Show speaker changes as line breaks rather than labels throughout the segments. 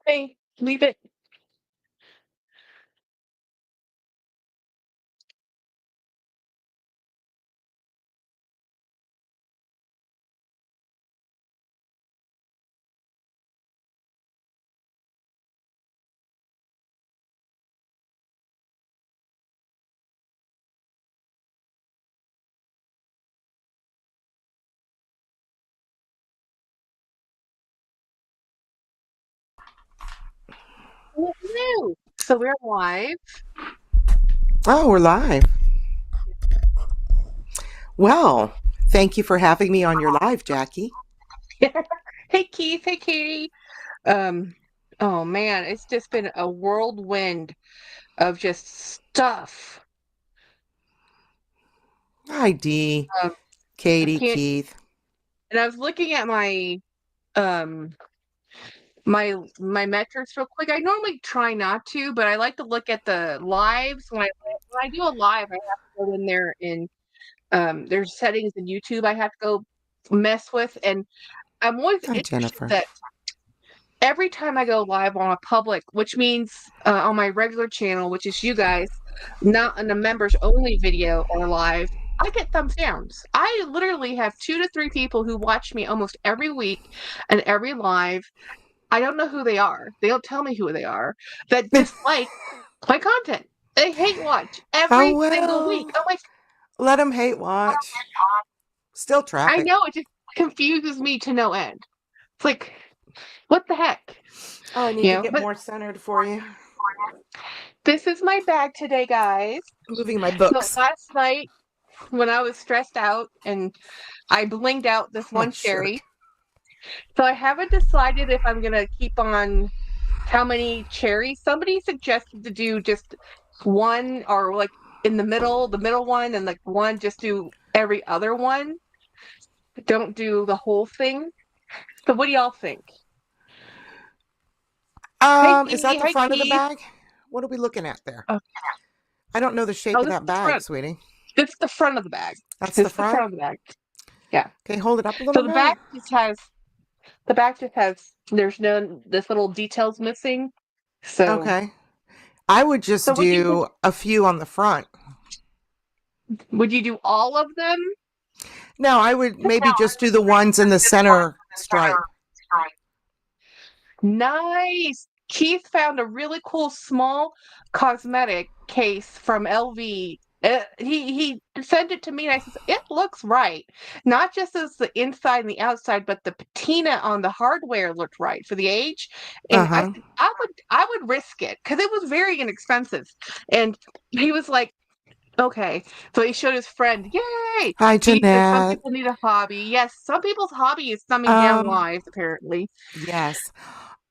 Hey, leave it. No. So we're live.
Oh, we're live. Well, thank you for having me on your live, Jackie.
Hey, Keith. Hey, Katie. Um, oh man, it's just been a whirlwind of just stuff.
Hi, Dee,
Um, I
Katie,
can't.
Keith.
And I was looking at um my metrics real quick. I normally try not to, but I like to look at the lives when I do a live. I have to go in there and there's settings in YouTube I have to go mess with, and I'm always
Hi,
interested
Jennifer.
that every time I go live on a public, which means on my regular channel, which is you guys, not on the members only video or live, I get thumbs downs. I literally have 2 to 3 people who watch me almost every week and every live. I don't know who they are. They don't tell me who they are. That dislike my content. They hate watch
Oh,
every single week.
well,
I'm like,
let them hate watch. Still
I
traffic.
know it just confuses me to no end. It's like, what the heck?
Oh, I need to get
But
more centered for you.
this is my bag today, guys.
Moving my
So
books.
last night when I was stressed out and I blinged out this
My
one cherry.
shirt.
So I haven't decided if I'm gonna keep on how many cherries. Somebody suggested to do just one or like in the middle one, and like one just do every other one. Don't do the whole thing. So what do y'all think? Hey
Is
Katie,
that the
hey
front of the
Keith.
bag? What are we looking at there?
Oh,
I don't know the shape
oh,
of
this is
that
the
bag,
front.
sweetie.
This is the front of the bag.
That's
This
the
is the front
front?
of the bag. Yeah.
Okay, hold it up a little
So
bit.
the back just has there's no this little details missing. So
Okay. I would just
so
do a few on the front.
would you do all of them?
No, I would maybe just do the ones in the center stripe.
Nice. Keith found a really cool small cosmetic case from LV. He sent it to me and I said it looks right. Not just as the inside and the outside, but the patina on the hardware looked right for the age.
Uh
And I
huh.
said I would risk it because it was very inexpensive. And he was like, okay. So he showed his friend, yay!
Hi,
He said some
Jeanette.
people need a hobby. Yes, some people's hobby is thumbing down
Um,
lives, apparently.
yes.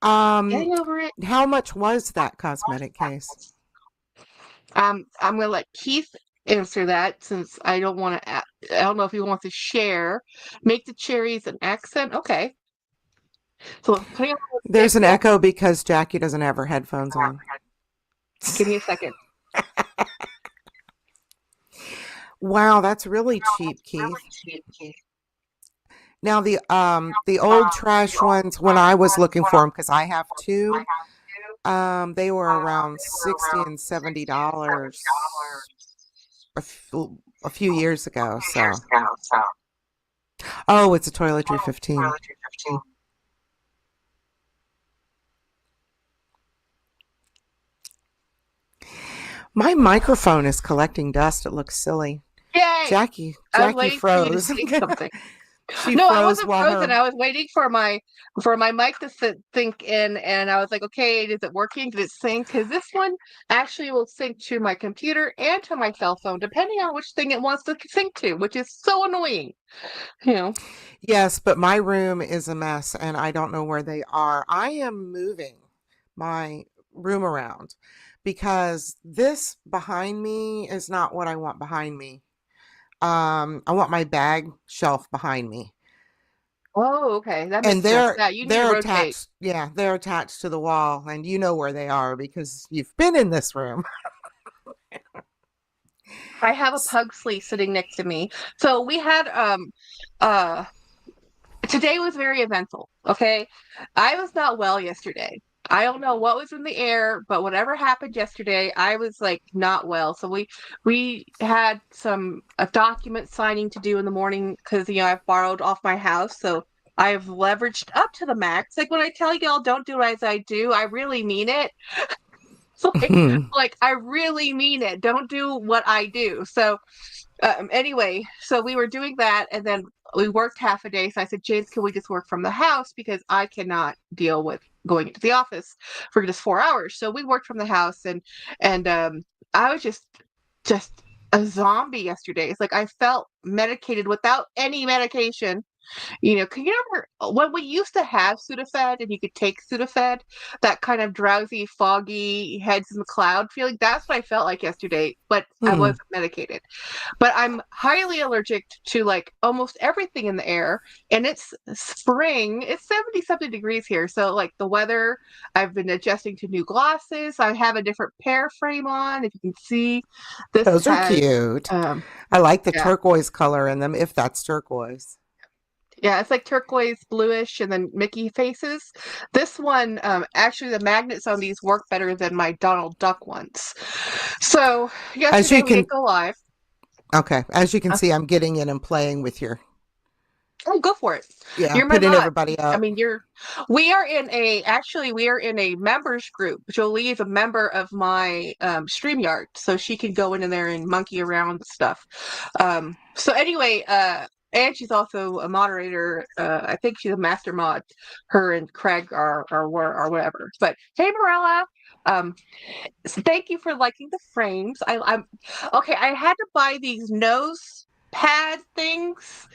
Getting over it.
How much was that cosmetic case?
I'm gonna let Keith answer that since I don't want to. I don't know if he wants to share. Make the cherries an accent. Okay. So putting on the
There's an
schedule.
echo because Jackie doesn't have her headphones on.
Give me a second.
Wow, that's really cheap, Keith. Now the old trash ones when I was looking for them because I have two, they were around 60 and $70 a few years ago. So, oh, it's a toiletry 15. My microphone is collecting dust. It looks silly.
Yay! I was
Jackie
waiting for you to
froze.
say something.
She
No, I
froze
wasn't
while
frozen.
her.
I was waiting for my mic to sink in, and I was like, okay, is it working? Did it sync? Because this one actually will sync to my computer and to my cell phone, depending on which thing it wants to sync to, which is so annoying. You know.
Yes, but my room is a mess and I don't know where they are. I am moving my room around because this behind me is not what I want behind me. I want my bag shelf behind me.
Oh, okay, that
And
makes sense. Yeah, you need to
they're
rotate.
attached. Yeah, they're attached to the wall and you know where they are because you've been in this room.
I have a Pugsley sitting next to me. So we had uh today was very eventful. Okay. I was not well yesterday. I don't know what was in the air, but whatever happened yesterday, I was like not well. So we had some a document signing to do in the morning because I've borrowed off my house, so I've leveraged up to the max. Like when I tell y'all don't do as I do, I really mean it. It's like I really mean it. Don't do what I do. So anyway, so we were doing that, and then we worked half a day. So I said, James, can we just work from the house because I cannot deal with going into the office for just 4 hours. So we worked from the house, and I was just a zombie yesterday. It's like I felt medicated without any medication. Can you remember when we used to have Sudafed and you could take Sudafed, that kind of drowsy, foggy, heads in the cloud feeling? That's what I felt like yesterday, but I
Hmm.
wasn't medicated. But I'm highly allergic to like almost everything in the air, and it's spring. It's 70 something degrees here. So like the weather, I've been adjusting to new glasses. I have a different pair frame on. If you can see, this
Those are
has
cute.
um
I like the
yeah.
turquoise color in them, if that's turquoise.
Yeah, it's like turquoise, bluish, and then Mickey faces. This one, actually, the magnets on these work better than my Donald Duck ones. So
As
yesterday
you
we
can,
didn't go live.
okay, as you can
Uh,
see, I'm getting in and playing with your,
oh, go for it.
yeah,
You're my
putting
mod.
everybody
I
up.
mean, we are in a members group. Jolee is a member of my StreamYard, so she can go in there and monkey around with stuff. So anyway, and she's also a moderator. I think she's a master mod. Her and Craig are whatever. But hey, Morella. Um, so thank you for liking the frames. I'm okay. I had to buy these nose pad things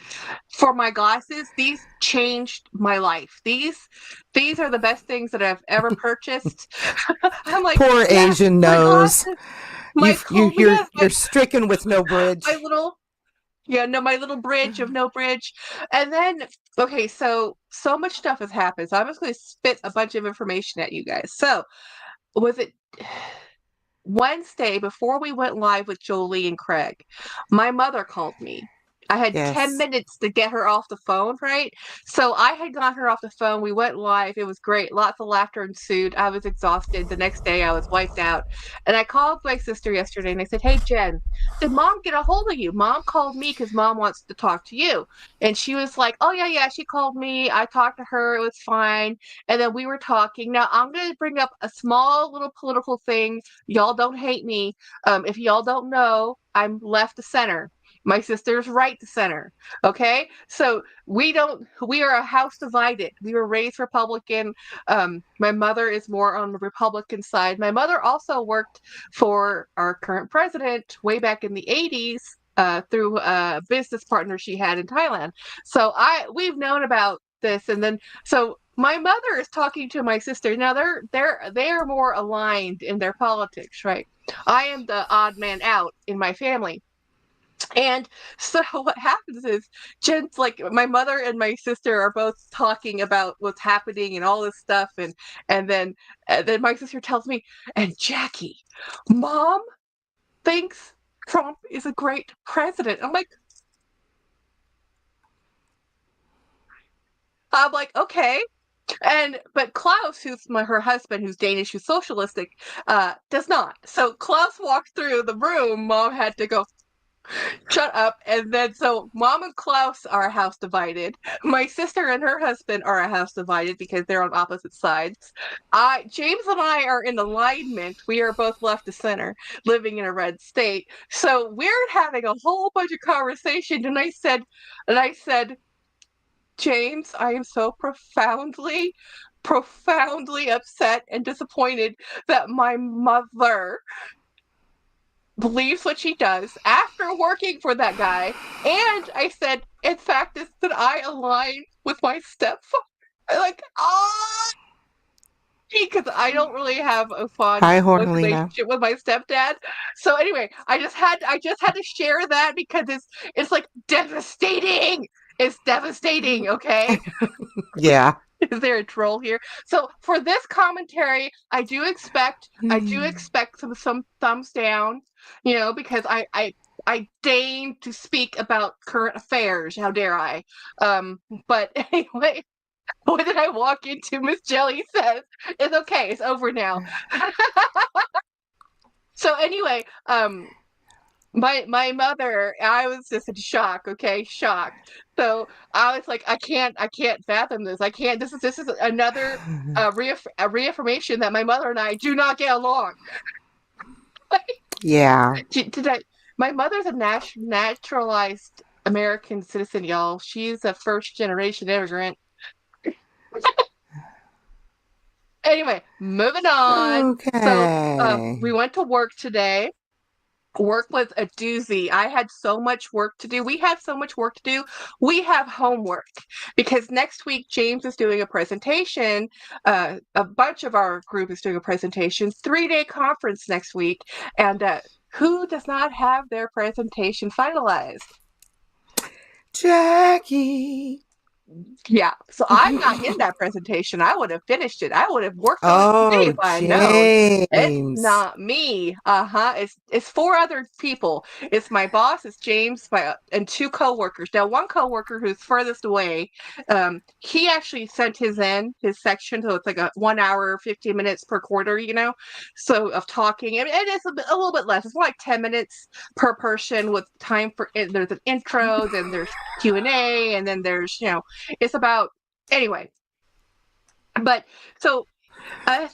for my glasses. These changed my life. These are the best things that I've ever purchased. I'm like,
Poor
yes,
Asian
my
nose.
glasses, my
You're
yes,
you're stricken with no
my
bridge.
little yeah, no, my little bridge of no bridge. And then okay, so much stuff has happened. So I'm just gonna spit a bunch of information at you guys. So was it Wednesday, before we went live with Jolee and Craig, my mother called me. I had 10
Yes.
minutes to get her off the phone, right? So I had got her off the phone. We went live. It was great. Lots of laughter ensued. I was exhausted. The next day, I was wiped out. And I called my sister yesterday and I said, Hey, Jen, did mom get a hold of you? Mom called me because mom wants to talk to you. And she was like, Oh, yeah, yeah. She called me. I talked to her. It was fine. And then we were talking. Now, I'm going to bring up a small little political thing. Y'all don't hate me. If y'all don't know, I'm left to center. My sister's right to center. Okay, so we are a house divided. We were raised Republican. My mother is more on the Republican side. My mother also worked for our current president way back in the 80s. Through a business partner she had in Thailand. So we've known about this, and then so my mother is talking to my sister. Now they are more aligned in their politics, right? I am the odd man out in my family. And so what happens is Jen's like my mother and my sister are both talking about what's happening and all this stuff, and then my sister tells me, and Jackie, mom thinks Trump is a great president. I'm like, okay. But Klaus, who's her husband, who's Danish, who's socialistic, does not. So Klaus walked through the room. Mom had to go, shut up. And then so Mom and Klaus are a house divided. My sister and her husband are a house divided because they're on opposite sides. James and I are in alignment. We are both left to center, living in a red state. So we're having a whole bunch of conversation. And I said, James, I am so profoundly upset and disappointed that my mother believes what she does after working for that guy. And I said, in fact, is that I align with my stepfather. Like, because I don't really have a fond
Hi, Jorgelina.
relationship with my stepdad. So anyway, I just had to share that because it's like devastating. It's devastating, okay?
Yeah.
Is there a troll here? So for this commentary, I do expect some thumbs down, because I deign to speak about current affairs. How dare I? But anyway, What did I walk into? Miss Jelly says, "It's okay. It's over now." So anyway, my mother, I was just in shock. Okay, shocked. So I was like, I can't fathom this. I can't. This is another a reaffirmation that my mother and I do not get along.
Yeah.
Did I? My mother's a naturalized American citizen, y'all. She's a first generation immigrant. Anyway, moving on. So
Okay.
we went to work today. Work was a doozy. I had so much work to do. We have so much work to do. We have homework because next week James is doing a presentation. A bunch of our group is doing a presentation, 3-day conference next week. And who does not have their presentation finalized?
Jackie.
Yeah, so I'm not in that presentation. I would have finished it. I would have worked on it today
Oh,
if I had known. It's
James.
not me. Uh-huh. It's four other people. It's my boss, it's James, and two coworkers. Now, one coworker who's furthest away, he actually sent his section, so it's like a 1 hour, 15 minutes per quarter, so of talking. And it's a little bit less. It's more like 10 minutes per person with time for it. There's an intro, then there's Q&A, and then there's, it's about anyway. But so uh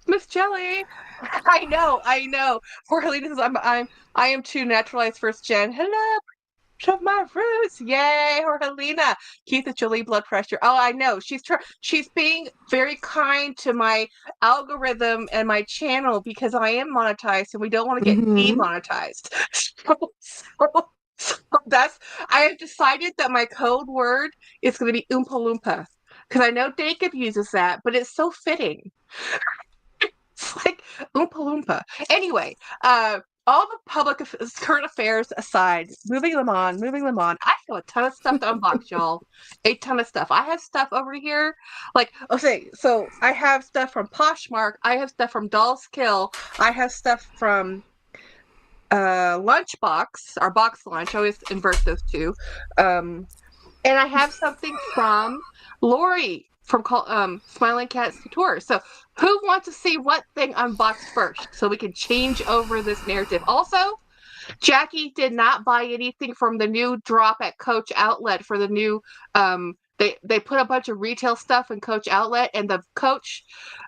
Miss Jelly. I know. Poor Helena says I am too naturalized first gen. Hello, of my roots. Yay, or Helena. Keith the Jolee blood pressure. Oh, I know. She's being very kind to my algorithm and my channel because I am monetized and we don't want to get
Mm-hmm.
demonetized. So, so that's I have decided that my code word is going to be Oompa Loompa because I know Dacob uses that, but it's so fitting. It's like Oompa Loompa. Anyway, all the current affairs aside, moving them on. I have a ton of stuff to unbox, y'all. A ton of stuff. I have stuff over here. Like, okay, so I have stuff from Poshmark. I have stuff from Doll's Kill. I have stuff from Lunchbox, our box lunch. I always invert those two. And I have something from Lori from Smiling Cats Couture. So, who wants to see what thing unboxed first so we can change over this narrative? Also, Jackie did not buy anything from the new drop at Coach Outlet for the new. They put a bunch of retail stuff in Coach Outlet, and the Coach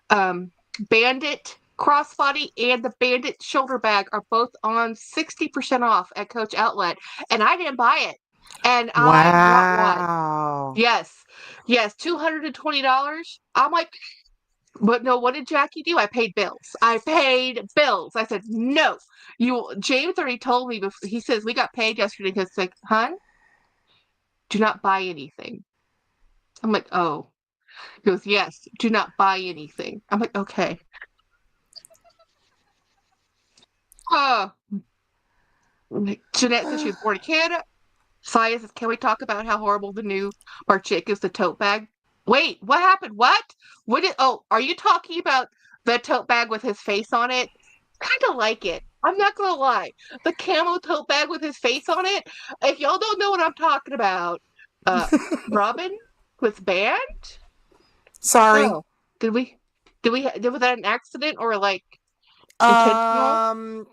Bandit crossbody and the Bandit shoulder bag are both on 60% off at Coach Outlet, and I didn't buy it. And I want one.
Wow.
Yes. Yes. $220. I'm like, but no, what did Jackie do? I paid bills. I paid bills. I said, no. James already told me before, he says we got paid yesterday because it's like, hun, do not buy anything. I'm like, oh. He goes, yes, do not buy anything. I'm like, okay. Uh Jeanette says she was born in Canada. Saya says, can we talk about how horrible the new Marc Jacobs, the tote bag? Wait, what happened? What? Are you talking about the tote bag with his face on it? Kind of like it. I'm not gonna lie. The camo tote bag with his face on it. If y'all don't know what I'm talking about, uh, Robin was banned.
Sorry.
Oh, did we? Was that an accident or like intentional?
Um,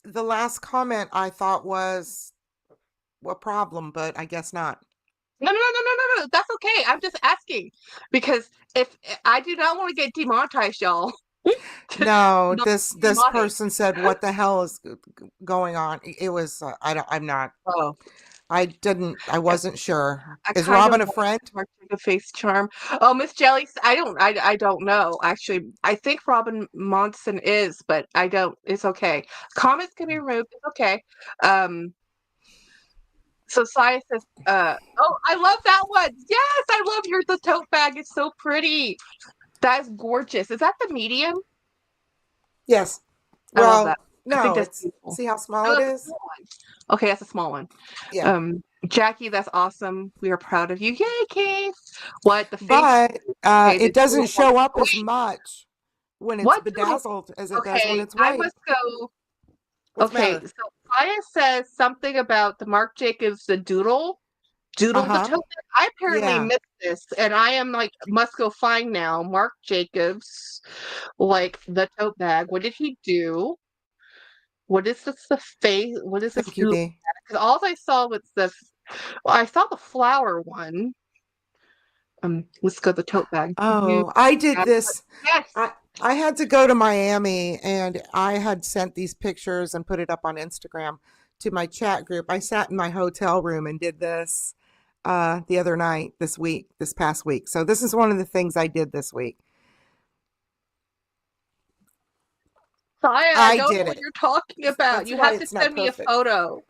the last comment I thought was a problem, but I guess not.
No, no, no, no, no, no, no. That's okay. I'm just asking because if I do not want to get demonetized, y'all.
No,
Not
this
demonic.
person said, "What the hell is going on?" It was I don't I'm not
Oh,
I
yeah.
wasn't sure.
I
Is
kind of
Robin a
want
friend?
Mark to face charm. Oh, Miss Jelly, I don't know. Actually, I think Robin Monson is, but I don't. It's okay. Comments can be removed. It's okay. Um, so Saya says, oh, I love that one. Yes, I love the tote bag. It's so pretty. That's gorgeous. Is that the medium?
Yes.
I love that.
Well,
I think
no,
that's
it's
beautiful.
see how small
Oh,
it
that's a
is?
small one. Okay, that's a small one.
Yeah.
Jackie, that's awesome. We are proud of you. Yay, Kate. What the face?
But
Okay, the
it doesn't
doodle one.
show up as
Wait,
much when it's
what doodle?
bedazzled as it does when
Okay,
it's
I
white.
must go.
What's the
Okay,
matter?
so Maya says something about the Marc Jacobs, the doodle. Doodle the
Uh-huh.
tote bag. I apparently
Yeah.
missed this, and I am like, must go find now. Marc Jacobs, like the tote bag. What did he do? What is this? The face? What is this
Thank you,
doodle
D.
bag? Because all I saw was the. Well, I saw the flower one. Let's go the tote bag. You
Oh, I did
got
this.
yes.
I had to go to Miami and I had sent these pictures and put it up on Instagram to my chat group. I sat in my hotel room and did this the other night, this past week. So this is one of the things I did this week.
I
I
don't know
did
what
it.
you're talking about.
That's
You
why
have to
it's not
send me a
perfect.
photo.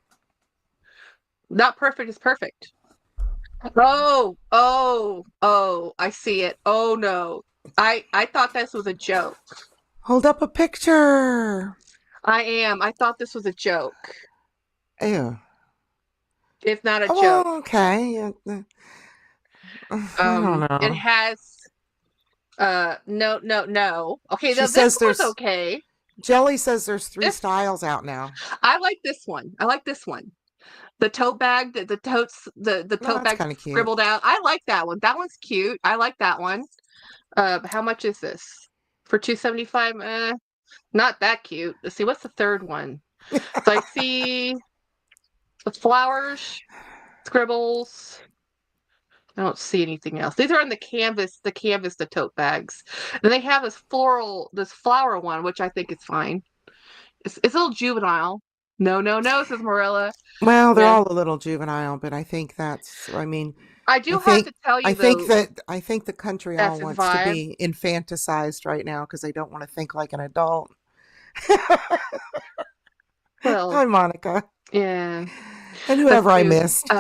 Not perfect is perfect. Oh, I see it. Oh no. I thought this was a joke.
Hold up a picture.
I am. I thought this was a joke.
Ew.
It's not a
Oh,
joke.
well, okay. Yeah, I don't
It
know.
has no. Okay,
She
now this
says
one's
there's
okay.
Jelly says there's three
This
styles out now.
I like this one. I like this one. The tote bag, the
No,
tote
that's
bag
kind of cute.
scribbled out. I like that one. That one's cute. I like that one. How much is this? For 275? Not that cute. Let's see, what's the third one? So I see the flowers, scribbles. I don't see anything else. These are in the tote bags. And they have this flower one, which I think is fine. It's a little juvenile. No, says Morella.
Well, they're
Yeah.
all a little juvenile, but I think that's, I mean,
I
I
do have
think
to tell
I
you
think
though,
that I think the country
that's
all
his
wants to
vibe.
be infanticized right now because they don't want to think like an adult.
Well,
Hi, Monica,
yeah.
and
Let's
whoever I
do
missed.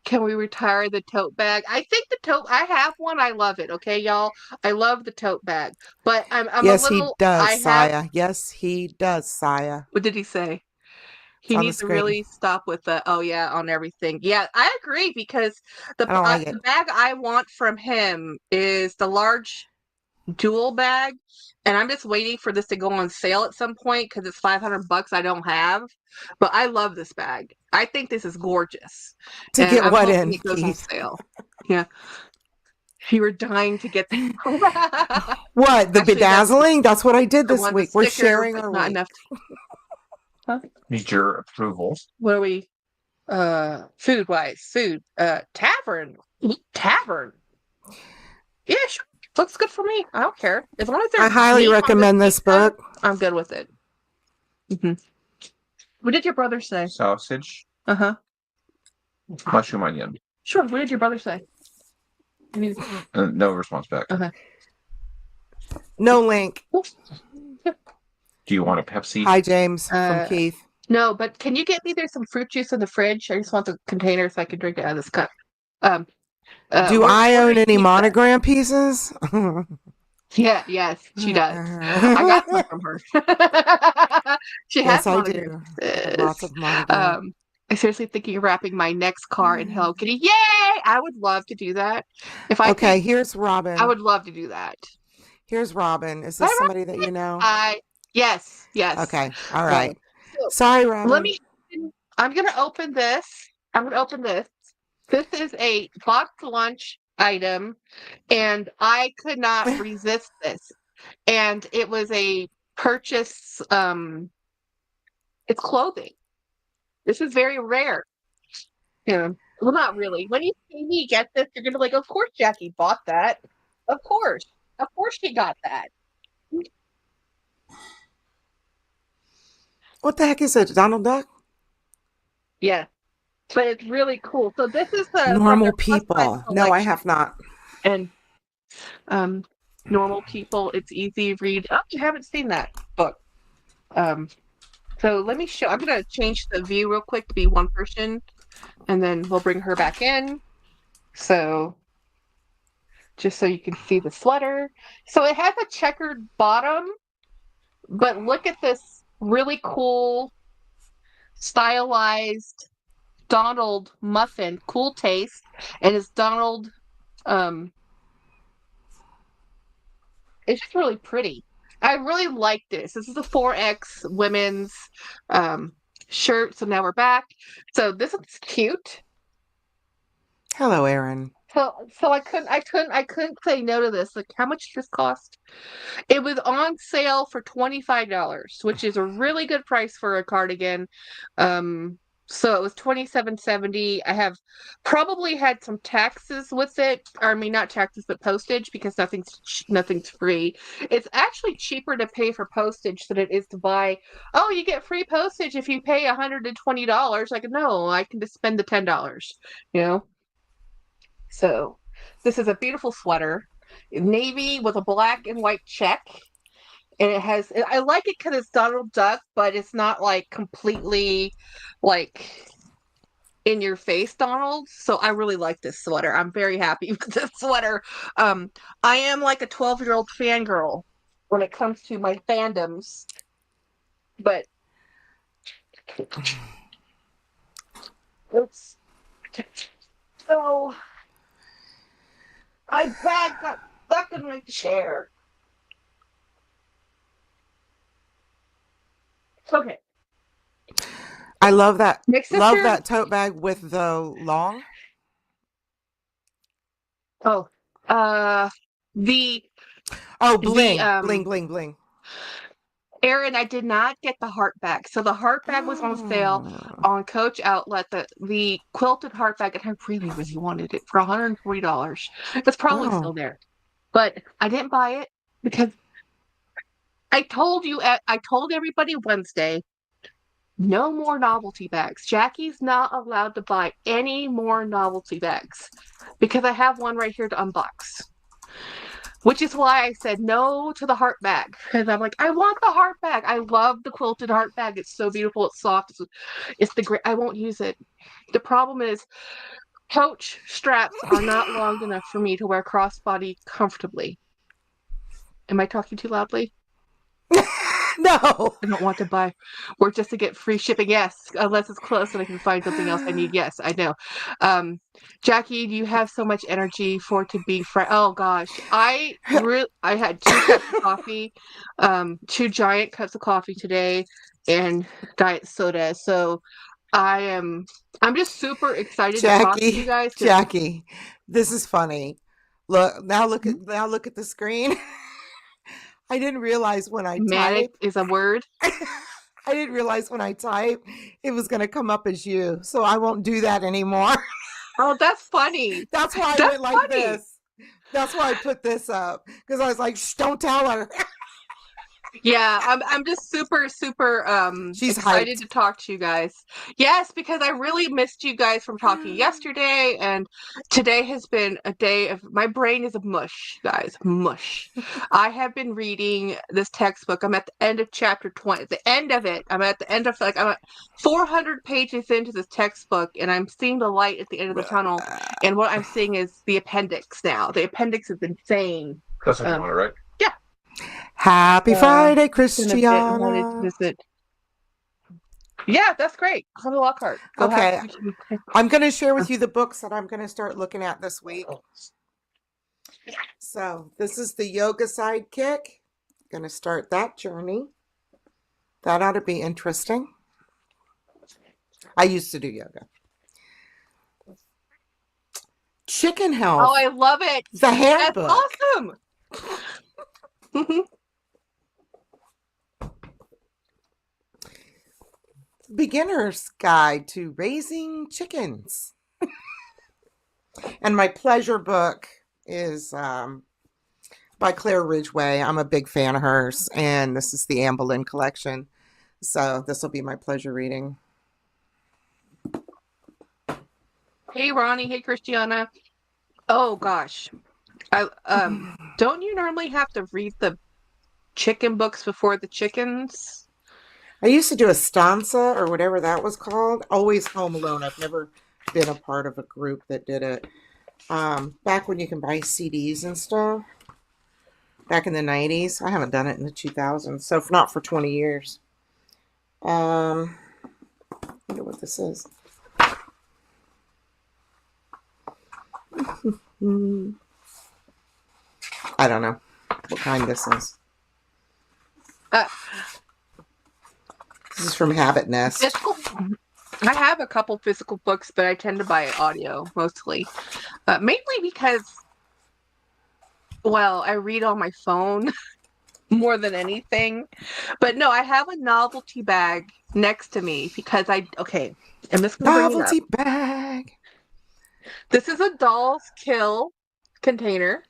can we retire the tote bag? I think I have one. I love it. Okay, y'all. I love the tote bag. But I'm a
Yes, he
little
does,
I have
Saya. Yes, he does, Saya.
what did he say?
It's
He
on the
needs to
screen.
really stop with the oh yeah on everything. Yeah, I agree because
I don't like
the
it.
bag I want from him is the large dual bag, and I'm just waiting for this to go on sale at some point because it's $500 I don't have. But I love this bag. I think this is gorgeous,
To
and
get
I'm
what
hoping
in,
it goes on
Keith?
sale. Yeah, you were dying to get the
What? The
actually
bedazzling? That's what I did
the
this
one the
week. We're
sticker,
sharing
but
our
not
week.
enough. Huh?
Need your approval.
What are we? Food wise, tavern, tavern. Yeah, sure. Looks good for me. I don't care as long as
I
there's
highly
meat on this
recommend this
pizza.
book.
I'm good with it. Hmm. What did your brother say?
Sausage,
Uh-huh.
mushroom, onion.
Sure. What did your brother say? I mean,
No response back.
okay.
No link.
Do you want a Pepsi?
Hi, James from Keith.
No, but can you get me there some fruit juice in the fridge? I just want the container so I can drink it out of this cup. Um,
Do
we're
I own
ordering
any
pizza.
monogram pieces?
Yeah, yes, she does. I got some from her. She has
Yes, I
monogram
do.
pieces.
Lots of monogram.
I'm seriously thinking of wrapping my next car in Hello Kitty. Yay! I would love to do that. If I
Okay,
could,
here's
I
Robin.
would love to do that.
Here's Robin. Is
Bye,
this somebody that you know?
yes.
Okay, all
Uh,
right.
so
Sorry,
let
Robin.
me. I'm gonna open this. I'm gonna open this. This is a box lunch item, and I could not resist this. And it was a purchase. It's clothing. This is very rare. Yeah. Well, not really. When you see me get this, you're gonna be like, of course Jackie bought that. Of course. Of course she got that.
What the heck is it? Donald Duck?
Yeah. But it's really cool. So this is from
Normal
their plus size
people. No, I
collection.
have not.
And normal people, it's easy read. Oh, you haven't seen that book. So let me show. I'm gonna change the view real quick to be one person, and then we'll bring her back in. So just so you can see the sweater. So it has a checkered bottom, but look at this really cool stylized Donald muffin, cool taste, and it's Donald. It's just really pretty. I really like this. This is a 4X women's shirt. So now we're back. So this looks cute.
Hello, Aaron.
So I couldn't say no to this. Like, how much does this cost? It was on sale for $25, which is a really good price for a cardigan. Um, so it was 27.70. I have probably had some taxes with it. Or, I mean, not taxes, but postage because nothing's free. It's actually cheaper to pay for postage than it is to buy. Oh, you get free postage if you pay $120. Like, no, I can just spend the $10. You know. So this is a beautiful sweater, navy with a black and white check. And I like it because it's Donald Duck, but it's not like completely like in your face Donald. So I really like this sweater. I'm very happy with this sweater. Um, I am like a 12-year-old fangirl when it comes to my fandoms, but oops. So my bag got stuck in my chair. Okay.
I love that.
Next
Love
sister.
that tote bag with the long.
Oh, the
Oh,
the
bling, bling, bling, bling.
Erin, I did not get the heart bag. So the heart bag was on sale
Oh,
on Coach Outlet. The quilted heart bag, and I really, really wanted it for $140. It's probably still
oh.
there, but I didn't buy it because I told everybody Wednesday, no more novelty bags. Jackie's not allowed to buy any more novelty bags because I have one right here to unbox. Which is why I said no to the heart bag. Because I'm like, I want the heart bag. I love the quilted heart bag. It's so beautiful. It's soft. It's the great. I won't use it. The problem is, Coach straps are not long enough for me to wear crossbody comfortably. Am I talking too loudly?
No.
I don't want to buy. Or just to get free shipping. Yes, unless it's close and I can find something else I need. Yes, I know. Um, Jackie, you have so much energy for it to be fresh. Oh gosh, I had 2 cups of coffee, 2 giant cups of coffee today, and diet soda. So I'm just super excited to talk to you
Jackie,
guys because
Jackie, this is funny. Look at the screen. I didn't realize when I
manic
type.
is a word.
I didn't realize when I type it was going to come up as you. So I won't do that anymore.
Oh, that's funny.
That's why I
That's
went like
funny.
this. That's why I put this up because I was like, shh, don't tell her.
Yeah, I'm just super
She's
excited
hyped.
to talk to you guys. Yes, because I really missed you guys from talking yesterday, and today has been a day of my brain is a mush, guys, mush. I have been reading this textbook. I'm at the end of chapter 20. The end of it. I'm at the end of I'm at 400 pages into this textbook, and I'm seeing the light at the end of the tunnel. And what I'm seeing is the appendix now. The appendix is insane.
That's what you want to write.
Yeah.
Happy Friday,
It's been a bit wanted to
Christiana.
visit. Yeah, that's great. Honey Lockhart. Go have
Okay,
some.
I'm going to share with you the books that I'm going to start looking at this week. So, this is the Yoga Sidekick. Going to start that journey. That ought to be interesting. I used to do yoga. Chicken Health.
Oh, I love it.
The
That's
handbook.
awesome.
Beginner's Guide to Raising Chickens. And my pleasure book is by Claire Ridgway. I'm a big fan of hers. And this is the Anne Boleyn collection. So this will be my pleasure reading.
Hey, Ronnie. Hey, Christiana. Oh gosh, I don't you normally have to read the chicken books before the chickens?
I used to do a stanza or whatever that was called. Always Home Alone. I've never been a part of a group that did it. Back when you can buy CDs and stuff. Back in the 90s. I haven't done it in the 2000s. So if not for 20 years. I wonder what this is. I don't know what kind this is.
Uh,
This is from Habit Nest.
I have a couple physical books, but I tend to buy audio mostly. Mainly because, well, I read on my phone more than anything. But no, I have a novelty bag next to me because okay, I'm just gonna bring it up.
Novelty bag.
This is a Doll's Kill container,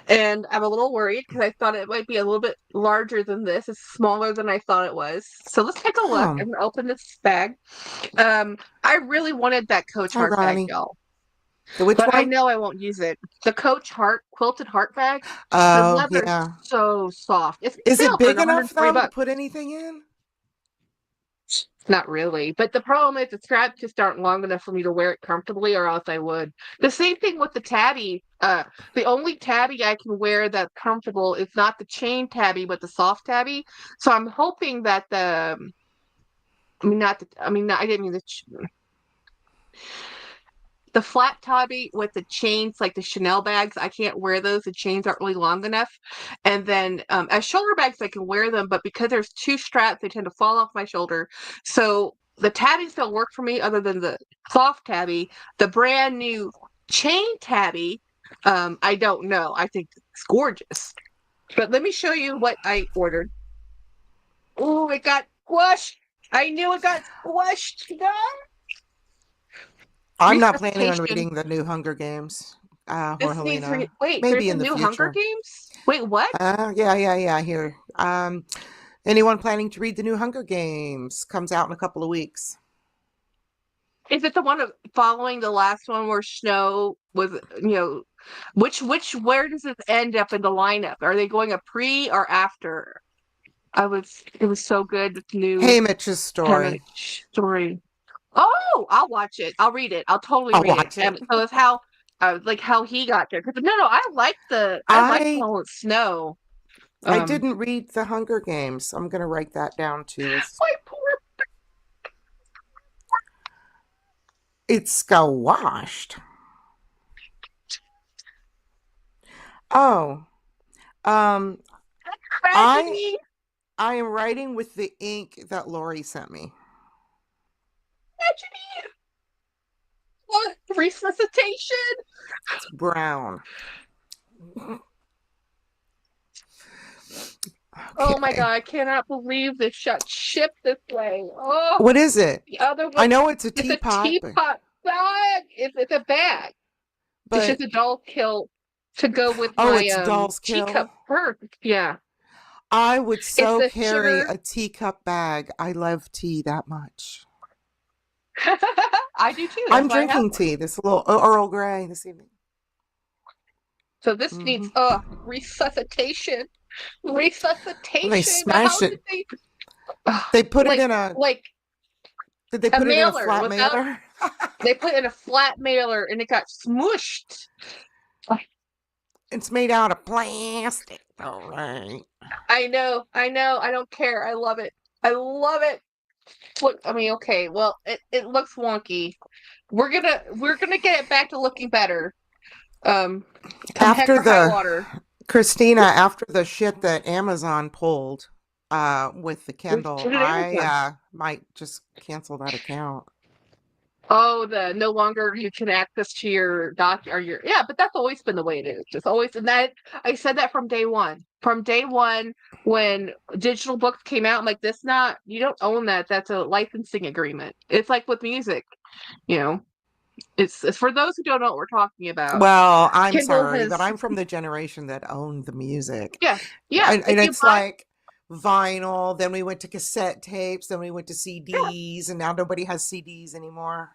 and I'm a little worried because I thought it might be a little bit larger than this. It's smaller than I thought it was. So let's take a look.
Oh,
I'm gonna open this bag. I really wanted that Coach
hi,
Heart bag,
Ronnie.
y'all,
The which
but I
one?
know I won't use it. The Coach Heart quilted heart bag. The
Oh,
leather's
yeah.
so soft. It's
Is it
silver and
big enough
140
though to
bucks.
put anything in?
Not really. But the problem is the straps just aren't long enough for me to wear it comfortably, or else I would. The same thing with the tabby. The only tabby I can wear that's comfortable is not the chain tabby, but the soft tabby. So I'm hoping that I mean, not the, I mean, I didn't mean the flat tabby with the chains, like the Chanel bags. I can't wear those. The chains aren't really long enough. And then as shoulder bags, I can wear them, but because there's two straps, they tend to fall off my shoulder. So the tabbies don't work for me other than the soft tabby. The brand new chain tabby, I don't know. I think it's gorgeous. But let me show you what I ordered. Oh, it got squished. I knew it got squished. No.
I'm not planning on
Resuscitation.
reading the new Hunger Games,
This needs
Jorgelina.
wait, there's
Maybe
a
in the
new Hunger
future.
Games? Wait, what?
Yeah. Here. Anyone planning to read the new Hunger Games? Comes out in a couple of weeks.
Is it the one of following the last one where Snow was, where does it end up in the lineup? Are they going a pre or after? It was so good, this new
Haymitch's story.
Hamish story. Oh, I'll watch it. I'll read it. I'll totally
I'll
read it.
watch it.
So it's like how he got there. Because no, I like the
I
one with Snow.
I
Um,
didn't read the Hunger Games. I'm gonna write that down too.
my poor
It's squashed. Oh, um, I
tragedy.
I am writing with the ink that Lori sent me.
Tragedy. What? Resuscitation.
It's brown.
Oh my
Okay.
God, I cannot believe this shot shipped this way. Oh,
What is it?
the other
I
one,
know it's a
it's a
teapot,
teapot bag. It's a bag. It's
but
just a doll kill to go with
oh,
my
it's Doll's
teacup
Kill.
purse. Yeah.
I would
It's
so
the
carry
sugar.
a teacup bag. I love tea that much.
I do too. That's
I'm
why I have
drinking
one.
tea, this little Earl Grey this evening.
So this
Hmm.
needs resuscitation.
They
Resuscitation. How
smashed
did
it.
they
They put it
like
in a.
like
Did they
a
put it in a
mailer
flat
without
mailer?
they put it in a flat mailer and it got smushed.
It's made out of plastic. All right.
I know, I don't care. I love it. I love it. Look, I mean, okay, well, it looks wonky. We're gonna get it back to looking better. Um, come heck
After
or high
the
water.
Christina, after the shit that Amazon pulled with the
Which
Kindle,
did it
I
Amazon?
might just cancel that account.
Oh, the no longer you can access to your doc or your yeah, but that's always been the way it is. It's always and that I said that from day one. From day one, when digital books came out, I'm like, this not you don't own that. That's a licensing agreement. It's like with music, you know. It's for those who don't know what we're talking about.
Well, I'm
Kindle
sorry,
has
but I'm from the generation that owned the music.
yeah, yeah. If
And
you
it's
buy
like vinyl, then we went to cassette tapes, then we went to
yeah,
CDs, and now nobody has CDs anymore.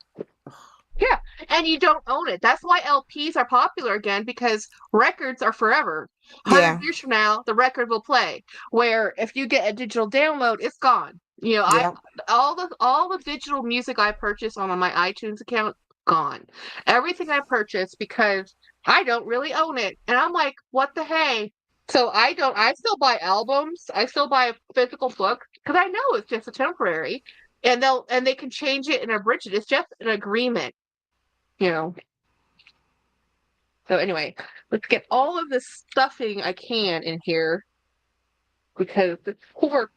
yeah, and you don't own it. That's why LPs are popular again because records are forever. 100
Yeah.
years from now, the record will play. Where if you get a digital download, it's gone. I
Yep.
all the digital music I purchase on my iTunes account gone. Everything I purchase because I don't really own it, and I'm like, what the hey? So I don't. I still buy albums. I still buy a physical book because I know it's just a temporary, and they can change it and abridge it. It's just an agreement you know. So anyway, let's get all of this stuffing I can in here because this poor.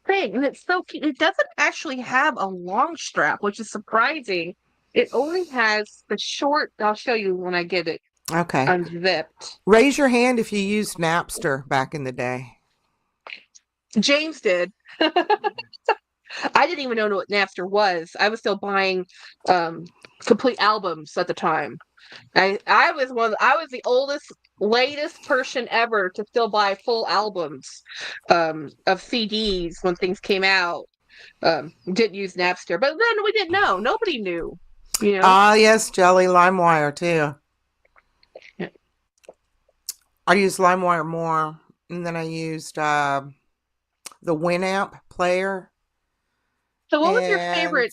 thing, and it's so cute. It doesn't actually have a long strap, which is surprising. It only has the short. I'll show you when I get it
Okay.
unzipped.
Raise your hand if you used Napster back in the day.
James did. I didn't even know what Napster was. I was still buying complete albums at the time. I was the oldest, latest person ever to still buy full albums of CDs when things came out. Didn't use Napster, but then we didn't know. Nobody knew, you know.
Ah, yes, Jolee, LimeWire too.
Yeah.
I used LimeWire more, and then I used the Winamp player.
So, what was your
And we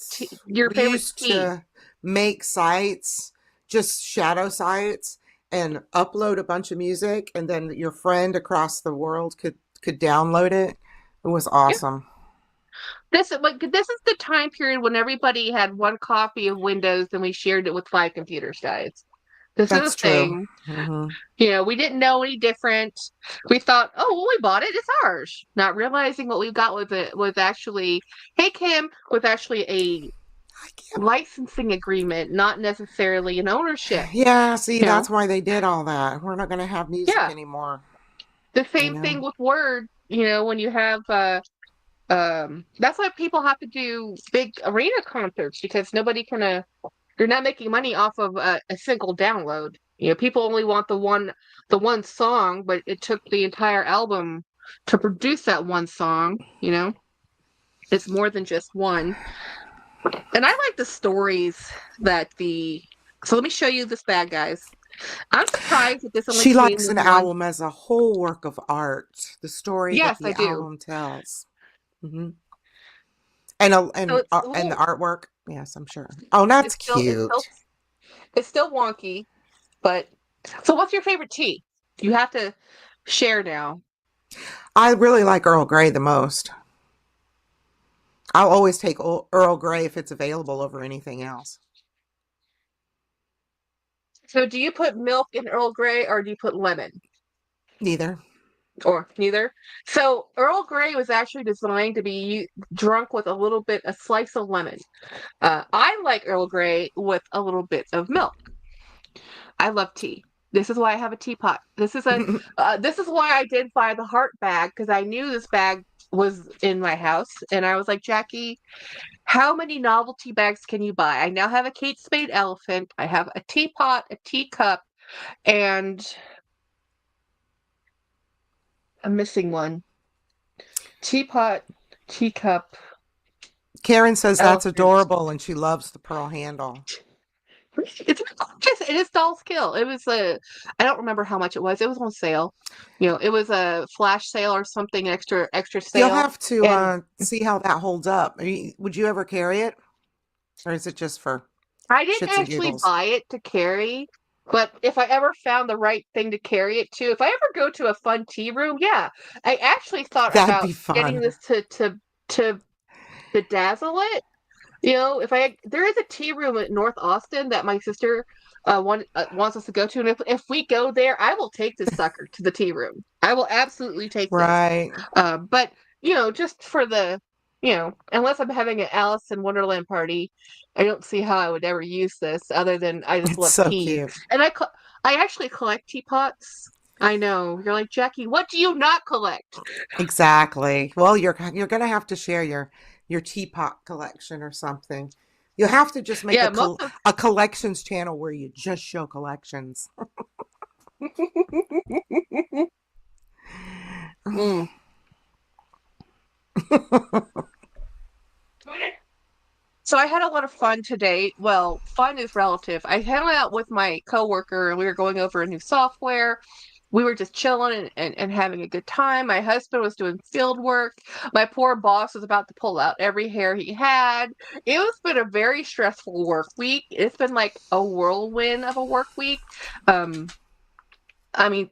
favorite
used
tea?
to make sites, just shadow sites, and upload a bunch of music, and then your friend across the world could download it. It was
Yeah.
awesome.
This is the time period when everybody had one copy of Windows and we shared it with 5 computers, guys. This is a
That's true.
thing.
Hmm.
You know, we didn't know any different. We thought, oh, well, we bought it, it's ours. Not realizing what we got with it was actually, hey, Kim, was actually a licensing agreement, not necessarily an ownership.
Yeah, see,
You know,
that's why they did all that. We're not going to have music
yeah.
anymore,
The
you
same thing
know?
with Word, you know, when you have that's why people have to do big arena concerts because nobody can you're not making money off of a single download. You know, people only want the one song, but it took the entire album to produce that one song, you know? It's more than just one. And I like the stories that so let me show you this bag, guys. I'm surprised that this only
She
came
likes
with
an
one.
album as a whole work of art, the story that
Yes,
the
I do.
album tells. Hmm.
So it's a
And the
little
artwork. Yes, I'm sure. Oh, that's
it's still it's still
cute.
it's still wonky, but so what's your favorite tea? You have to share now.
I really like Earl Grey the most. I'll always take Earl Grey if it's available over anything else.
So do you put milk in Earl Grey or do you put lemon?
Neither.
Or neither? So Earl Grey was actually designed to be drunk with a slice of lemon. I like Earl Grey with a little bit of milk. I love tea. This is why I have a teapot. This is why I did buy the heart bag because I knew this bag was in my house, and I was like, Jackie, how many novelty bags can you buy? I now have a Kate Spade elephant. I have a teapot, a teacup, and I'm missing one. Teapot, teacup,
Karen says that's
elephant.
adorable and she loves the pearl handle.
It's gorgeous. It is doll skill. It was I don't remember how much it was. It was on sale. You know, it was a flash sale or something, extra
You'll
sale.
have to
And
see how that holds up. Would you ever carry it? Or is it just for
I didn't
shits and
actually
giggles?
buy it to carry, but if I ever found the right thing to carry it to, if I ever go to a fun tea room, yeah. I actually thought
That'd
about
be
getting
fun.
this to bedazzle it. You know, if there is a tea room at North Austin that my sister wants us to go to, and if we go there, I will take this sucker to the tea room. I will absolutely take this.
Right.
But just for unless I'm having an Alice in Wonderland party, I don't see how I would ever use this other than I just
It's
love
so
tea,
cute.
and I actually collect teapots. I know you're like Jackie. What do you not collect?
Exactly. Well, you're gonna have to share your teapot collection or something. You'll have to just make
Yeah, most of
a collections channel where you just show collections.
mm. So I had a lot of fun today. Well, fun is relative. I hung out with my coworker and we were going over a new software. We were just chilling and having a good time. My husband was doing field work. My poor boss was about to pull out every hair he had. It was been a very stressful work week. It's been like a whirlwind of a work week. Um, I mean,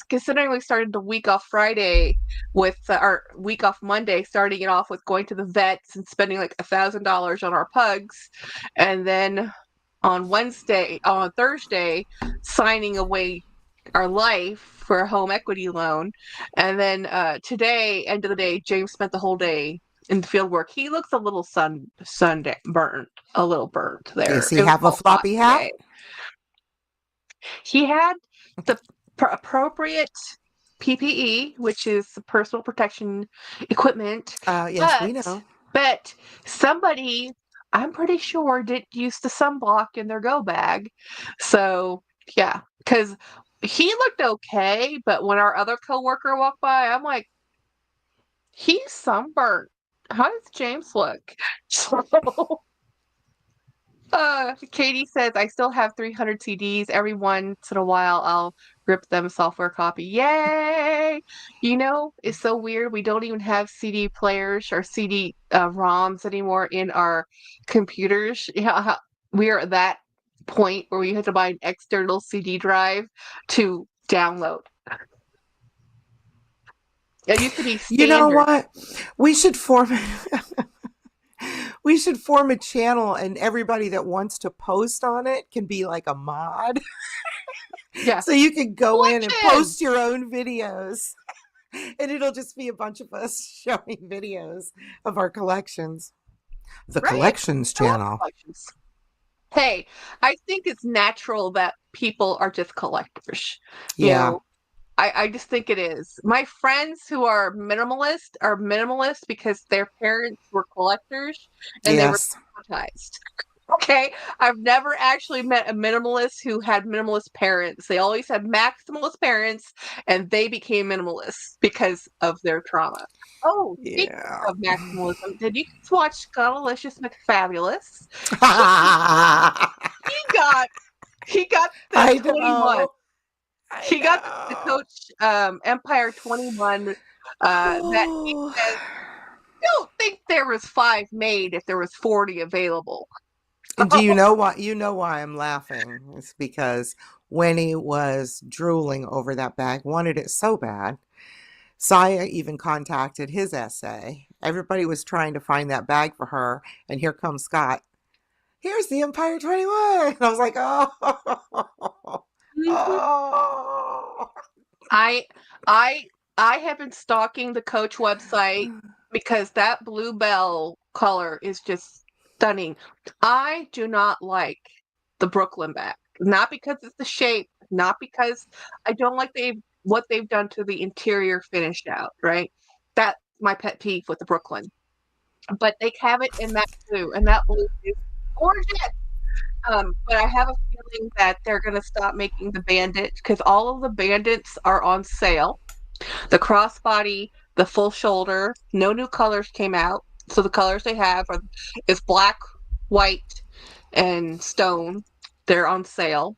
considering we started the week off Friday with our week off Monday, starting it off with going to the vets and spending like $1,000 on our pugs, and then on Thursday, signing away our life for a home equity loan, and then today, end of the day, James spent the whole day in field work. He looks a little burnt, a little burnt there.
Does he
It was
have a
all hot
floppy hat?
today. He had the appropriate PPE, which is the personal protection equipment.
Yes, we know.
But somebody, I'm pretty sure, didn't use the sunblock in their go bag. So, yeah, because he looked okay, but when our other coworker walked by, I'm like, he's sunburnt. How does James look? So, Katie says, I still have 300 CDs. Every once in a while, I'll rip them software copy. Yay! You know, it's so weird. We don't even have CD players or CD ROMs anymore in our computers. Yeah, we are at that point where we have to buy an external CD drive to download. It used to be standard.
You know what? We should form a channel, and everybody that wants to post on it can be like a mod.
Yeah.
So you can go in and post your own videos. And it'll just be a bunch of us showing videos of our collections. The collections channel.
Collections. Hey, I think it's natural that people are just collectors. You know, I just think it is. My friends who are minimalist because their parents were collectors and they were traumatized. Okay, I've never actually met a minimalist who had minimalist parents. They always had maximalist parents, and they became minimalists because of their trauma. Oh, speaking of maximalism, did you guys watch Scottalicious McFabulous? He got the 21. He got the Coach Empire 21 that he says, don't think there was 5 made if there was 40 available.
And do you know why? You know why I'm laughing? It's because Winnie was drooling over that bag, wanted it so bad. Saya even contacted his essay. Everybody was trying to find that bag for her, and here comes Scott. Here's the Empire 21. And I was like, oh. Oh.
I have been stalking the Coach website because that blue bell color is just stunning. I do not like the Brooklyn bag. Not because it's the shape, not because I don't like what they've done to the interior finish out, right? That's my pet peeve with the Brooklyn. But they have it in that blue, and that blue is gorgeous. But I have a feeling that they're going to stop making the Bandit because all of the Bandits are on sale. The crossbody, the full shoulder, no new colors came out. So the colors they have is black, white, and stone. They're on sale.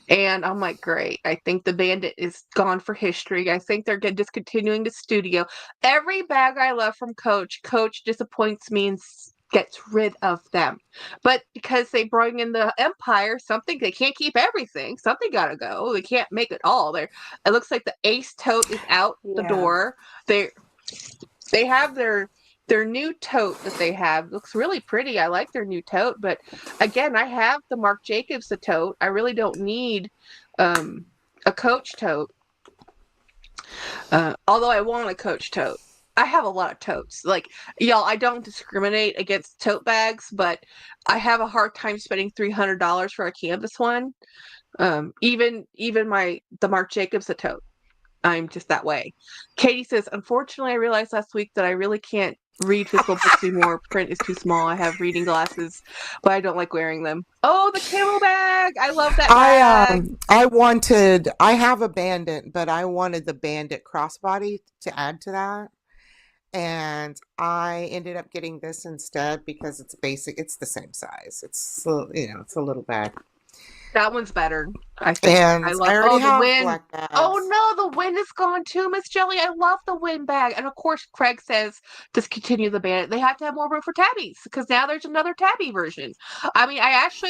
And I'm like, great. I think the Bandit is gone for history. I think they're discontinuing the studio. Every bag I love from Coach disappoints me and gets rid of them. But because they bring in the Empire, they can't keep everything. Something gotta go. They can't make it all. It looks like the Ace tote is out the door. They have their new tote that they have. Looks really pretty. I like their new tote, but again, I have the Marc Jacobs tote. I really don't need a Coach tote. Although I want a Coach tote. I have a lot of totes. Like, y'all, I don't discriminate against tote bags, but I have a hard time spending $300 for a canvas one. Even the Marc Jacobs tote. I'm just that way. Katie says, unfortunately, I realized last week that I really can't read physical books anymore. Print is too small. I have reading glasses, but I don't like wearing them. Oh, the camo bag. I love that bag.
I have a Bandit, but I wanted the Bandit crossbody to add to that. And I ended up getting this instead because it's basic. It's the same size. It's it's a little bag.
That one's better. I think.
And I already have black bags.
Oh no, the wind is gone too, Miss Jelly. I love the wind bag. And of course, Craig says discontinue the Bandit. They have to have more room for tabbies because now there's another tabby version. I mean,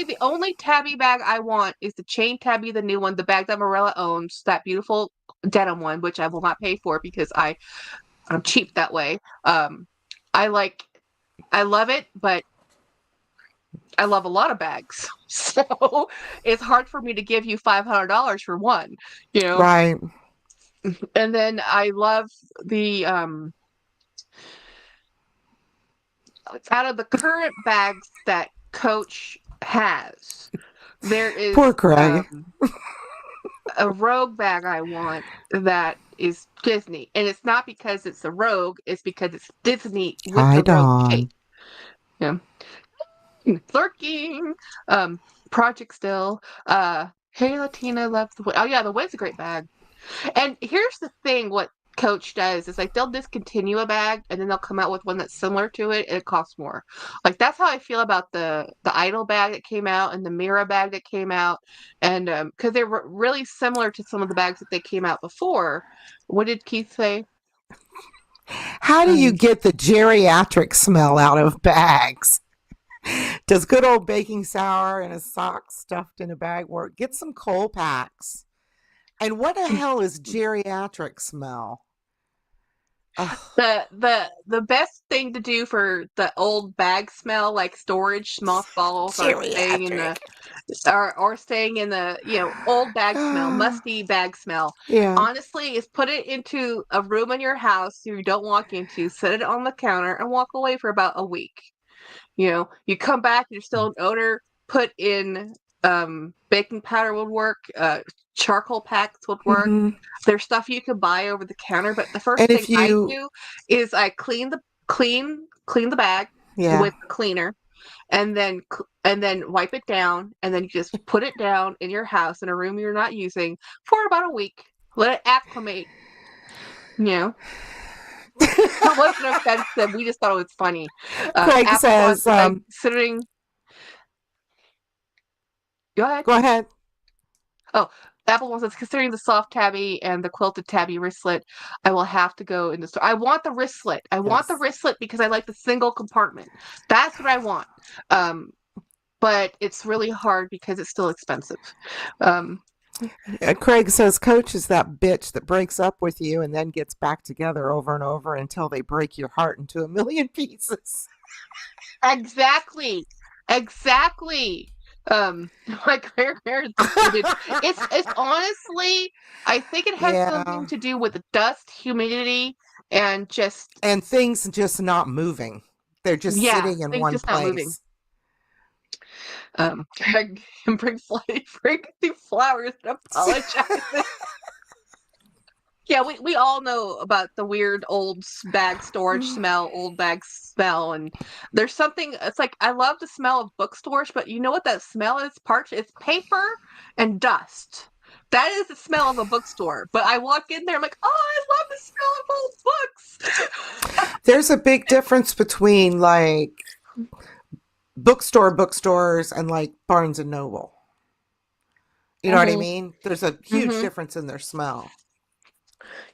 the only tabby bag I want is the chain tabby, the new one, the bag that Morella owns, that beautiful denim one, which I will not pay for because I'm cheap that way. I love it, but I love a lot of bags. So it's hard for me to give you $500 for one,
Right.
And then I love the out of the current bags that Coach has, there is
Poor Craig.
a Rogue bag I want that is Disney, and it's not because it's a Rogue; it's because it's Disney with
Hi,
the Rogue cape.
Dawn.
Yeah, lurking. Project Still. Hey Latina loves the Wit. Oh yeah, the Wit's a great bag. And here's the thing: what Coach does is like they'll discontinue a bag and then they'll come out with one that's similar to it and it costs more. Like that's how I feel about the Idol bag that came out and the Mira bag that came out, and because they were really similar to some of the bags that they came out before. What did Keith say?
How do you get the geriatric smell out of bags? Does good old baking sour and a sock stuffed in a bag work? Get some coal packs. And what the hell is geriatric smell? Ugh.
The best thing to do for the old bag smell, like storage mothballs, are staying in the or staying in the old bag smell, musty bag smell.
Yeah.
Honestly, is put it into a room in your house you don't walk into, set it on the counter, and walk away for about a week. You come back, you're still an odor. Put in baking powder would work. Charcoal packs would work.
Mm-hmm.
There's stuff you can buy over the counter, but the first
And
thing
if
I
you,
do is I clean the bag
yeah,
with the cleaner, and then wipe it down, and then you just put it down in your house in a room you're not using for about a week. Let it acclimate. It wasn't offensive. We just thought it was funny.
Craig
Apple
says,
wants considering. Go ahead.
go ahead.
Oh, Apple wants us considering the soft tabby and the quilted tabby wristlet. I will have to go in the store. I want the wristlet. I want the wristlet because I like the single compartment. That's what I want. But it's really hard because it's still expensive.
Craig says, Coach is that bitch that breaks up with you and then gets back together over and over until they break your heart into a million pieces.
Exactly. My grandparents did. It's honestly, I think it has something to do with the dust, humidity, and
things just not moving. They're just sitting in one
just not moving. Greg bring the flowers and apologizes. Yeah, we all know about the weird old bag storage smell, old bag smell, and there's something. It's like I love the smell of bookstores, but you know what that smell is? It's paper and dust. That is the smell of a bookstore. But I walk in there, I'm like, oh, I love the smell of old books.
There's a big difference between like bookstores and like Barnes and Noble. You know what I mean? There's a huge difference in their smell.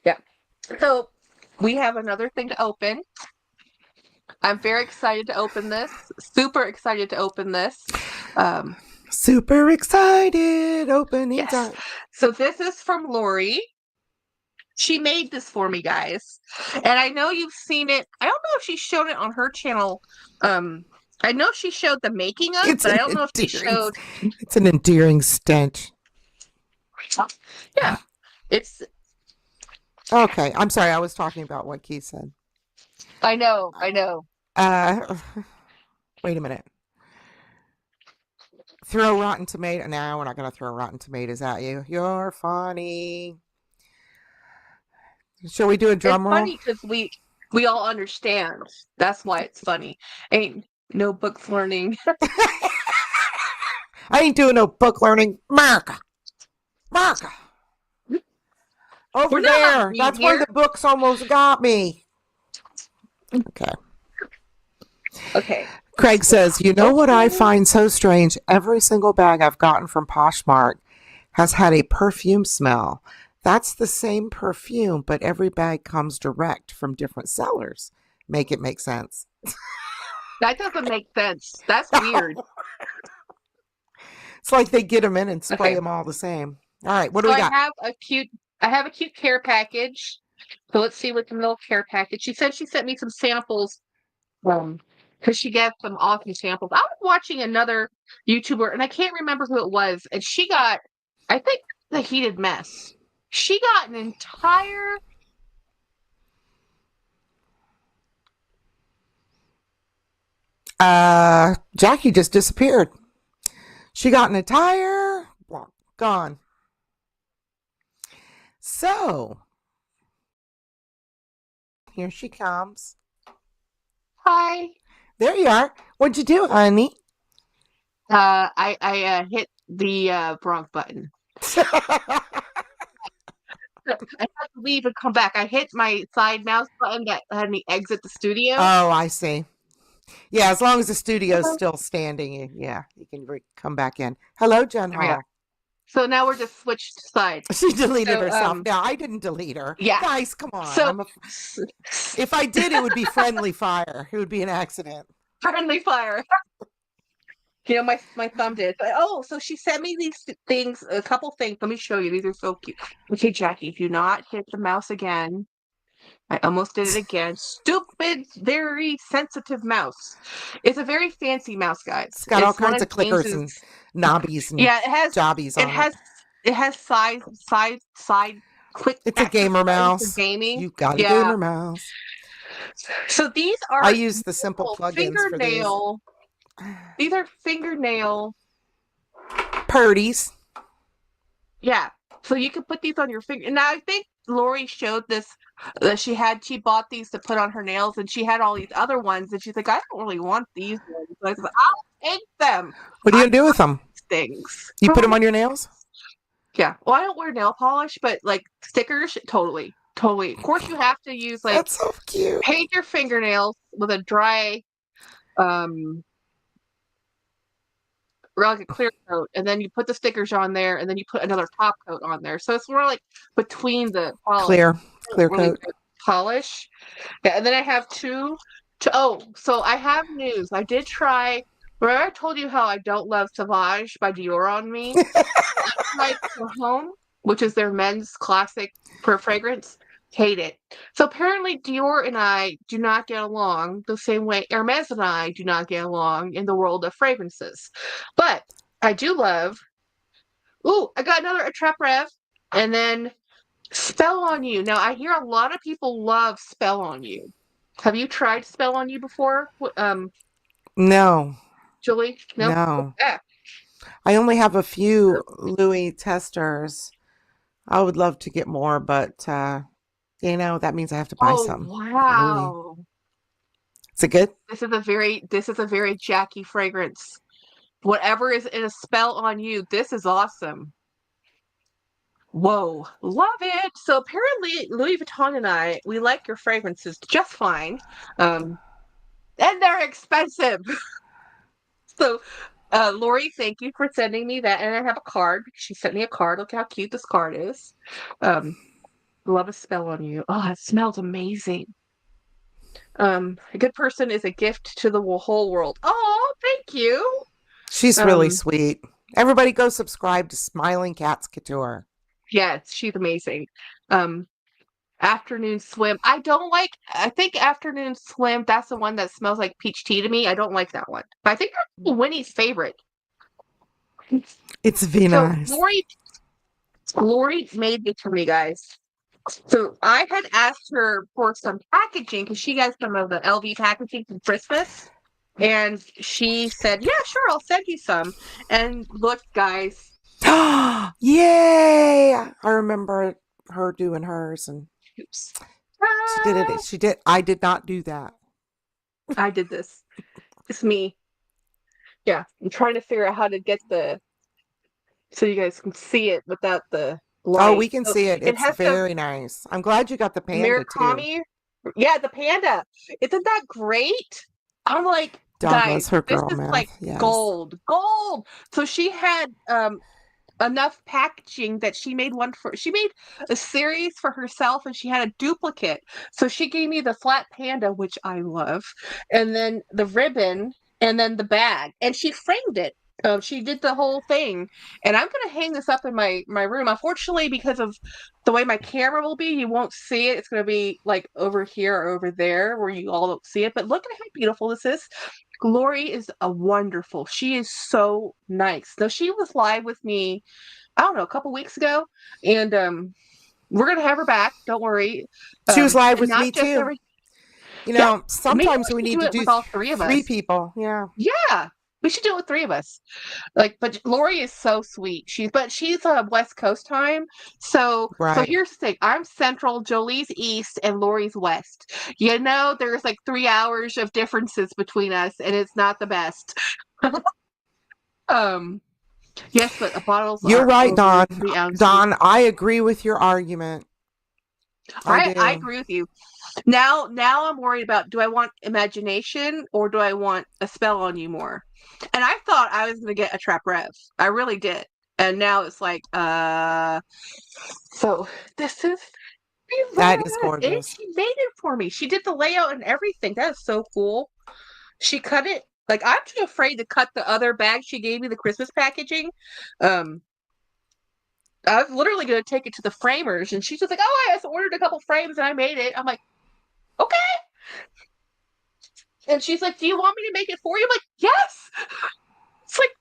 Yeah. So we have another thing to open. I'm very excited to open this. Super excited to open this.
Super excited opening time.
So this is from Lori. She made this for me, guys. And I know you've seen it. I don't know if she showed it on her channel. I know she showed the making of, but I don't know if she showed.
It's an endearing stench.
Yeah. It's
okay. I'm sorry. I was talking about what Keith said.
I know.
Wait a minute. Throw Rotten Tomato. No, we're not going to throw Rotten Tomatoes at you. You're funny. Shall we do a drum roll?
It's funny because we all understand. That's why it's funny. Ain't no books learning.
I ain't doing no book learning. Mark. Over there. That's where the books almost got me. Okay. Craig says, you know what I find so strange? Every single bag I've gotten from Poshmark has had a perfume smell. That's the same perfume, but every bag comes direct from different sellers. Make it make sense.
That doesn't make sense. That's weird.
It's like they get them in and spray them all the same. All right, what do we got?
I have a cute care package. So let's see what's in the little care package. She said she sent me some samples. Because she got some awesome samples. I was watching another YouTuber, and I can't remember who it was, and she got, I think, the Heated Mess. She got an entire
Jackie just disappeared. She got in a tire, gone. So, here she comes.
Hi.
There you are. What'd you do, honey?
I hit the wrong button. I had to leave and come back. I hit my side mouse button that had me exit the studio.
Oh, I see. Yeah, as long as the studio's still standing, yeah, you can come back in. Hello, Jen Hall.
So now we're just switched sides.
She deleted herself. No, I didn't delete her.
Yeah.
Guys, come on.
So
if I did, it would be friendly fire. It would be an accident.
Friendly fire. My thumb did. Oh, so she sent me these things, a couple things. Let me show you. These are so cute. Okay, Jackie, do not hit the mouse again. I almost did it again. Stupid, very sensitive mouse. It's a very fancy mouse, guys.
It's got all kinds of clickers and knobbies and
it has
jobbies on it.
It has side click.
It's a gamer mouse.
Gaming.
You've got a gamer mouse.
So these are.
I use the simple plugins for these.
These are fingernail
purdies.
Yeah. So you can put these on your finger. Now I think Lori showed this that she bought these to put on her nails, and she had all these other ones, and she's like, I don't really want these ones. So I said, I'll take them.
What are you gonna do with them?
Things.
You put them on your nails?
Yeah. Well, I don't wear nail polish, but like stickers, totally. Of course, you have to use like.
That's so cute.
Paint your fingernails with a dry, or like a clear coat, and then you put the stickers on there, and then you put another top coat on there. So it's more like between the polish.
Clear
really
coat.
Polish. Yeah, and then I have two. So I have news. I did try. Remember I told you how I don't love Sauvage by Dior on me? I tried for Home, which is their men's classic fragrance. Hate it. So apparently Dior and I do not get along the same way Hermes and I do not get along in the world of fragrances. But I do love. Ooh, I got another Attrape Rev, and then Spell on You. Now I hear a lot of people love Spell on You. Have you tried Spell on You before?
No.
Jolee?
No. Yeah. I only have a few Louis testers. I would love to get more, but that means I have to buy some.
Wow.
Is it good?
This is a very Jackie fragrance. Whatever is in a Spell on You, this is awesome. Whoa, love it. So apparently Louis Vuitton and we like your fragrances just fine. And they're expensive. So Lori, thank you for sending me that. And I have a card. She sent me a card. Look how cute this card is. Love a Spell on You. Oh, it smells amazing. A good person is a gift to the whole world. Oh, thank you.
She's really sweet. Everybody go subscribe to Smiling Cats Couture.
Yes, she's amazing. Afternoon Swim. I think Afternoon Swim, that's the one that smells like peach tea to me. I don't like that one. But I think that's Winnie's favorite.
It's very nice.
Lori made it for me, guys. So I had asked her for some packaging because she got some of the LV packaging from Christmas. And she said, yeah, sure, I'll send you some. And look, guys.
Yay! I remember her doing hers, and she did it. She did. I did not do that.
I did this. It's me. Yeah, I'm trying to figure out how to get so you guys can see it without the light.
Oh, we can see it. It's very nice. I'm glad you got the panda too.
Yeah, the panda. Isn't that great? I'm like, guys,
her girl
this is
mouth.
like gold. So she had enough packaging that she made a series for herself, and she had a duplicate. So she gave me the flat panda, which I love, and then the ribbon, and then the bag, and she framed it. She did the whole thing, and I'm gonna hang this up in my room. Unfortunately, because of the way my camera will be, you won't see it. It's gonna be like over here or over there where you all don't see it. But look at how beautiful this is. Lori is wonderful. She is so nice. So she was live with me, I don't know, a couple weeks ago, and we're gonna have her back. Don't worry.
She was live with me too. You
Yeah,
know,
maybe
sometimes
we
we
should
need
do
to
it
do
with all three of
three
us.
people. Yeah.
Yeah, we should do it with three of us. Like, but Lori is so sweet. She's West Coast time. So
Right.
here's the thing. I'm Central, Jolie's East, and Lori's West. You know, there's like 3 hours of differences between us, and it's not the best. Um, yes, but bottles
You're
are
right,
over
Don.
3 ounces.
Don, I agree with your argument. I
I
do.
agree with you. Now I'm worried about, do I want imagination or do I want a spell on you more? And I thought I was gonna get a trap rev. I really did. And now it's like, so this is
That is
and
gorgeous.
she made it for me. She did the layout and everything. That is so cool. She cut it. Like, I'm too afraid to cut the other bag she gave me, the Christmas packaging. Um, I was literally gonna take it to the framers, and she's just like, "Oh, I just ordered a couple frames and I made it." I'm like, "Okay." And she's like, "Do you want me to make it for you?" I'm like, "Yes." It's like,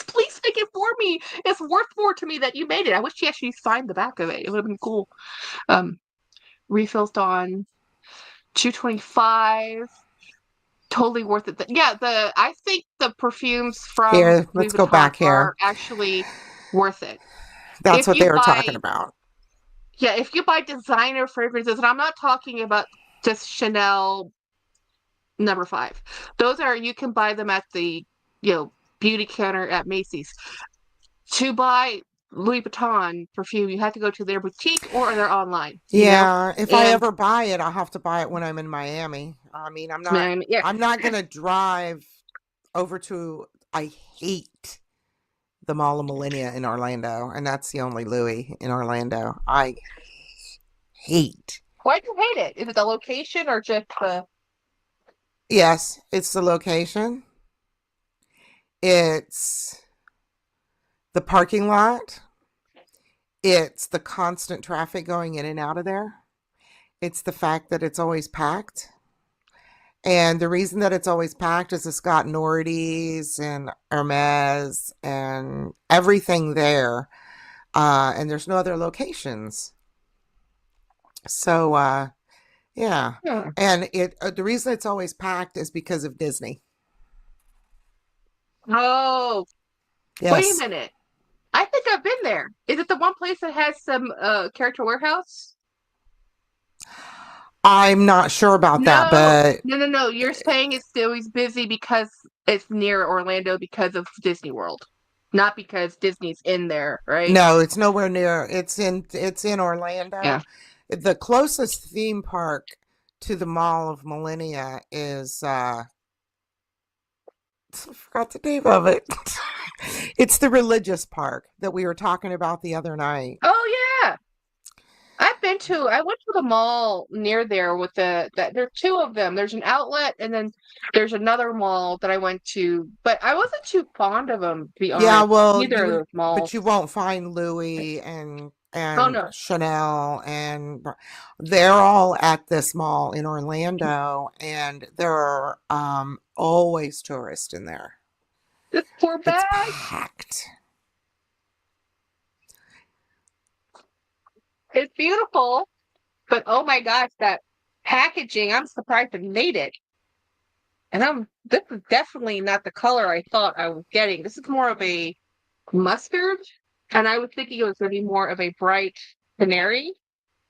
please make it for me. It's worth more to me that you made it. I wish she actually signed the back of it. It would have been cool. Um, refills on 225. Totally worth it. Yeah, I think the perfumes from
Here,
Louis
let's go
Vuitton
back
are
here.
actually worth it.
That's
If
what they
you
were
buy,
talking about.
yeah, if you buy designer fragrances, and I'm not talking about just Chanel No. 5. Those are, you can buy them at the, beauty counter at Macy's. To buy Louis Vuitton perfume, you have to go to their boutique or their online.
Yeah, if I
And
ever buy it, I'll have to buy it when I'm in Miami. I mean,
man, yeah.
I'm not gonna drive over to, I hate the Mall of Millennia in Orlando, and that's the only Louis in Orlando. I hate.
Why do you hate it? Is it the location or just the?
Yes, it's the location. It's the parking lot. It's the constant traffic going in and out of there. It's the fact that it's always packed. And the reason that it's always packed is it's got Nordy's and Hermes and everything there. And there's no other locations. So, yeah.
Yeah.
And the reason it's always packed is because of Disney.
Oh, wait a
Yes.
minute. I think I've been there. Is it the one place that has some character warehouse?
I'm not sure about that,
No,
but
no, no, no. You're saying it's always busy because it's near Orlando because of Disney World, not because Disney's in there, right?
no, it's nowhere near. It's in Orlando.
Yeah.
The closest theme park to the Mall of Millennia is I forgot the name of it. It's the religious park that we were talking about the other night.
Oh yeah. I went to the mall near there with there are two of them. There's an outlet and then there's another mall that I went to, but I wasn't too fond of them, to be
Yeah,
honest.
well,
Neither of those
but
malls.
you won't find Louis
Oh
and
no.
Chanel and they're all at this mall in Orlando, and there are always tourists in there.
This poor
It's
bag.
packed.
It's beautiful, but oh my gosh, that packaging, I'm surprised it made it. And this is definitely not the color I thought I was getting. This is more of a mustard, and I was thinking it was going to be more of a bright canary.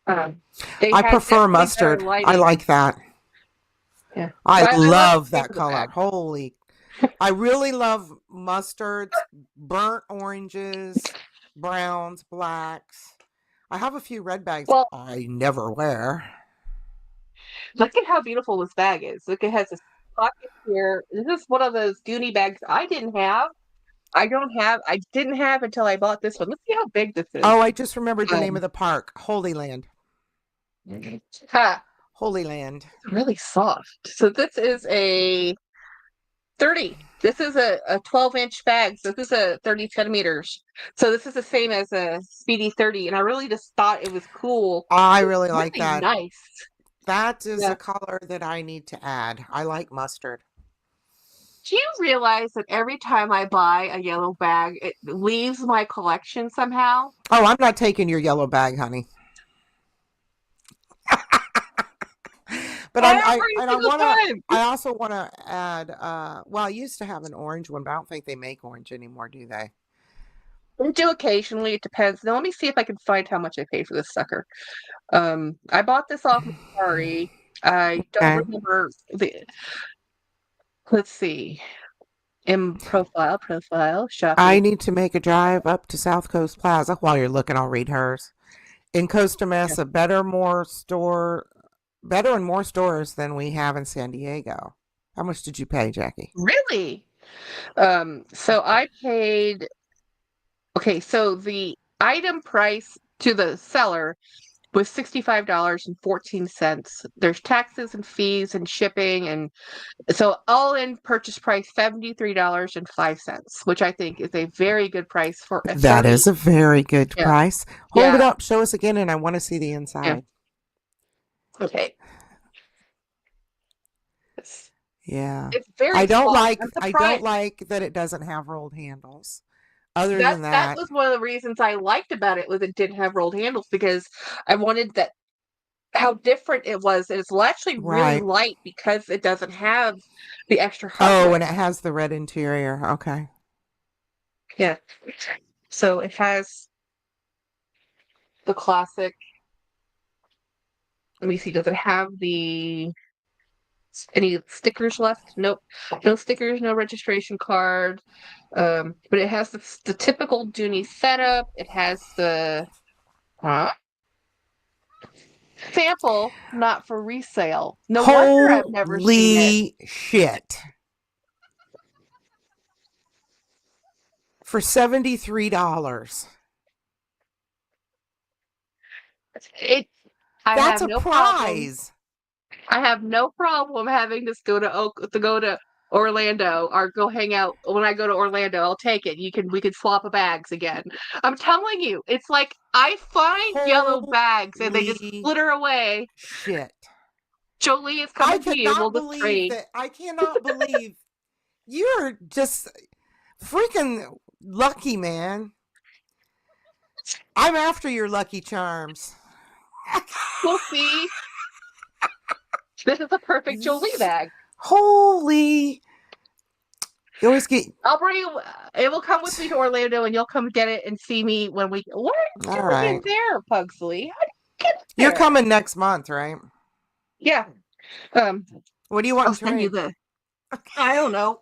Um, they
I
had
prefer
definitely better
mustard. I
lighting.
like that.
Yeah,
I
but I love
love
the shape
that
of the
color.
bag.
Holy. I really love mustards, burnt oranges, browns, blacks. I have a few red bags
Well,
I never wear.
look at how beautiful this bag is. Look, it has this pocket here. This is one of those Dooney bags I didn't have. I didn't have until I bought this one. Let's see how big this is.
Oh, I just remembered the name of
Um,
the park. Holy Land.
ha,
Holy Land.
it's really soft. So this is a 30. This is a 12-inch bag. So this is a 30 centimeters. So this is the same as a Speedy 30. And I really just thought it was cool.
I
It's
really like
really
that.
nice.
That is
Yeah.
a color that I need to add. I like mustard.
Do you realize that every time I buy a yellow bag, it leaves my collection somehow?
Oh, I'm not taking your yellow bag, honey. But
every
I
single
want to.
time.
I also want to add. Well, I used to have an orange one, but I don't think they make orange anymore, do they?
I do occasionally. It depends. Now let me see if I can find how much I paid for this sucker. I bought this off of Sorry. I don't
Okay.
remember the. Let's see. In profile,
I
shopping.
need to make a drive up to South Coast Plaza. While you're looking, I'll read hers. In Costa
Yeah.
Mesa, better and more stores than we have in San Diego. How much did you pay, Jackie?
Really? So I paid. Okay, so the item price to the seller was $65.14. There's taxes and fees and shipping, and so all in purchase price $73.05, which I think is a very good price for a
That
30.
is a very good
Yeah,
price. Hold it
yeah,
up. Show us again, and I want to see the
yeah.
inside.
Okay.
Yeah.
It's very soft. I'm
I don't
surprised.
like that it doesn't have rolled handles. Other
That
than
that
that,
was one of the reasons I liked about it was it didn't have rolled handles because I wanted that how different it was. It's actually really
right.
light because it doesn't have the extra
Oh,
hardware.
and it has the red interior. Okay.
Yeah. So it has the classic. Let me see. Does it have any stickers left? Nope. No stickers. No registration card. But it has the typical Dooney setup. It has the sample, not for resale. No wonder I've never seen it.
Holy shit. For $73.
It. I
That's
have
a
no problem.
prize.
I have no problem having this go to Orlando or go hang out when I go to Orlando. I'll take it. We can swap bags again. I'm telling you, it's like I find yellow bags and they just
Holy
flitter away.
shit.
Jolee is coming to you. We'll just trade.
I cannot believe you're just freaking lucky, man. I'm after your Lucky Charms.
We'll see. This is a perfect Jolee bag.
Holy. You always get.
I'll bring you. It will come with me to Orlando, and you'll come get it and see me when we. What are you
All
doing in
right.
there, Pugsley? How did you get
You're
there?
coming next month, right?
Yeah.
What do you want
I'll
to
send you
trade?
I don't know.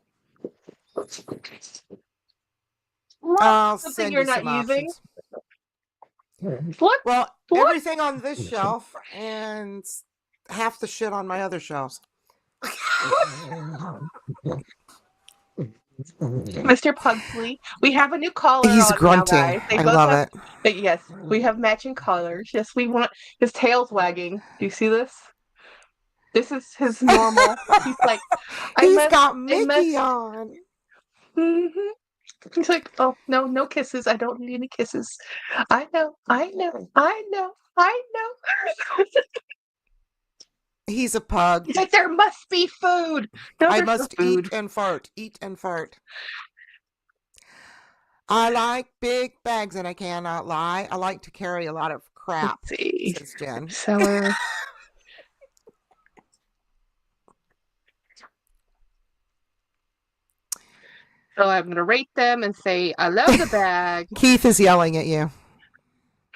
I'll
Something
send
you're
you
not
some
using.
options.
What?
Well,
What?
everything on this shelf and half the shit on my other shelves.
Mr. Pugsley, we have a new collar
He's
on now,
grunting.
guys. They
I
both
love
have.
it.
Yes, we have matching collars. Yes, we want. His tail's wagging. Do you see this? This is his normal. He's like, I
He's
must.
got
I
Mickey
must.
on.
hmm He's like, oh no, no kisses. I don't need any kisses. I know. I know. I know. I know.
He's a pug.
He's like, there must be food. No,
I
there's no
must eat
food.
and fart. Eat and fart. I like big bags, and I cannot lie. I like to carry a lot of crap,
Let's see.
says Jen.
Seller. So I'm going to rate them and say, I love the bag.
Keith is yelling at you.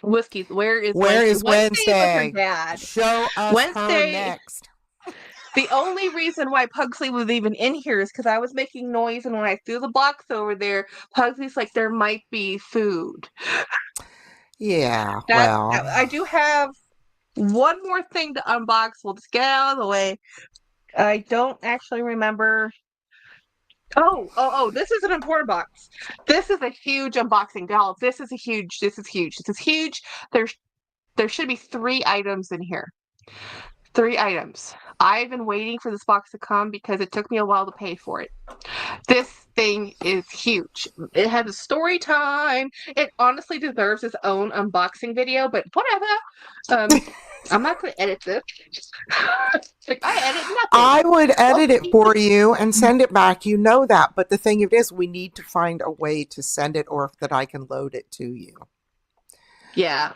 Whiskey, where is
Where
Wednesday?
is
Wednesday is with her
Wednesday?
dad.
Show us her
Wednesday,
next.
the only reason why Pugsley was even in here is because I was making noise, and when I threw the box over there, Pugsley's like, there might be food.
Yeah,
That
well.
I do have one more thing to unbox. We'll just get out of the way. I don't actually remember. Oh, this is an important box. This is a huge unboxing, dolls. This is huge. This is huge. There should be 3 items in here. 3 items. I've been waiting for this box to come because it took me a while to pay for it. This thing is huge. It has a story time. It honestly deserves its own unboxing video, but whatever. I'm not going to edit this. Like, I edit nothing.
I would edit it for you and send it back. You know that. But the thing of it is, we need to find a way to send it or that I can load it to you.
Yeah.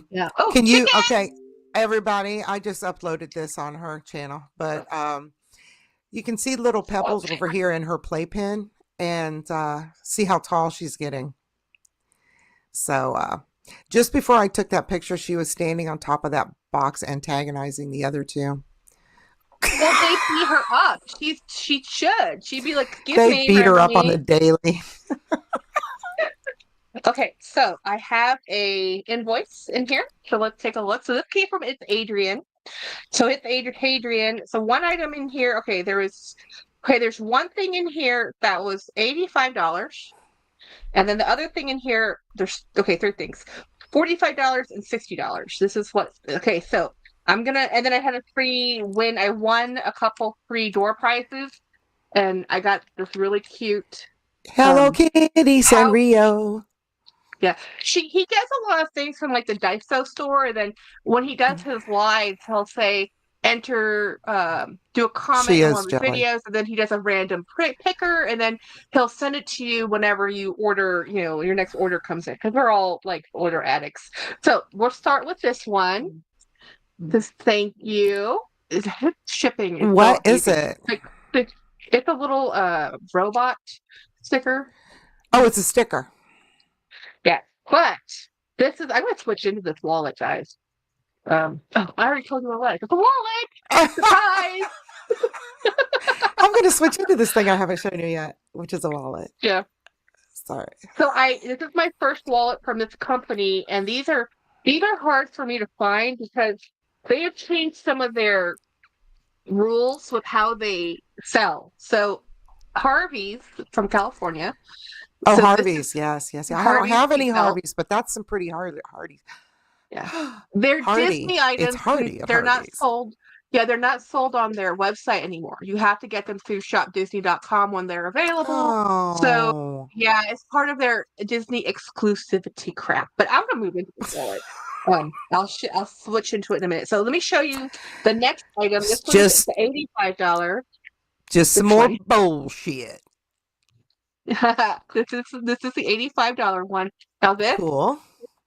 Yeah.
Oh,
Can you?
chicken!
Okay. everybody. I just uploaded this on her channel, but you can see little pebbles over here in her playpen and see how tall she's getting. So just before I took that picture, she was standing on top of that box antagonizing the other two.
Well, they beat her up. She should. She'd be like, "Excuse
They
me,
beat her up
remember
on the
me?"
daily.
Okay, so I have a invoice in here. So let's take a look. So this came from It's Adrian. So it's Adrian. So one item in here. Okay, there's one thing in here that was $85. And then the other thing in here, there's three things. $45 and $60. This is what okay, so and then I had a free win. I won a couple free door prizes, and I got this really cute
Hello Kitty
house.
Sanrio.
Yeah, he gets a lot of things from like the Daiso store, and then when he does his lives, he'll say enter, do a comment
She
in one
is
of his
Jolee.
videos, and then he does a random picker, and then he'll send it to you whenever you order, your next order comes in, because we're all like order addicts. So we'll start with this one. This thank you. Shipping is
What
so
is
easy.
it?
It's a little robot sticker.
Oh, it's a sticker.
Yeah, but I'm gonna switch into this wallet, guys. I already told you my wallet. It's a wallet! Surprise!
I'm gonna switch into this thing I haven't shown you yet, which is a wallet.
Yeah.
Sorry.
So this is my first wallet from this company, and these are hard for me to find because they have changed some of their rules with how they sell. So Harvey's from California.
Oh,
So
Harvey's, yes. I don't have any Harvey's, but that's some pretty Hardee's.
Yeah, they're
Hardy.
Disney items.
It's Hardy.
They're not sold. Yeah, they're not sold on their website anymore. You have to get them through shopdisney.com when they're available.
Oh.
So yeah, it's part of their Disney exclusivity crap. But I'm gonna move into the wallet. I'll switch into it in a minute. So let me show you the next item. This one is the $85.
Just some more bullshit.
This is the $85 one. Now this
cool.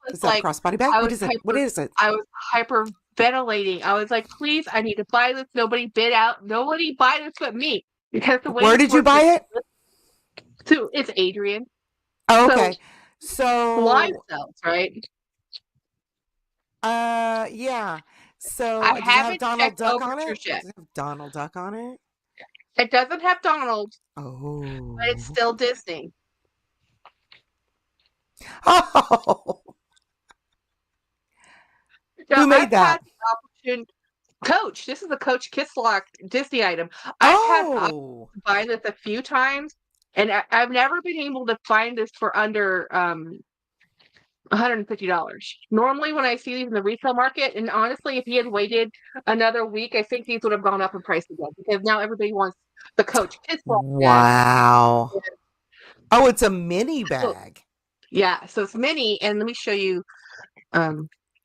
Is that a crossbody bag? What is it? What is it?
I was hyperventilating. I was like, please, I need to buy this. Nobody bid out. Nobody buy this but me. Because the way
where did you buy it?
So it's Adrian.
Oh, okay. So
live sales, right?
Yeah. So
I haven't
have Donald Duck on it?
Yet.
Does it have Donald Duck on it?
It doesn't have Donald.
Oh.
But it's still Disney.
Oh.
So
who made that?
Coach. This is a Coach Kisslock Disney item. I've had to buy this a few times, and I've never been able to find this for under $150. Normally, when I see these in the resale market, and honestly, if he had waited another week, I think these would have gone up in price again because now everybody wants the Coach Kisslock.
Wow. Oh, it's a mini bag.
Yeah, so it's mini, and let me show you.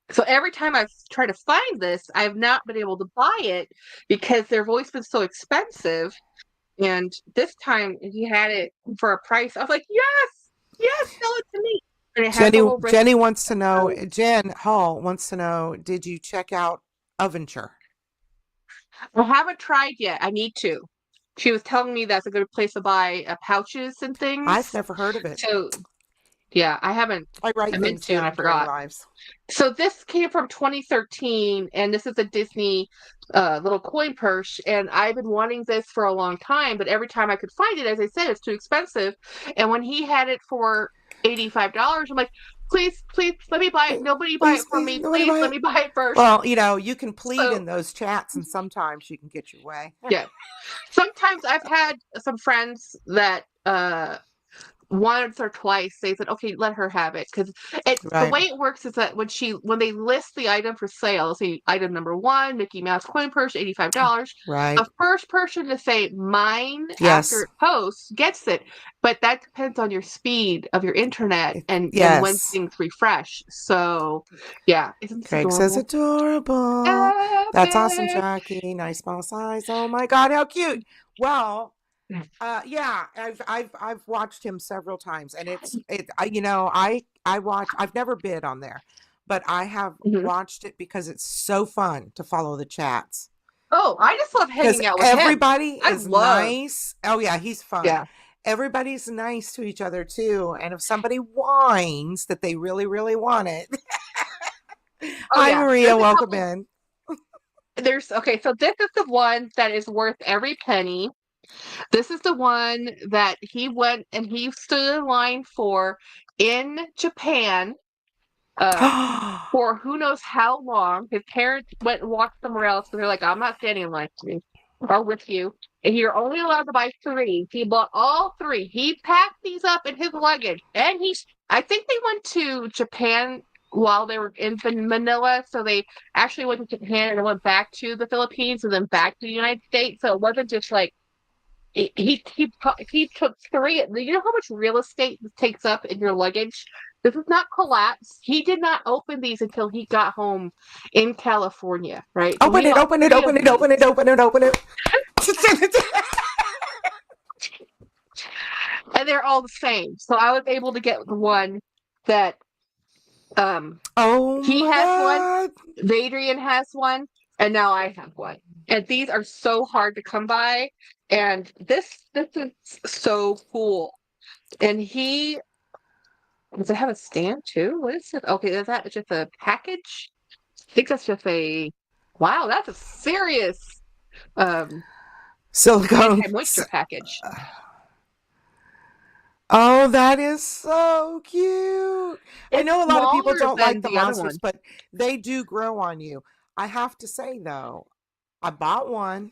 So every time I've tried to find this, I've not been able to buy it because they've always been so expensive. And this time he had it for a price. I was like, yes, sell it to me. And it
Jenny wants to know, Jen Hall wants to know, did you check out Oventure?
I haven't tried yet. I need to. She was telling me that's a good place to buy pouches and things.
I've never heard of it.
So yeah, I haven't.
I write things down.
I forgot. So this came from 2013, and this is a Disney little coin purse. And I've been wanting this for a long time, but every time I could find it, as I said, it's too expensive. And when he had it for $85, I'm like, please, let me buy it. Nobody buy it for me. Please, let me buy it first.
Well, you can plead in those chats, and sometimes you can get your way.
Yeah. Sometimes I've had some friends that once or twice they said, okay, let her have it, because the way it works is that when they list the item for sale, say item number 1, Mickey Mouse coin purse, $85,
right,
the first person to say mine after it posts gets it, but that depends on your speed of your internet and when things refresh. So yeah,
Craig says adorable. That's awesome, Jackie. Nice small size. Oh my god, how cute. Well, I've watched him several times, and I've never bid on there, but I have
Mhm.
watched it because it's so fun to follow the chats.
Oh, I just love
Because
hanging out with him.
everybody
I
is
love,
nice. Oh yeah, he's fun.
yeah.
Everybody's nice to each other too. And if somebody whines that they really, really want it,
Oh
hi
yeah. There's
Maria,
a
welcome
couple.
in.
Okay, so this is the one that is worth every penny. This is the one that he went and he stood in line for in Japan, uh, for who knows how long. His parents went and walked somewhere else, and they're like, "I'm not standing in line for you. I'll with you." And you're only allowed to buy three. He bought all three. He packed these up in his luggage, and I think they went to Japan while they were in Manila, so they actually went to Japan and then went back to the Philippines and then back to the United States. So it wasn't just like he took three. You know how much real estate this takes up in your luggage? This is not collapse. He did not open these until he got home in California, right? So
Open
he
it,
bought
open it,
three of
open it,
these.
open it, open it, open it.
And they're all the same. So I was able to get the one that
Oh
he
my
has one,
God.
Vadrian has one, and now I have one. And these are so hard to come by. And this is so cool. And does it have a stamp too? What is it? Okay, is that just a package? I think that's just a wow, that's a serious um
Silicone.
anti-moisture package.
Oh, that is so cute. I
It's
know a lot of people
smaller
don't like
than
the
the other
monsters,
one.
but they do grow on you. I have to say though, I bought one,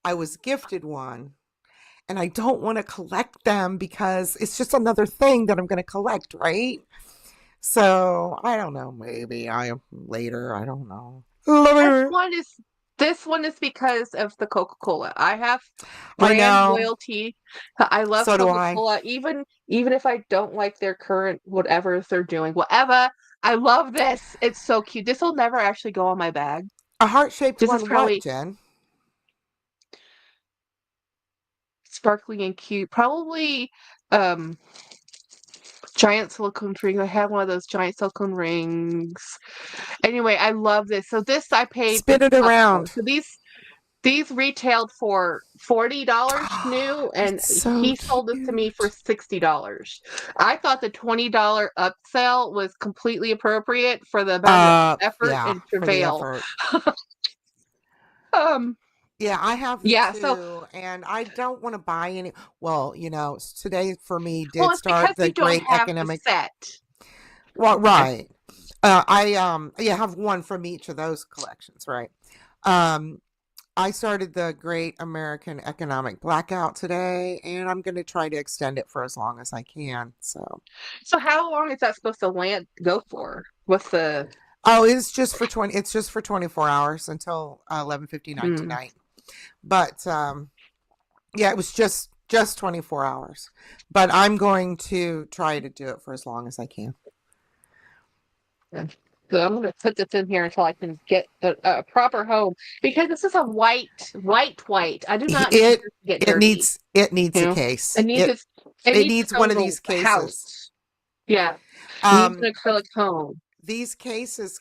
I was gifted one, and I don't want to collect them because it's just another thing that I'm going to collect, right? So I don't know. Maybe I later. I don't know.
This one is this one is because of the Coca-Cola. I have
I
brand
know.
loyalty. I love
So do I.
Coca-Cola, even if I don't like their current whatever they're doing. Whatever. I love this. It's so cute. This will never actually go on my bag.
A heart-shaped
This is
one. What,
probably
Jen?
sparkly and cute. Probably um giant silicone rings. I have one of those giant silicone rings. Anyway, I love this. So this I paid
Spin it
up for.
around.
So these retailed for $40 new, and
It's so
he sold this to me for
cute.
$60. I thought the $20 upsell was completely appropriate for the amount of effort
Yeah,
and
for the
travail.
effort.
Um,
Yeah, I have the
yeah, so
two, and I don't want to buy any. Well, today for me
well,
did
it's because
start the
you don't
great
have the
economic.
set.
Well, right. I yeah, have one from each of those collections, right? Um, I started the Great American Economic Blackout today, and I'm going to try to extend it for as long as I can. So,
So how long is that supposed to go for? What's the
oh, it's just for 24 hours until 11:59
hmm.
tonight. But yeah, it was just 24 hours. But I'm going to try to do it for as long as I can.
So I'm going to put this in here until I can get a proper home because this is a white. I do not need
It
this to get
it
dirty.
needs
You
a
know, it
case.
needs
It
its, it
it
needs its
needs one
own
of
little
these cases.
house. Yeah, it needs
Um
an acrylic home.
these cases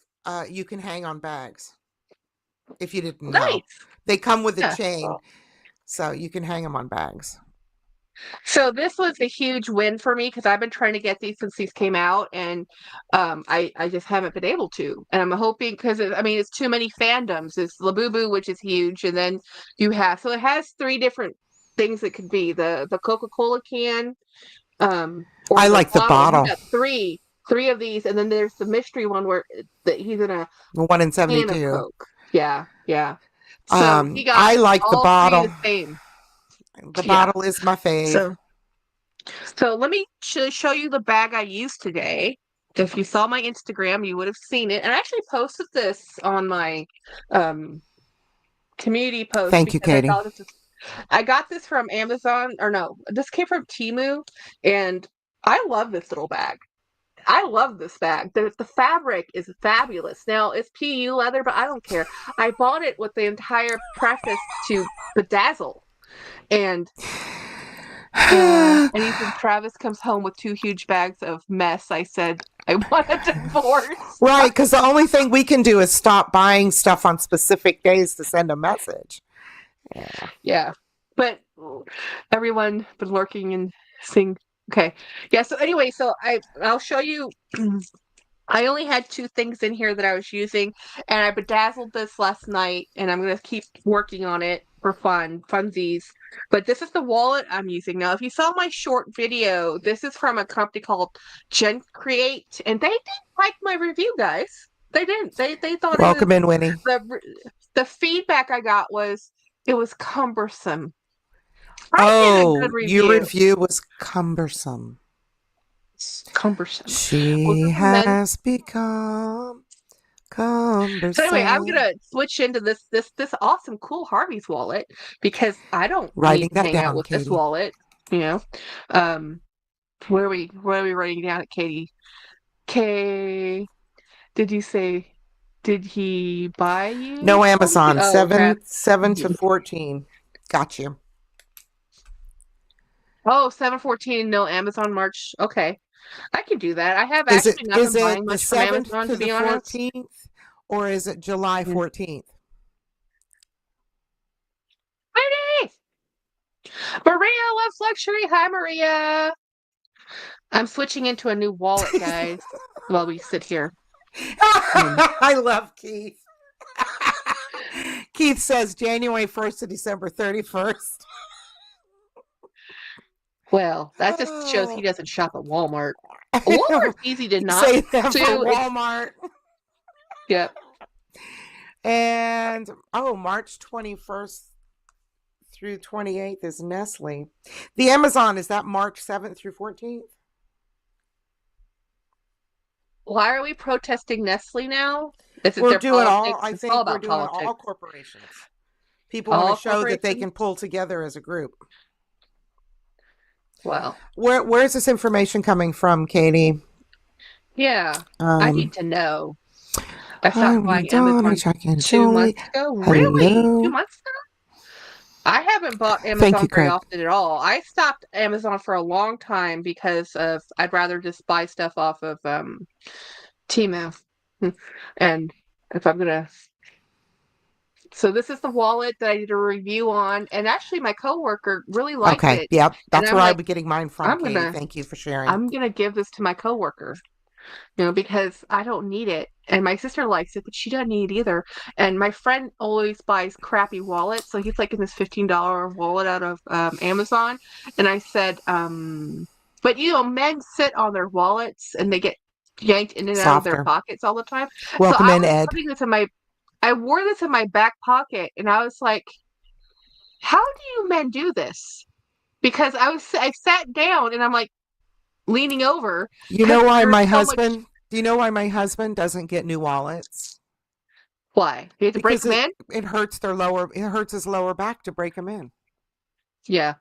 you can hang on bags. If you didn't know.
Nice.
They come with a
Yeah.
chain, so you can hang them on bags.
So this was a huge win for me because I've been trying to get these since these came out, and I just haven't been able to. And I'm hoping because I mean it's too many fandoms. It's Labubu, which is huge, and then you have so it has three different things it could be the Coca-Cola can, or
I
the
like the
bottle. You
bottle.
got three of these, and then there's the mystery one where that he's in a
One in
can of
72.
Coke. Yeah. So he got
I like the
all three
bottle.
the same.
The
Yeah.
bottle is my fave.
So let me show you the bag I used today. If you saw my Instagram, you would have seen it. And I actually posted this on my um, community post
Thank you,
because I
Katie.
thought I got this from Amazon, or no, this came from Temu, and I love this little bag. I love this bag. The fabric is fabulous. Now it's PU leather, but I don't care. I bought it with the entire preface to Bedazzle, and Yeah. And he said Travis comes home with 2 huge bags of mess. I said, I want a divorce.
Right, because the only thing we can do is stop buying stuff on specific days to send a message. Yeah.
Yeah. But everyone been lurking and seeing. Okay. Yeah. So anyway, I'll show you. I only had 2 things in here that I was using, and I bedazzled this last night, and I'm gonna keep working on it for funsies. But this is the wallet I'm using now. If you saw my short video, this is from a company called Gen Create, and they didn't like my review, guys. They didn't. They thought
Welcome in, Winnie.
the feedback I got was it was cumbersome. I did a good review.
Your review was cumbersome.
Cumbersome.
She has become cumbersome.
So anyway, I'm gonna switch into this awesome, cool Harvey's wallet because I don't need to hang out with this wallet. You know, where are we writing down at, Katie? Did you say? Did he buy you?
No, Amazon. 7 to 14. Got you.
Oh, 7/14. No, Amazon March. Okay. I can do that. I have actually not been buying much from Amazon, to be honest.
14th, or is it July 14th?
Maria loves luxury. Hi, Maria. I'm switching into a new wallet, guys, while we sit here.
I love Keith. Keith says January 1st to December 31st.
Well, that just shows he doesn't shop at Walmart. Walmart's easy to not
say that for Walmart.
Yep.
And March 21st through 28th is Nestle. The Amazon, is that March 7th through 14th?
Why are we protesting Nestle now?
We're doing I think we're doing all corporations. People want to show that they can pull together as a group.
Well,
where's this information coming from, Katie?
Yeah, I need to know. I stopped buying Amazon 2 months ago. Really? 2 months ago? I haven't bought Amazon very often at all. I stopped Amazon for a long time because I'd rather just buy stuff off of Temu. And if I'm gonna. So this is the wallet that I did a review on, and actually my coworker really liked it.
Okay, yep, that's where I'll be getting mine from, Katie. Thank you for sharing.
I'm gonna give this to my coworker, because I don't need it, and my sister likes it, but she doesn't need it either. And my friend always buys crappy wallets, so he's like in this $15 wallet out of Amazon, and I said, but men sit on their wallets and they get yanked in and out of their pockets all the time.
Welcome in, Ed.
I wore this in my back pocket, and I was like, how do you men do this? Because I sat down, and I'm like leaning over.
Do you know why my husband doesn't get new wallets?
Why? You have to break them in?
It hurts his lower back to break them in.
Yeah.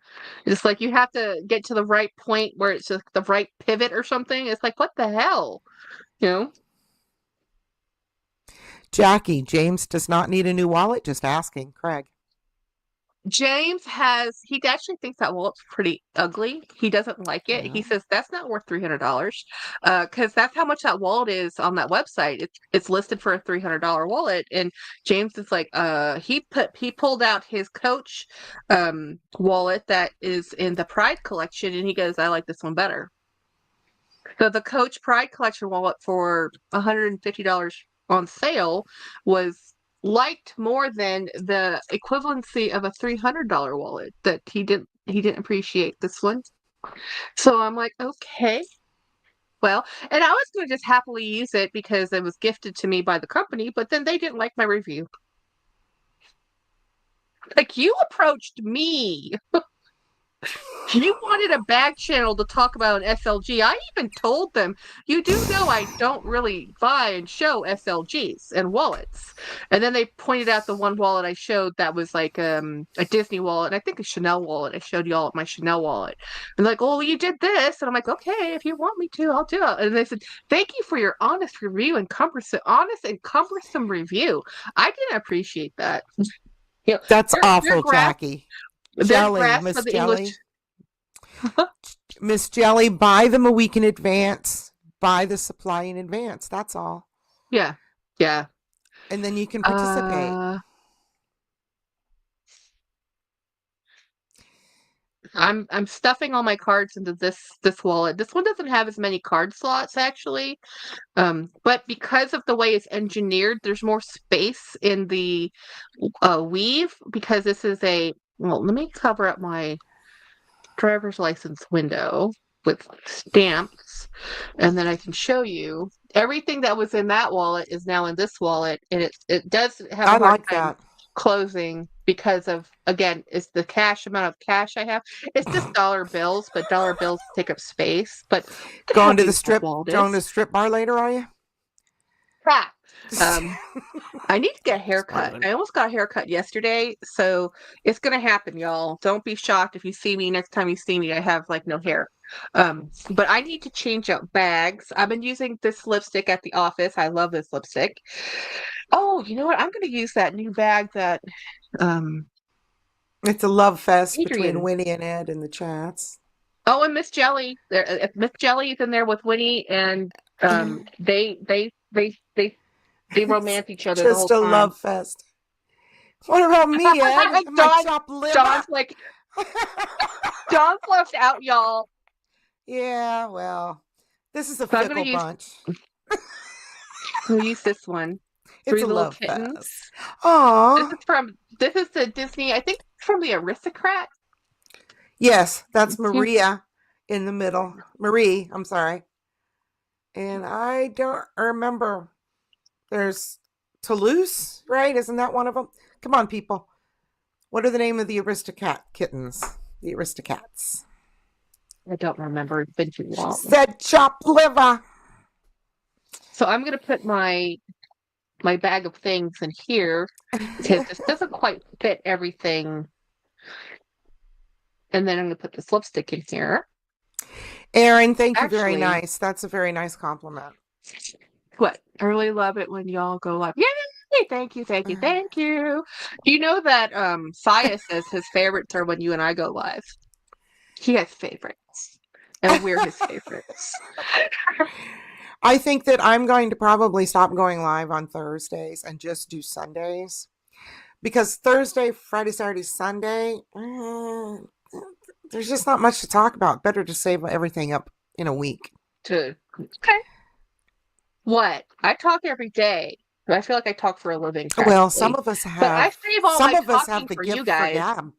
It's like you have to get to the right point where it's just the right pivot or something. It's like, what the hell?
Jackie, James does not need a new wallet. Just asking. Craig.
James he actually thinks that wallet's pretty ugly. He doesn't like it. He says that's not worth $300 because that's how much that wallet is on that website. It's listed for a $300 wallet, and James is like, he pulled out his Coach wallet that is in the Pride collection, and he goes, I like this one better. So the Coach Pride collection wallet for $150 on sale was liked more than the equivalency of a $300 wallet. That he didn't appreciate this one. So I'm like, okay, well, and I was going to just happily use it because it was gifted to me by the company, but then they didn't like my review. Like, you approached me. You wanted a bag channel to talk about an SLG. I even told them, you do know I don't really buy and show SLGs and wallets. And then they pointed out the one wallet I showed that was like a Disney wallet, and I think a Chanel wallet. I showed you all my Chanel wallet. And like, oh, you did this. And I'm like, okay, if you want me to, I'll do it. And they said, thank you for your honest review and cumbersome review. I didn't appreciate that.
That's awful, Jackie. Jolee, Miss Jolee. Miss Jelly, buy them a week in advance. Buy the supply in advance. That's all.
Yeah. Yeah.
And then you can participate.
I'm stuffing all my cards into this wallet. This one doesn't have as many card slots actually. But because of the way it's engineered, there's more space in the weave because this is well, let me cover up my driver's license window with stamps, and then I can show you everything that was in that wallet is now in this wallet, and it does have
I
a hard
like
time
that.
closing because of, again, it's the amount of cash I have. It's just dollar bills, but dollar bills take up space. But look at how
Going to the
big that
strip
wallet
going to
is.
the strip bar later, are you?
Ha! I need to get a haircut.
Smiling.
I almost got a haircut yesterday, so it's gonna happen, y'all. Don't be shocked if you see me next time you see me. I have like no hair. But I need to change out bags. I've been using this lipstick at the office. I love this lipstick. Oh, you know what? I'm gonna use that new bag that um
It's a love fest between
Adrian.
Winnie and Ed in the chats.
Oh, and Miss Jelly. There, Miss Jelly is in there with Winnie, and they
It's
romance each other the
just
whole
a
time.
love fest. What about me, Ed? My
Dawn,
chopped liver.
Dawn's like Dawn's left out, y'all.
Yeah, well, this is a
So I'm gonna
fickle bunch.
use this one.
It's
Three
a
Little
love
Kittens.
fest. Aw.
This is the Disney, I think from the Aristocrat.
Yes, that's Maria in the middle. Marie, I'm sorry. And I don't remember. There's Toulouse, right? Isn't that one of them? Come on, people. What are the name of the Aristocrat kittens? The Aristocats.
I don't remember. It's been too
She
long.
said chopped liver.
So I'm gonna put my bag of things in here because this doesn't quite fit everything. And then I'm gonna put this lipstick in here.
Aaron, thank you. Very
Actually,
nice. That's a very nice compliment.
what? I really love it when y'all go live. Yay! Thank you, thank you, thank you. Do you know that Saya says his favorites are when you and I go live? He has favorites. And we're his favorites.
I think that I'm going to probably stop going live on Thursdays and just do Sundays. Because Thursday, Friday, Saturday, Sunday, there's just not much to talk about. Better to save everything up in a week.
Okay. What? I talk every day. I feel like I talk for a living.
Well, some of us have.
But I save all
some
my
of us have
talking
the
for
gift
you guys.
for gab.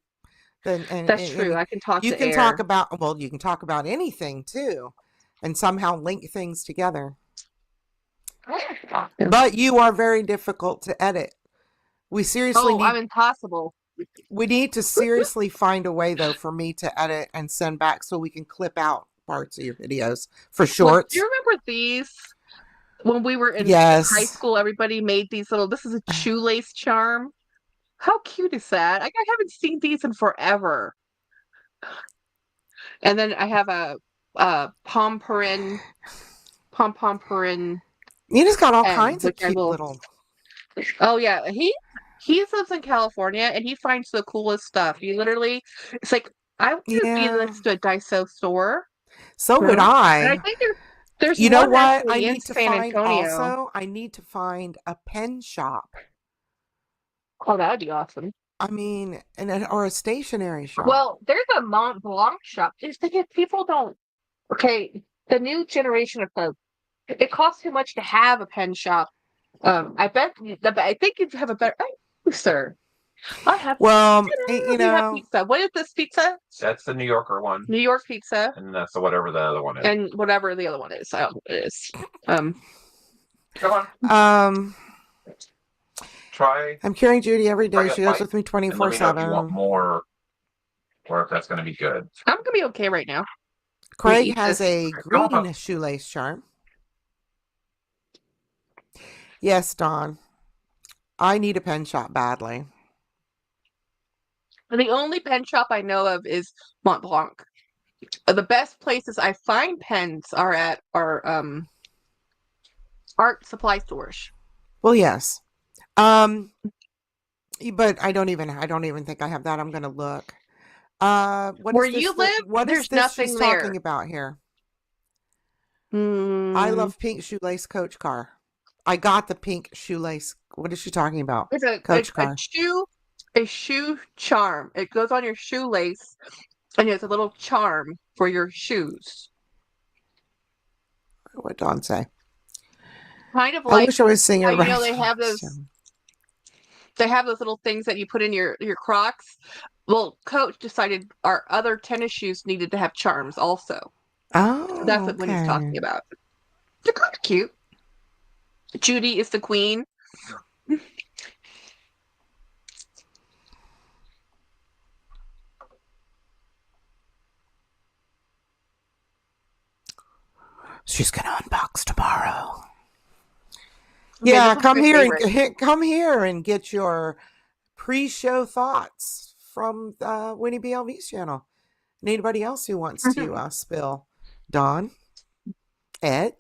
That's true. I can talk
you
to
can
air.
talk about, well, you can talk about anything too, and somehow link things together. But you are very difficult to edit. We seriously need.
I'm impossible.
We need to seriously find a way, though, for me to edit and send back so we can clip out parts of your videos for shorts.
Do you remember these? When we were in
Yes.
high school, everybody made these little. This is a shoelace charm. How cute is that? I haven't seen these in forever. And then I have a pom porin.
You just got all kinds of cute little.
Oh yeah, he lives in California and he finds the coolest stuff. He literally, it's like I would be next to a Daiso store.
So would I.
And I think there's
you know
one
what I
in
need to
San
find
Antonio.
also? I need to find a pen shop.
Oh, that'd be awesome.
I mean, or a stationery shop.
Well, there's a Mont Blanc shop. It's because people don't. Okay, the new generation of folks. It costs too much to have a pen shop. I think you'd have a better. Oh, sir. I have.
Well,
have pizza. What is this pizza?
That's the New Yorker one.
New York pizza.
And that's whatever the other one is.
And whatever the other one is. I don't know what it is.
Come on. Try.
I'm carrying Judy every day. She goes with me 24/7.
If you want more, or if that's going to be good.
I'm going to be okay right now.
Craig has a green shoelace charm. Yes, Dawn. I need a pen shop badly.
The only pen shop I know of is Mont Blanc. The best places I find pens are at art supply stores.
Well, yes. But I don't even think I have that. I'm going to look. What
Where
is
you
this?
live,
What is
there's
this she's
nothing there.
talking about here? I
Hmm.
love pink shoelace coach car. I got the pink shoelace. What is she talking about?
It's
Coach car.
a shoe charm. It goes on your shoelace, and it's a little charm for your shoes.
What Dawn say?
Kind of
I
like
wish I was singing
how you know
right.
they have those little things that you put in your Crocs. Well, Coach decided our other tennis shoes needed to have charms also. That's
Oh,
what he's
okay.
talking about. They're kind of cute. Judy is the queen.
She's gonna unbox tomorrow.
Okay, this
Yeah,
one's
come
my
here
favorite.
and come here and get your pre-show thoughts from Winnie BLV's channel. And anybody else who wants to spill, Dawn, Ed.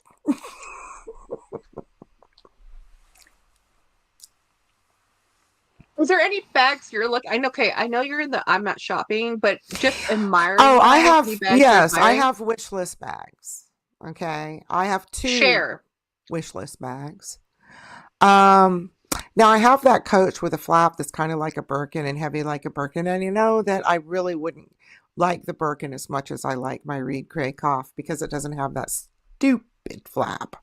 Is there any bags you're looking? I know. Okay, I know you're in the I'm not shopping, but just admiring
Oh, I
wise, any
have
bags you're
yes, I
admiring?
have wish list bags. Okay, I have 2
Share.
wish list bags. Um, Now I have that Coach with a flap that's kind of like a Birkin and heavy like a Birkin, and you know that I really wouldn't like the Birkin as much as I like my Reed Craycoff because it doesn't have that stupid flap.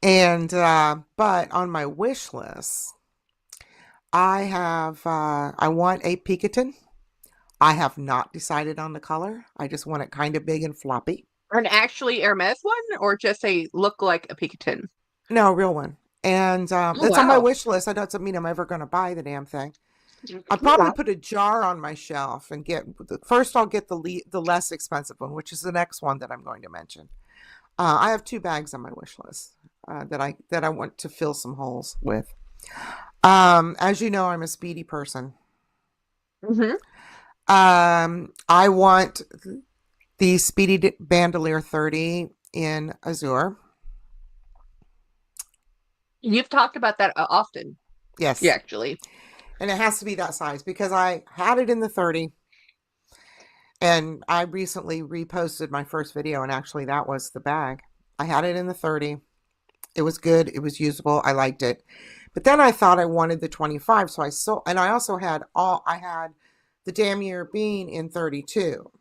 And but on my wish list, I want a Picatinny. I have not decided on the color. I just want it kind of big and floppy.
An actually Hermes one, or just a look like a Picatinny?
No, real one. And
Oh
it's on my
wow.
wish list. That doesn't mean I'm ever going to buy the damn thing. I'll
Oh,
probably
wow.
put a jar on my shelf and first I'll get the less expensive one, which is the next one that I'm going to mention. I have 2 bags on my wish list that I want to fill some holes with. As you know, I'm a speedy person.
Mm-hmm.
I want the Speedy Bandolier 30 in Azure.
You've talked about that often.
Yes.
Yeah, actually.
And it has to be that size because I had it in the 30 and I recently reposted my first video and actually that was the bag. I had it in the 30. It was good. It was usable. I liked it. But then I thought I wanted the 25. So I sold, and I also had I had the Damier Bean in 32.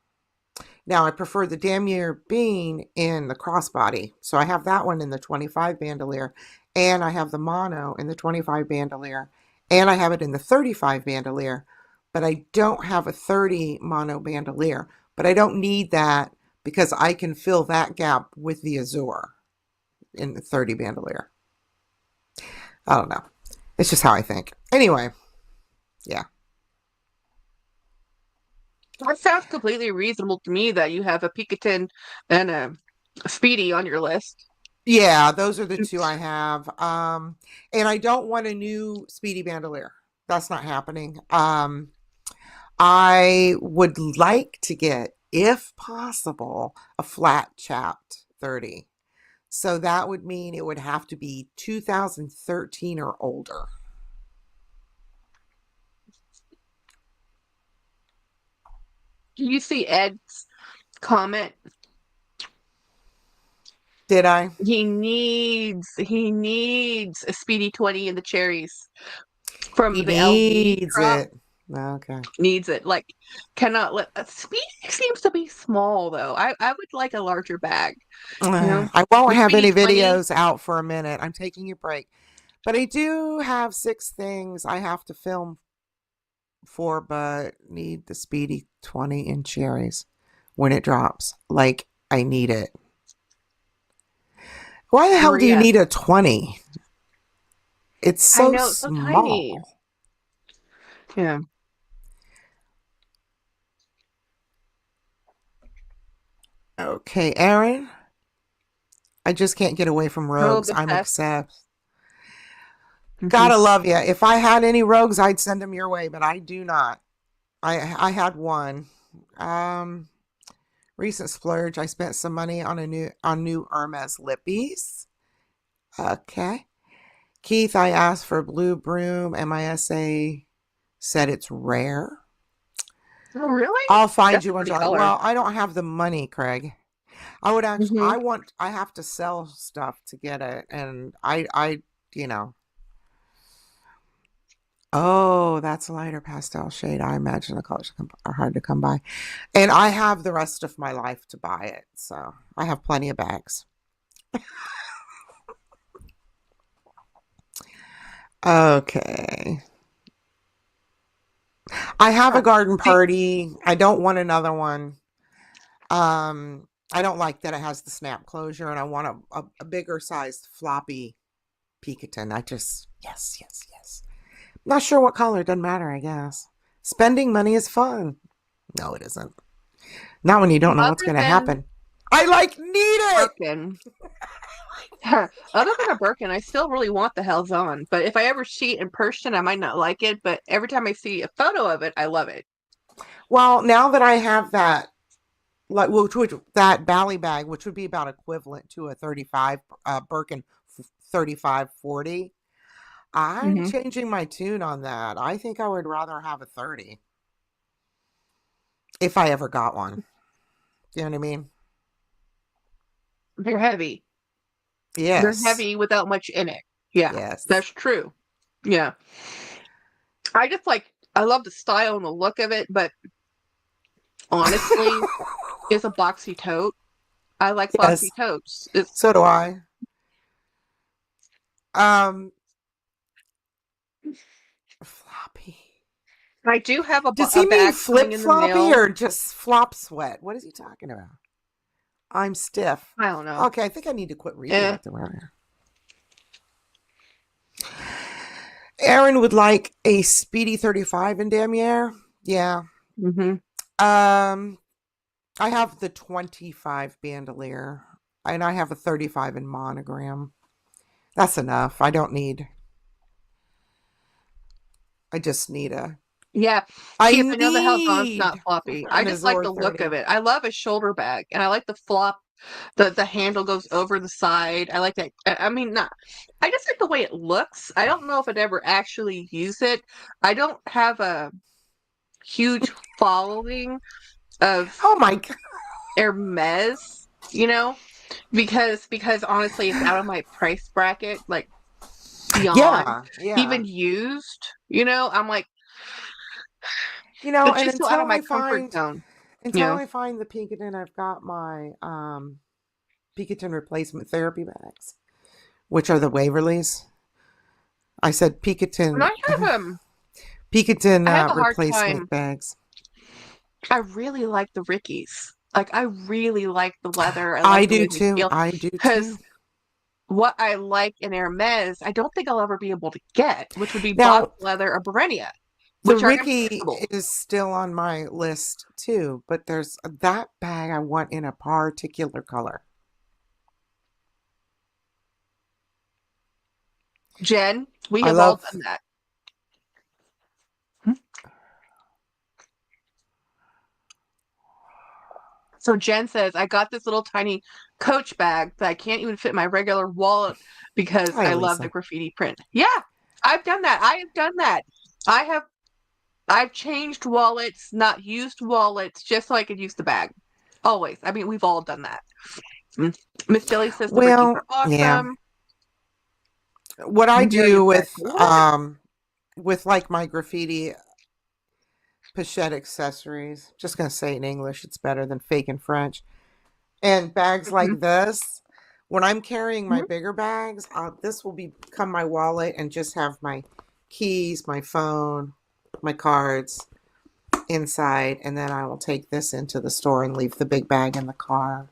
Now I prefer the Damier Bean in the crossbody. So I have that one in the 25 bandolier and I have the mono in the 25 bandolier and I have it in the 35 bandolier, but I don't have a 30 mono bandolier, but I don't need that because I can fill that gap with the Azure in the 30 bandolier. I don't know. It's just how I think. Anyway, yeah.
That sounds completely reasonable to me that you have a Picatinny and a Speedy on your list.
Yeah, those are the 2 I have. And I don't want a new Speedy Bandolier. That's not happening. I would like to get, if possible, a flat chapped 30. So that would mean it would have to be 2013 or older.
Do you see Ed's comment?
Did I?
He needs a Speedy 20 in the cherries from
He
the LV
needs
crop.
it. Okay.
Needs it. Like cannot let Speedy seems to be small though. I would like a larger bag. You know?
I won't
Your
have
Speedy
any
20.
videos out for a minute. I'm taking a break. But I do have 6 things I have to film for, but need the Speedy 20 in cherries when it drops. Like, I need it. Why the hell do you
Yeah.
need a 20? It's
I
so
know, it's so tiny.
small.
Yeah.
Okay, Aaron. I just can't get away from
Oh,
rogues.
the
I'm
best.
obsessed.
Mhm.
Gotta love you. If I had any rogues, I'd send them your way, but I do not. I had one. Recent splurge. I spent some money on new Hermes lippies. Okay. Keith, I asked for Blue Broom. MISA said it's rare.
Oh, really?
I'll find
That's a
you one
pretty
July.
color.
Well, I don't have the money, Craig. I would actually,
Hmm.
I have to sell stuff to get it. And you know, oh, that's a lighter pastel shade. I imagine the colors are hard to come by. And I have the rest of my life to buy it. So I have plenty of bags. Okay. I have a
Huh.
garden
See,
party. I don't want another one. I don't like that it has the snap closure, and I want a bigger sized floppy Picatin. Yes, yes, yes. Not sure what color. Doesn't matter, I guess. Spending money is fun. No, it isn't. Not when you don't know what's
other
going to
than
happen. I need it.
Birkin, other than a Birkin, I still really want the Hell's On. But if I ever see it in person, I might not like it. But every time I see a photo of it, I love it.
Well, now that I have that, like, which that Bally bag, which would be about equivalent to a 35 Birkin 3540. I'm
Hmm.
changing my tune on that. I think I would rather have a 30 if I ever got one. You know what I mean?
They're heavy. They're
Yes.
heavy without much in it. Yeah,
Yes.
that's true. Yeah. I love the style and the look of it, but honestly, it's a boxy tote. I like boxy
Yes.
totes. It's
So do I. Um, floppy.
I do have
Does
a
he mean
bag coming
flip
in the
floppy
mail.
or just flop sweat? What is he talking about? I'm stiff.
I don't know.
Okay, I think I need to quit reading
Eh.
what they're wearing. Aaron would like a Speedy 35 in Damier. Yeah.
Hmm.
Um, I have the 25 bandolier, and I have a 35 in monogram. That's enough. I just need a.
Yeah.
I
Keith, I know the Hell's On's not
need
floppy. I
an
just like
Azor
the look of
30.
it. I love a shoulder bag, and I like the flop. The handle goes over the side. I like that. I mean, not. I just like the way it looks. I don't know if I'd ever actually use it. I don't have a huge following of
Oh my god.
Hermes, because honestly, it's out of my price bracket, like beyond
Yeah, yeah.
even used. I'm like, it's
And
just so out of my comfort zone. You
until
know,
I find the Picatin, I've got my Picatin replacement therapy bags, which are the Waverleys. I said
and
Picatin
I have a hard
replacement
time.
bags.
I really like the Rickies. Like I really like the leather. I
I
like the
do
way they
too.
feel
I do
because
too.
what I like in Hermes, I don't think I'll ever be able to get, which would be box
Now,
leather or Berenia,
the
which are
Ricky
impossible.
is still on my list too, but there's that bag I want in a particular color.
Jen, we
I
have all
love
done that. So Jen says, I got this little tiny Coach bag that I can't even fit in my regular wallet because
Hi
I love the
Lisa.
graffiti print. Yeah, I've done that. I have done that. I have I've changed wallets, not used wallets, just so I could use the bag. Always. I mean, we've all done that. Mm. Miss Billy says the Rickies are
Well, yeah.
awesome.
What I
Marion
do
said, what?
with like my graffiti pochette accessories, just gonna say it in English, it's better than fake in French. And bags
Mhm,
like this, when I'm carrying my
mhm.
bigger bags, this will become my wallet and just have my keys, my phone, my cards inside, and then I will take this into the store and leave the big bag in the car.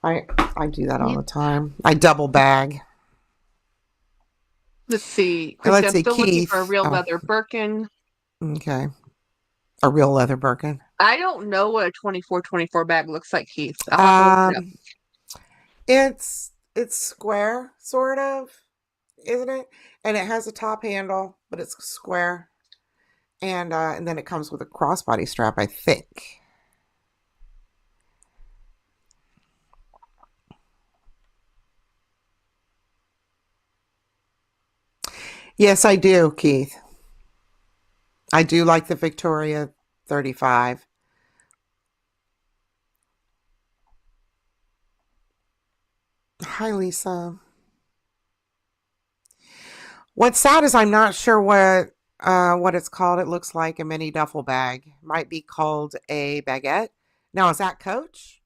I I do that all
Yeah.
the time. I double bag.
Let's see.
And
Christy,
let's
I'm
see,
still looking for a
Keith.
real
Oh,
leather Birkin.
okay. A real leather Birkin.
I don't know what a 24/24 bag looks like, Keith. I'll have to look it up.
Um, it's square, sort of, isn't it? And it has a top handle, but it's square. And then it comes with a crossbody strap, I think. Yes, I do, Keith. I do like the Victoria $35. Hi, Lisa. What's sad is I'm not sure what it's called. It looks like a mini duffel bag. Might be called a baguette. Now, is that Coach?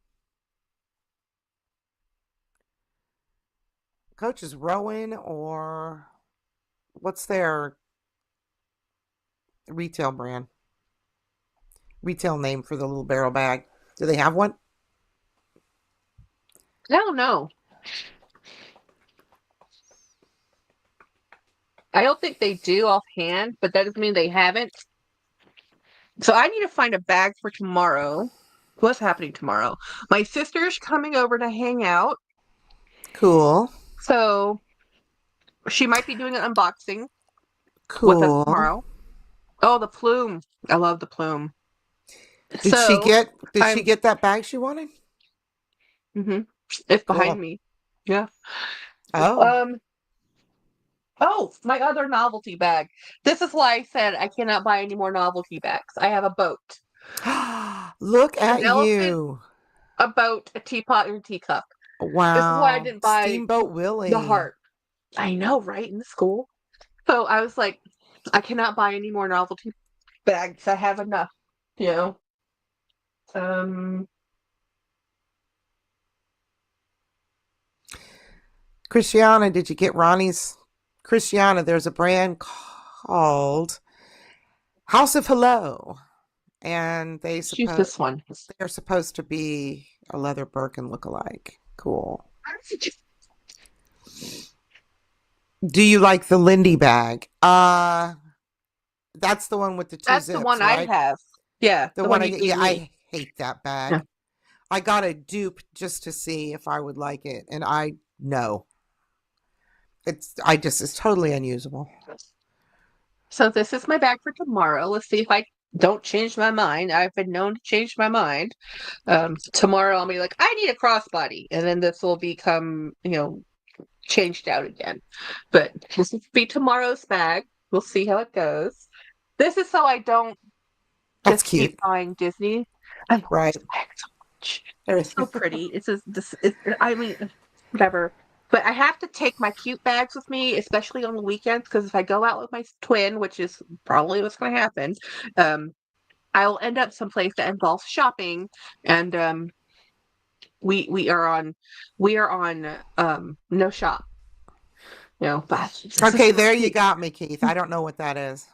Coach is Rowan, or what's their retail brand? Retail name for the little barrel bag. Do they have one?
I don't know. I don't think they do offhand, but that doesn't mean they haven't. So I need to find a bag for tomorrow. What's happening tomorrow? My sister's coming over to hang out,
Cool.
so she might be doing an unboxing with us
Cool.
tomorrow. Oh, the plume. I love the plume.
Did she
So
get that bag she wanted?
it's behind
Cool.
me. Yeah.
Oh.
Um, oh, my other novelty bag. This is why I said I cannot buy any more novelty bags. I have a boat.
Look
An
at
elephant,
you.
a boat, a teapot, and a teacup. This is why I
Wow.
didn't buy
Steamboat
the
Willie.
heart. I know, right? In the school. So I was like, I cannot buy any more novelty bags. I have enough, you know. Um,
Christiana, did you get Ronnie's? Christiana, there's a brand called House of Hello, and
choose this one.
they're supposed to be a leather Birkin lookalike. Cool. Do you like the Lindy bag? That's the one with the two
That's the
zips,
one I
right?
have. Yeah,
The
the
one
one
I
you
get.
gave
Yeah,
me.
I hate that bag.
Yeah.
I got a dupe just to see if I would like it, and I no. It's totally unusable.
So this is my bag for tomorrow. Let's see if I don't change my mind. I've been known to change my mind. Tomorrow I'll be like, I need a crossbody, and then this will become, changed out again. But this will be tomorrow's bag. We'll see how it goes. This is so I don't
That's
just keep
cute,
buying Disney. I love
right?
this bag so much. It's so pretty. It's just this. I mean, whatever. But I have to take my cute bags with me, especially on the weekends, because if I go out with my twin, which is probably what's going to happen, um, I'll end up someplace that involves shopping, and we are on no shop, But this is
Okay,
so
there you
cute.
got me, Keith. I don't know what that is.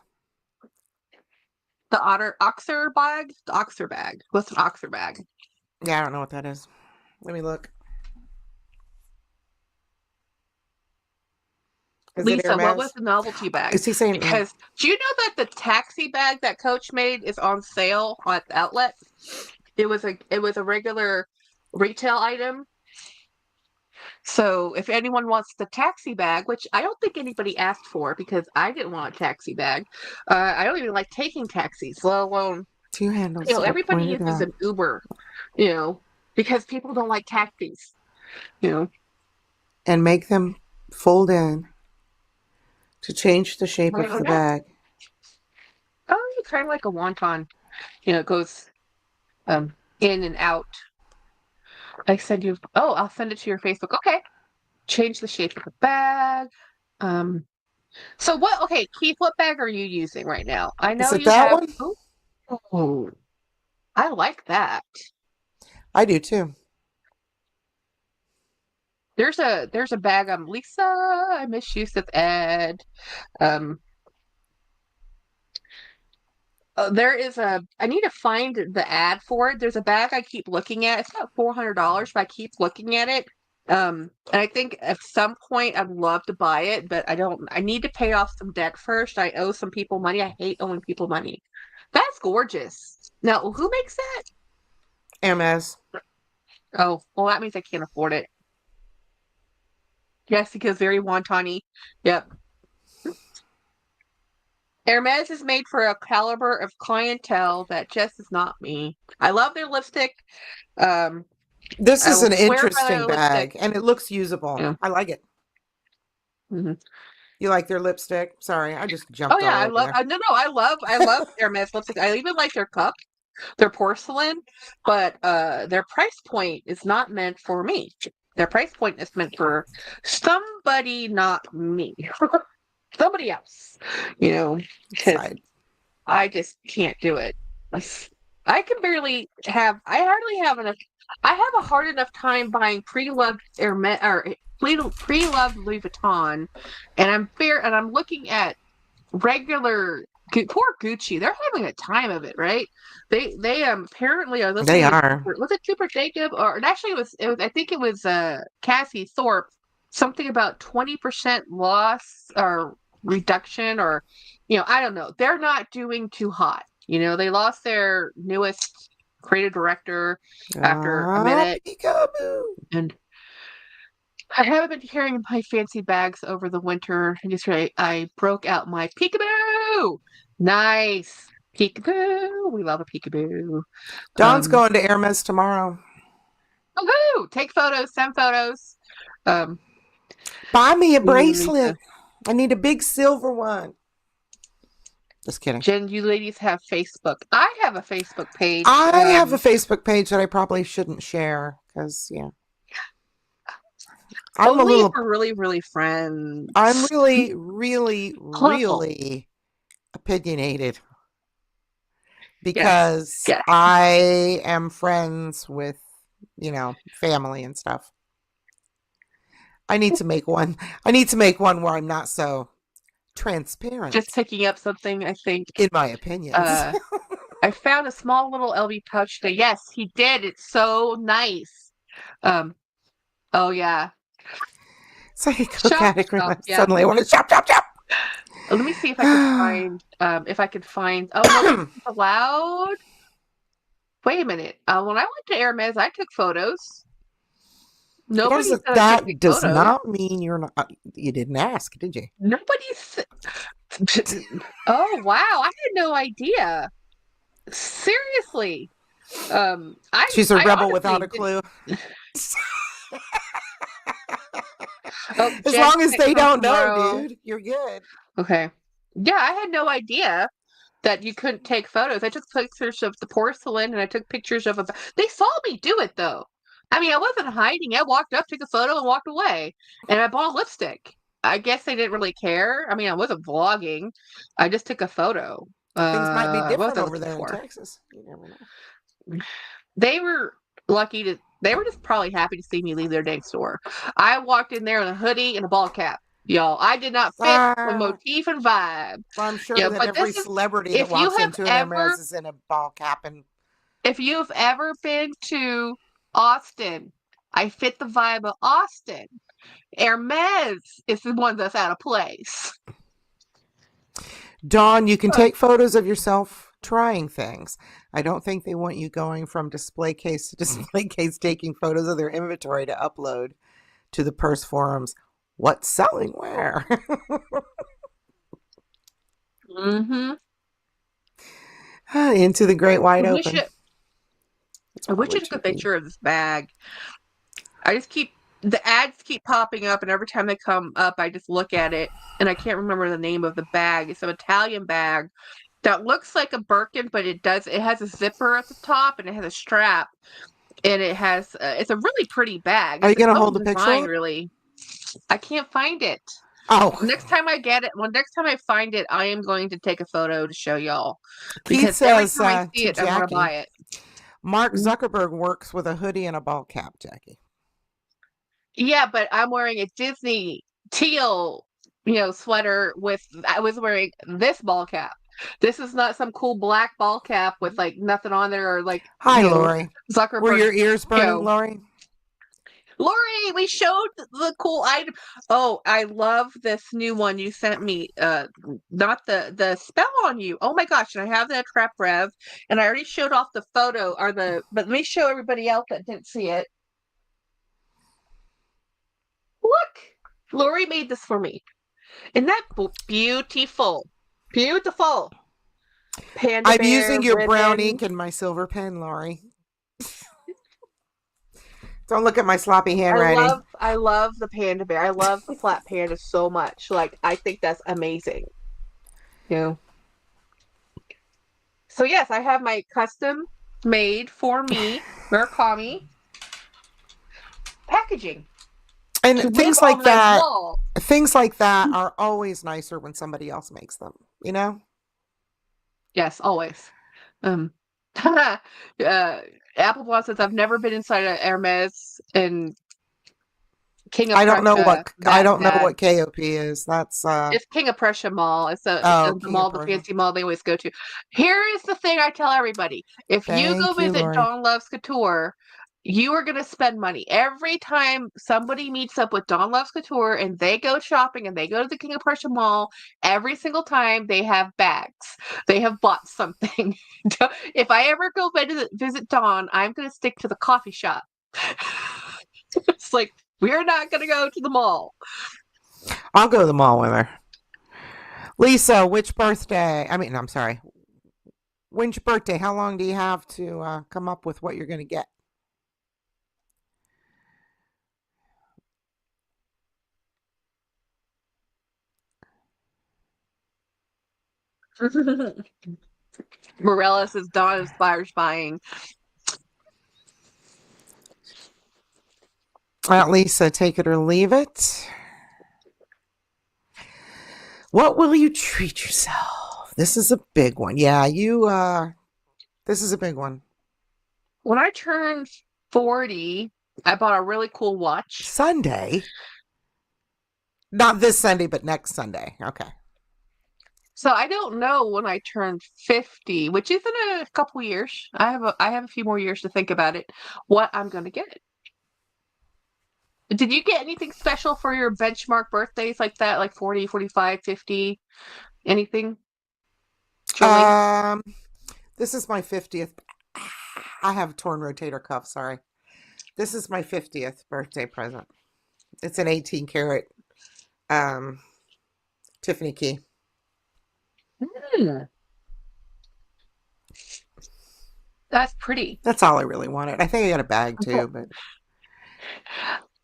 The oxer bag, the oxer bag. What's an oxer bag?
Yeah, I don't know what that is. Let me look. Is it
Lisa, what was
Hermes?
the novelty bag?
Is he saying?
Because do you know that the taxi bag that Coach made is on sale at the outlet? It was a regular retail item. So if anyone wants the taxi bag, which I don't think anybody asked for because I didn't want a taxi bag. I don't even like taking taxis, let alone,
Two handles that are
everybody
pointed
uses
out.
an Uber, because people don't like taxis, you know.
And make them fold in to change the shape
I
of
don't
the
know.
bag.
Oh, it's kind of like a wonton, it goes in and out. I'll send it to your Facebook. Okay. Change the shape of the bag. Um, okay, Keith, what bag are you using right now? I
Is
know
it
you
that
have,
one?
oh, I like that.
I do too.
There's a bag Lisa, I miss you, Sith Ed. Um, I need to find the ad for it. There's a bag I keep looking at. It's about $400, but I keep looking at it. And I think at some point I'd love to buy it, but I need to pay off some debt first. I owe some people money. I hate owing people money. That's gorgeous. Now, who makes that?
Hermes.
Oh, well, that means I can't afford it. Yes, because very wonton-y. Yep. Hermes is made for a caliber of clientele that just is not me. I love their lipstick. Um,
This
I
is an
will swear by
interesting
their lipstick.
bag, and it looks usable.
Yeah.
I like it.
hmm
You like their lipstick? Sorry, I just
Oh
jumped
yeah,
all over there.
no, I love Hermes lipstick. I even like their cup, their porcelain, but their price point is not meant for me. Their price point is meant for somebody, not me. Somebody else, because
Side.
I just can't do it. I can barely have. I hardly have enough. I have a hard enough time buying pre-loved Hermes or pre-loved Louis Vuitton, and I'm looking at regular. Poor Gucci, they're having a time of it, right? They apparently are
They
listening to
are.
was it Super Dacob or actually it was I think it was Cassie Thorpe, something about 20% loss or reduction, or I don't know. They're not doing too hot. They lost their newest creative director after a minute,
Peekaboo.
and I haven't been carrying my fancy bags over the winter. I broke out my peekaboo. Nice peekaboo. We love a peekaboo.
Dawn's going to Hermes tomorrow.
Woohoo! Take photos, send photos.
Buy me a
we need
bracelet. I need a big silver one. Just kidding.
Jen, you ladies have Facebook. I have a Facebook page.
I have a Facebook page that I probably shouldn't share because, I'm
only if we're really, really friends.
I'm really, really, really opinionated because
Yes.
I am friends with, family and stuff. I need to make one. I need to make one where I'm not so transparent.
Just picking up something, I think.
In my opinion.
I found a small little LV pouch today. Yes, he did. It's so nice. Oh yeah.
It's like a cook addict. Suddenly I want to chop.
Let me see if I can find. Oh no, it's allowed. Wait a minute. When I went to Hermes, I took photos. Nobody said
that does not mean you didn't ask, did you?
Nobody said. Oh wow, I had no idea. Seriously.
She's a rebel without a clue. As long as they don't know, dude, you're good.
Okay. Yeah, I had no idea that you couldn't take photos. I took pictures of the porcelain and I took pictures of They saw me do it though. I mean, I wasn't hiding. I walked up, took a photo, and walked away. And I bought lipstick. I guess they didn't really care. I mean, I wasn't vlogging. I just took a photo.
Things might be different over there in Texas. You never know.
They were lucky they were just probably happy to see me leave their day store. I walked in there in a hoodie and a ball cap. Y'all, I did not fit the motif and vibe.
Well, I'm sure that every celebrity that walks into an Hermes is in a ball cap. And
if you've ever been to Austin, I fit the vibe of Austin. Hermes is the one that's out of place.
Dawn, you can take photos of yourself trying things. I don't think they want you going from display case to display case taking photos of their inventory to upload to the purse forums. What's selling where? Into the great wide open.
I wish I took a picture of this bag. The ads keep popping up, and every time they come up, I just look at it, and I can't remember the name of the bag. It's an Italian bag that looks like a Birkin, but it has a zipper at the top, and it has a strap, and it has it's a really pretty bag.
Are you going to hold the picture?
Really, I can't find it.
Oh,
next time I find it, I am going to take a photo to show y'all.
Because
every time I see it, I want to buy it.
Marc Zuckerberg works with a hoodie and a ball cap, Jackie.
Yeah, but I'm wearing a Disney teal, sweater I was wearing this ball cap. This is not some cool black ball cap with like nothing on there or like.
Hi, Lori.
Zuckerberg.
Were your ears burning, Lori?
Lori, we showed the cool item. Oh, I love this new one you sent me. Not the spell on you. Oh my gosh, and I have that trap rev, and I already showed off the photo but let me show everybody else that didn't see it. Look, Lori made this for me. Isn't that beautiful? Beautiful. Panda
I'm
bear,
using your
ribbon.
brown ink in my silver pen, Lori. Don't look at my sloppy handwriting.
I love the panda bear. I love the flat panda so much. Like I think that's amazing. You know. So yes, I have my custom made for me Murakami packaging
And
with all the nice walls.
things like that are always nicer when somebody else makes them, you know?
Yes, always. Um, Apple Blossom says I've never been inside a Hermes and King of Prussia
I
that
don't know
bag.
what KOP is. That's
It's King of Prussia Mall. It's
oh,
the
King of
mall, the
Prussia.
fancy mall they always go to. Here is the thing I tell everybody: if you go
Thank you,
visit
Lori.
Dawn Loves Couture, you are going to spend money every time somebody meets up with Dawn Loves Couture and they go shopping and they go to the King of Prussia Mall. Every single time they have bags, they have bought something. If I ever go visit Dawn, I'm going to stick to the coffee shop. It's like we're not going to go to the mall.
I'll go to the mall with her. Lisa, which birthday? I'm sorry. When's your birthday? How long do you have to come up with what you're going to get?
Morella says Dawn inspires buying.
Lisa, take it or leave it. What will you treat yourself? This is a big one. Yeah, this is a big one.
When I turned 40, I bought a really cool watch.
Sunday? Not this Sunday, but next Sunday. Okay.
So I don't know when I turned 50, which is in a couple years. I have a few more years to think about it, what I'm going to get. Did you get anything special for your benchmark birthdays like that, like 40, 45, 50? Anything? Jolee?
This is my 50th. I have a torn rotator cuff, sorry. This is my 50th birthday present. It's an 18 karat Tiffany key.
That's pretty.
That's all I really wanted. I think I got a bag too, but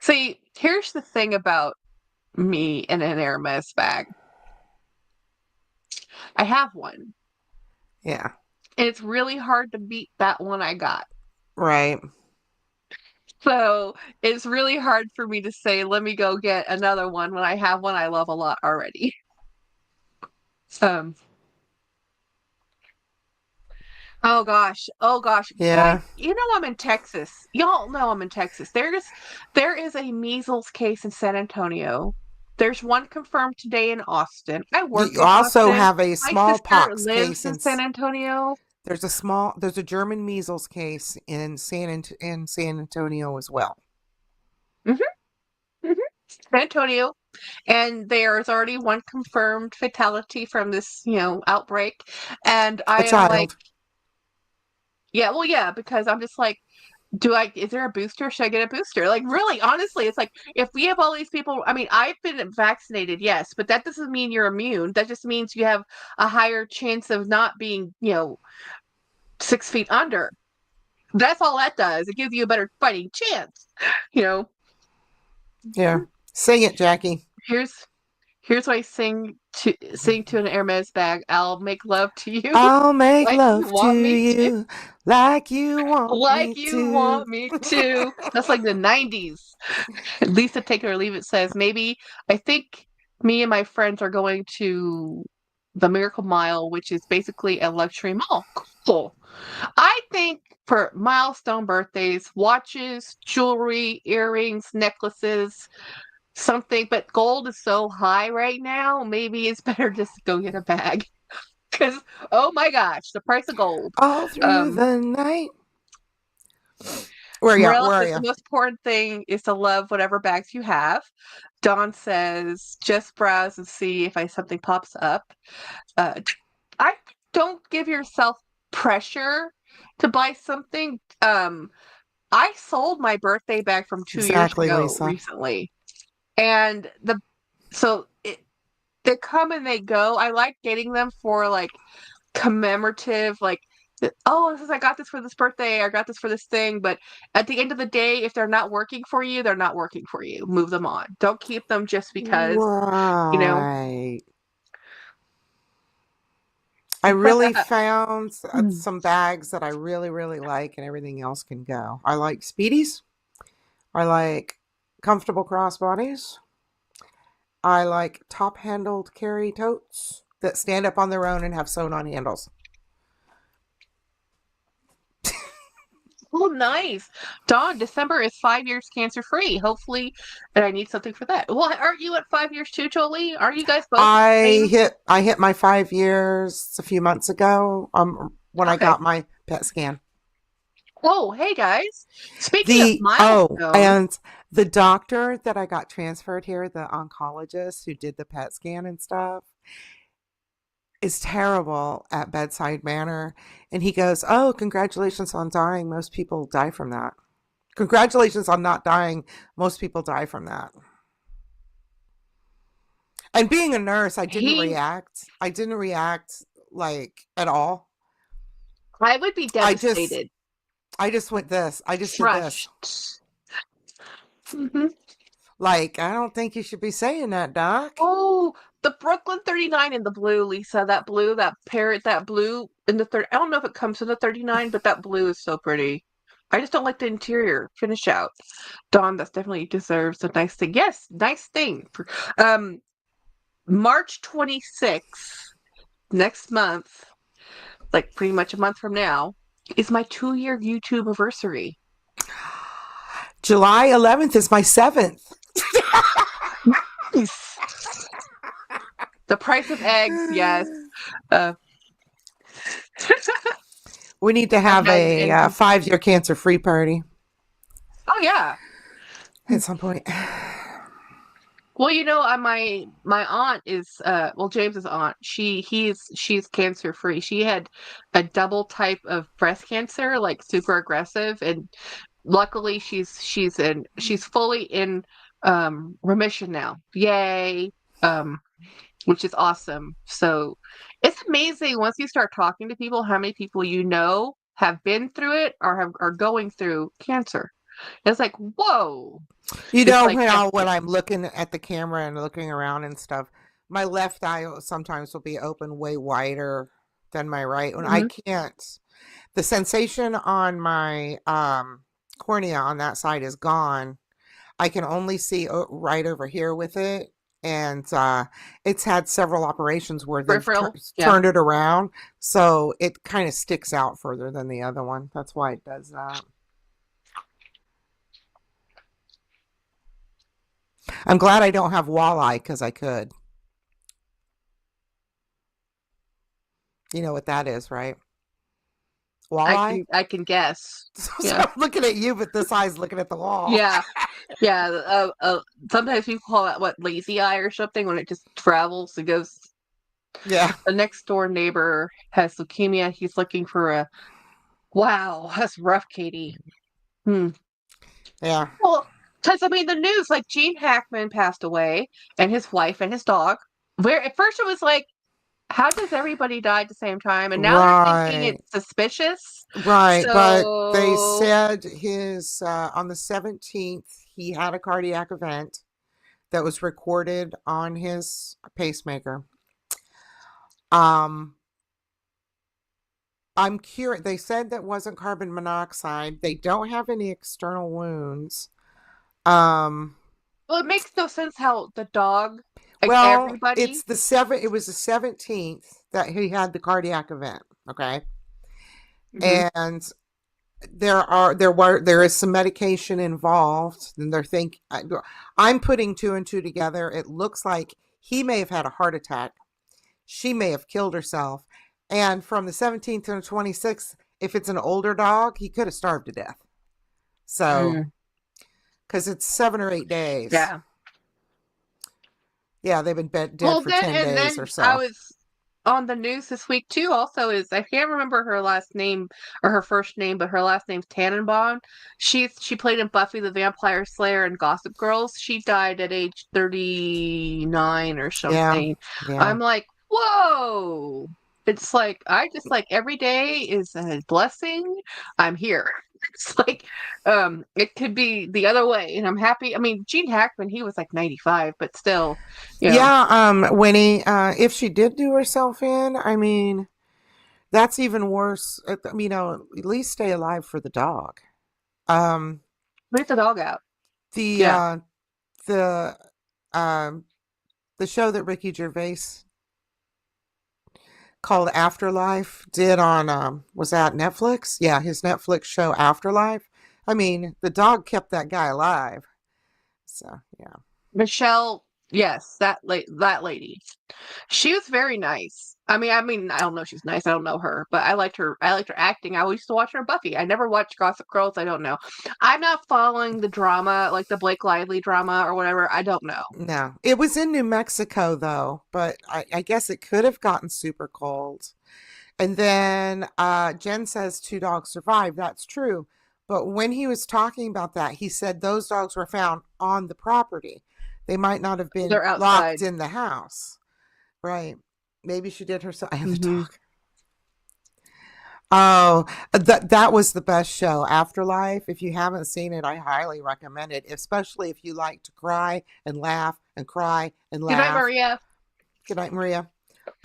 See, here's the thing about me in an Hermes bag. I have one.
yeah.
And it's really hard to beat that one I got.
Right.
So it's really hard for me to say, let me go get another one when I have one I love a lot already. Oh gosh. Oh gosh. Guys,
Yeah.
you know I'm in Texas. Y'all know I'm in Texas. There is a measles case in San Antonio. There's one confirmed today in Austin. I work
You
in
also
Austin.
have a
My sister
smallpox
lives
case
in San Antonio.
there's a German measles case in in San Antonio as well.
hmm San Antonio. And there's already one confirmed fatality from this, outbreak. And
A
I am like,
child.
yeah, well, yeah, because I'm just like, is there a booster? Should I get a booster? Like, really, honestly, it's like, if we have all these people, I mean, I've been vaccinated, yes, but that doesn't mean you're immune. That just means you have a higher chance of not being, 6 feet under. That's all that does. It gives you a better fighting chance, you know.
Yeah. Sing it, Jackie.
Here's what I sing to an Hermes bag. I'll make love to you
I'll make
like you
love to
want me to.
you like you want
Like
me
you
to.
want me to. That's like the 90s. Lisa Take It or Leave It says, maybe I think me and my friends are going to the Miracle Mile, which is basically a luxury mall. Cool. I think for milestone birthdays, watches, jewelry, earrings, necklaces, something, but gold is so high right now, maybe it's better just to go get a bag. Because, oh my gosh, the price of gold.
All through
Um,
the night. Where are you?
Morella
Where are
says the
you?
most important thing is to love whatever bags you have. Dawn says just browse and see if something pops up. Uh, I don't give yourself pressure to buy something. I sold my birthday bag from 2 years
Exactly,
ago
Lisa.
recently, and they come and they go. I like getting them for like commemorative, like Oh, it says I got this for this birthday, I got this for this thing, but at the end of the day, if they're not working for you, they're not working for you. Move them on. Don't keep them just because, you know.
Right. I really found
Mm.
some bags that I really, really like, and everything else can go. I like Speedies. I like comfortable crossbodies. I like top handled carry totes that stand up on their own and have sewn on handles.
Oh, nice. Dawn, December is 5 years cancer free. Hopefully, and I need something for that. Well, aren't you at 5 years too, Jolie? Are you guys both the same?
I hit my 5 years a few months ago. When I
Okay.
got my PET scan.
Oh, hey guys. Speaking of milestones,
And the doctor that I got transferred here, the oncologist who did the PET scan and stuff, is terrible at bedside manner. And he goes, "Oh, congratulations on dying. Most people die from that. Congratulations on not dying. Most people die from that." And being a nurse, I didn't
he,
react. I didn't react like at all.
I would be
I just
devastated,
I just went this. I just did this.
crushed. Hmm.
Like, I don't think you should be saying that, Doc.
Oh, the Brooklyn 39 in the blue, Lisa. That blue, that parrot, that blue in the third. I don't know if it comes in the 39, but that blue is so pretty. I just don't like the interior finish out. Dawn, that's definitely deserves a nice thing. Yes, nice thing. Um, March 26th, next month, like pretty much a month from now, is my 2 year YouTube anniversary.
July 11th is my 7th.
The price of eggs, yes. Uh,
We need to have a
and
5 year cancer free party
oh yeah.
at some point.
Well, my aunt is well, James's aunt. She's cancer free. She had a double type of breast cancer, like super aggressive, and luckily she's fully in remission now. Yay. Um which is awesome. So it's amazing once you start talking to people how many people you know have been through it or are going through cancer. It's like, whoa.
You
It's
know
like
how when
epic.
I'm looking at the camera and looking around and stuff, my left eye sometimes will be open way wider than my right. When I
Mhm.
can't, the sensation on my cornea on that side is gone. I can only see right over here with it. And it's had several operations where they've
Peripheral. Yeah.
turned it around. So it kind of sticks out further than the other one. That's why it does that. I'm glad I don't have walleye because I could. You know what that is, right? Walleye?
I can guess.
So
Yeah.
I'm looking at you, but this eye's looking at the wall.
Yeah. Yeah. Sometimes people call that what lazy eye or something when it just travels. It goes.
Yeah.
The next door neighbor has leukemia. He's looking for a. Wow, that's rough, Katie. Hmm.
Yeah.
Well, because I mean, the news like Gene Hackman passed away, and his wife and his dog. Where at first it was like, how does everybody die at the same time? And now they're thinking
Right.
it's suspicious.
Right. But they
So
said his on the 17th he had a cardiac event that was recorded on his pacemaker. Um I'm curious. They said that wasn't carbon monoxide. They don't have any external wounds. Um
well, it makes no sense how the dog, like
Well,
everybody.
it was the 17th that he had the cardiac event, okay?
Hmm.
And there is some medication involved, and I'm putting two and two together. It looks like he may have had a heart attack. She may have killed herself. And from the 17th to the 26th, if it's an older dog, he could have starved to death. So,
Mm,
because it's 7 or 8 days.
yeah.
Yeah, they've been dead
Well,
for
then
10
and
days or
then I
so.
was on the news this week too. Also, is I can't remember her last name or her first name, but her last name's Tannenbaum. She played in Buffy the Vampire Slayer and Gossip Girls. She died at age 39 or
Yeah,
something.
yeah.
I'm like, whoa. It's like I just like every day is a blessing. I'm here. It's like it could be the other way and I'm happy. I mean, Gene Hackman, he was like 95, but still, you know,
Yeah, Winnie, if she did do herself in, I mean, that's even worse. At least stay alive for the dog. Um,
leave the dog out.
the
Yeah.
uh, the um, the show that Ricky Gervais called Afterlife did on was that Netflix? Yeah, his Netflix show Afterlife. I mean, the dog kept that guy alive. So yeah.
Michelle, yes, that lady. She was very nice. I mean, I don't know if she's nice. I don't know her, but I liked her. I liked her acting. I used to watch her in Buffy. I never watched Gossip Girls. I don't know. I'm not following the drama, like the Blake Lively drama or whatever. I don't know.
No, it was in New Mexico though, but I guess it could have gotten super cold. And then Jen says two dogs survived. That's true. But when he was talking about that, he said those dogs were found on the property. They might not have been
They're
locked
outside.
in the house. Right. Maybe she did herself. And the
Hmm.
dog. Oh, that was the best show, Afterlife. If you haven't seen it, I highly recommend it, especially if you like to cry and laugh and cry and
Good night,
laugh.
Maria.
Good night, Maria.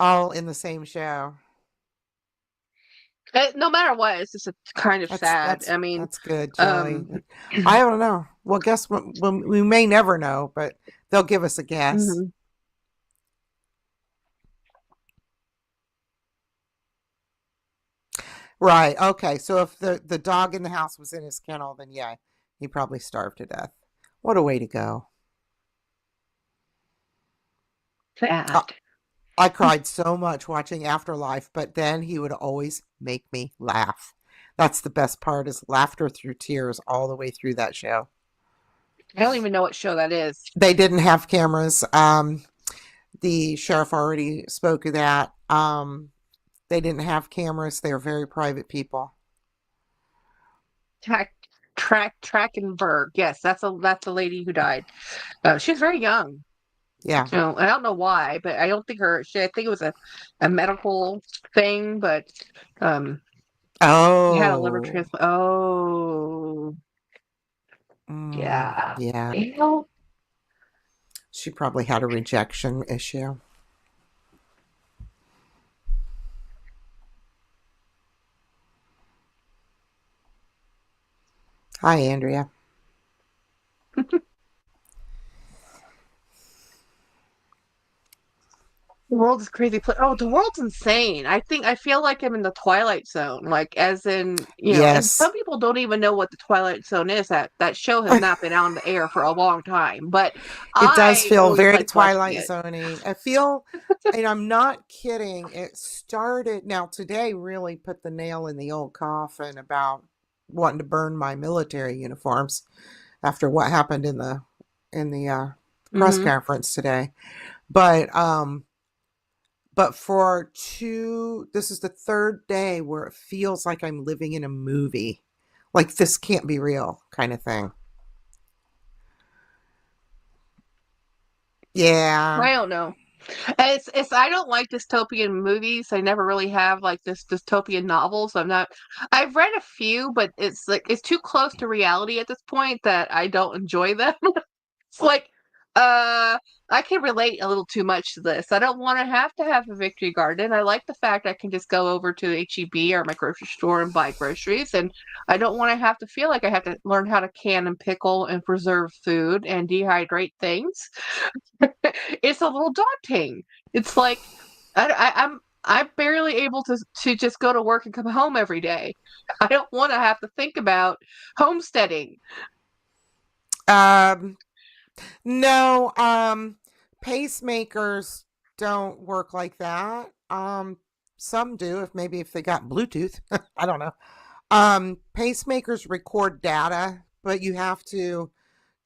All in the same show.
No matter what, it's just a kind of
That's
sad.
that's
I mean,
that's good, Joey.
um,
I don't know. Well, guess what? We may never know, but they'll give us a guess.
mhm.
Right. Okay. So if the dog in the house was in his kennel, then yeah, he probably starved to death. What a way to go. I,
Sad.
I cried so much watching Afterlife, but then he would always make me laugh. That's the best part is laughter through tears all the way through that show.
I don't even know what show that is.
They didn't have cameras. The sheriff already spoke of that. They didn't have cameras. They were very private people.
Track, Trackenberg. Yes, that's a lady who died. She was very young.
Yeah.
You know, I don't know why, but I don't think I think it was a medical thing, but um, she had a liver
Oh.
transplant. Oh, yeah.
Yeah.
You know,
She probably had a rejection issue. Hi, Andrea.
the world is crazy. Oh, the world's insane. I feel like I'm in the Twilight Zone, like as in, you know, and
Yes.
some people don't even know what the Twilight Zone is. That show has not been on the air for a long time, but
It does
I
feel
always
very
liked watching
Twilight
it.
Zony. I feel, and I'm not kidding, it started, now today really put the nail in the old coffin about wanting to burn my military uniforms after what happened in the press
Hmm.
conference today. But for this is the third day where it feels like I'm living in a movie. Like this can't be real kind of thing. Yeah.
I don't know. It's I don't like dystopian movies. I never really have like this dystopian novels. I've read a few, but it's like it's too close to reality at this point that I don't enjoy them. It's like, uh, I can relate a little too much to this. I don't want to have a victory garden. I like the fact I can just go over to HEB or my grocery store and buy groceries, and I don't want to have to feel like I have to learn how to can and pickle and preserve food and dehydrate things. It's a little daunting. It's like I'm barely able to just go to work and come home every day. I don't want to have to think about homesteading.
Um no, pacemakers don't work like that. Some do if they got Bluetooth. I don't know. Pacemakers record data, but you have to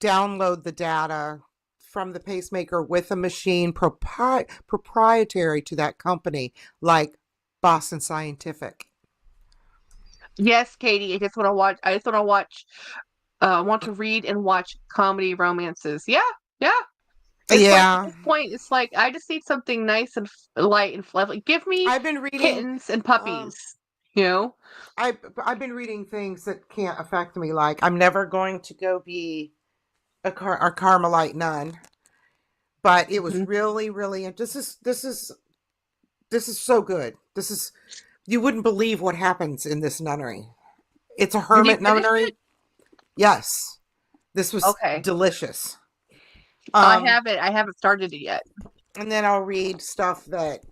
download the data from the pacemaker with a machine proprietary to that company, like Boston Scientific.
Yes, Katie, I just want to watch. I just want to watch. Want to read and watch comedy romances. Yeah, yeah. It's like at
Yeah.
this point, it's like I just need something nice and light and fluffy. Give me
I've been reading
kittens and
um
puppies. You know.
I've been reading things that can't affect me. Like I'm never going to go be a Carmelite nun, but it was
Mhm.
really, really. This is so good. This is you wouldn't believe what happens in this nunnery. It's a
Did you
hermit
finish it?
nunnery. Yes, this was
Okay.
delicious.
I
Um,
haven't. I haven't started it yet.
and then I'll read stuff that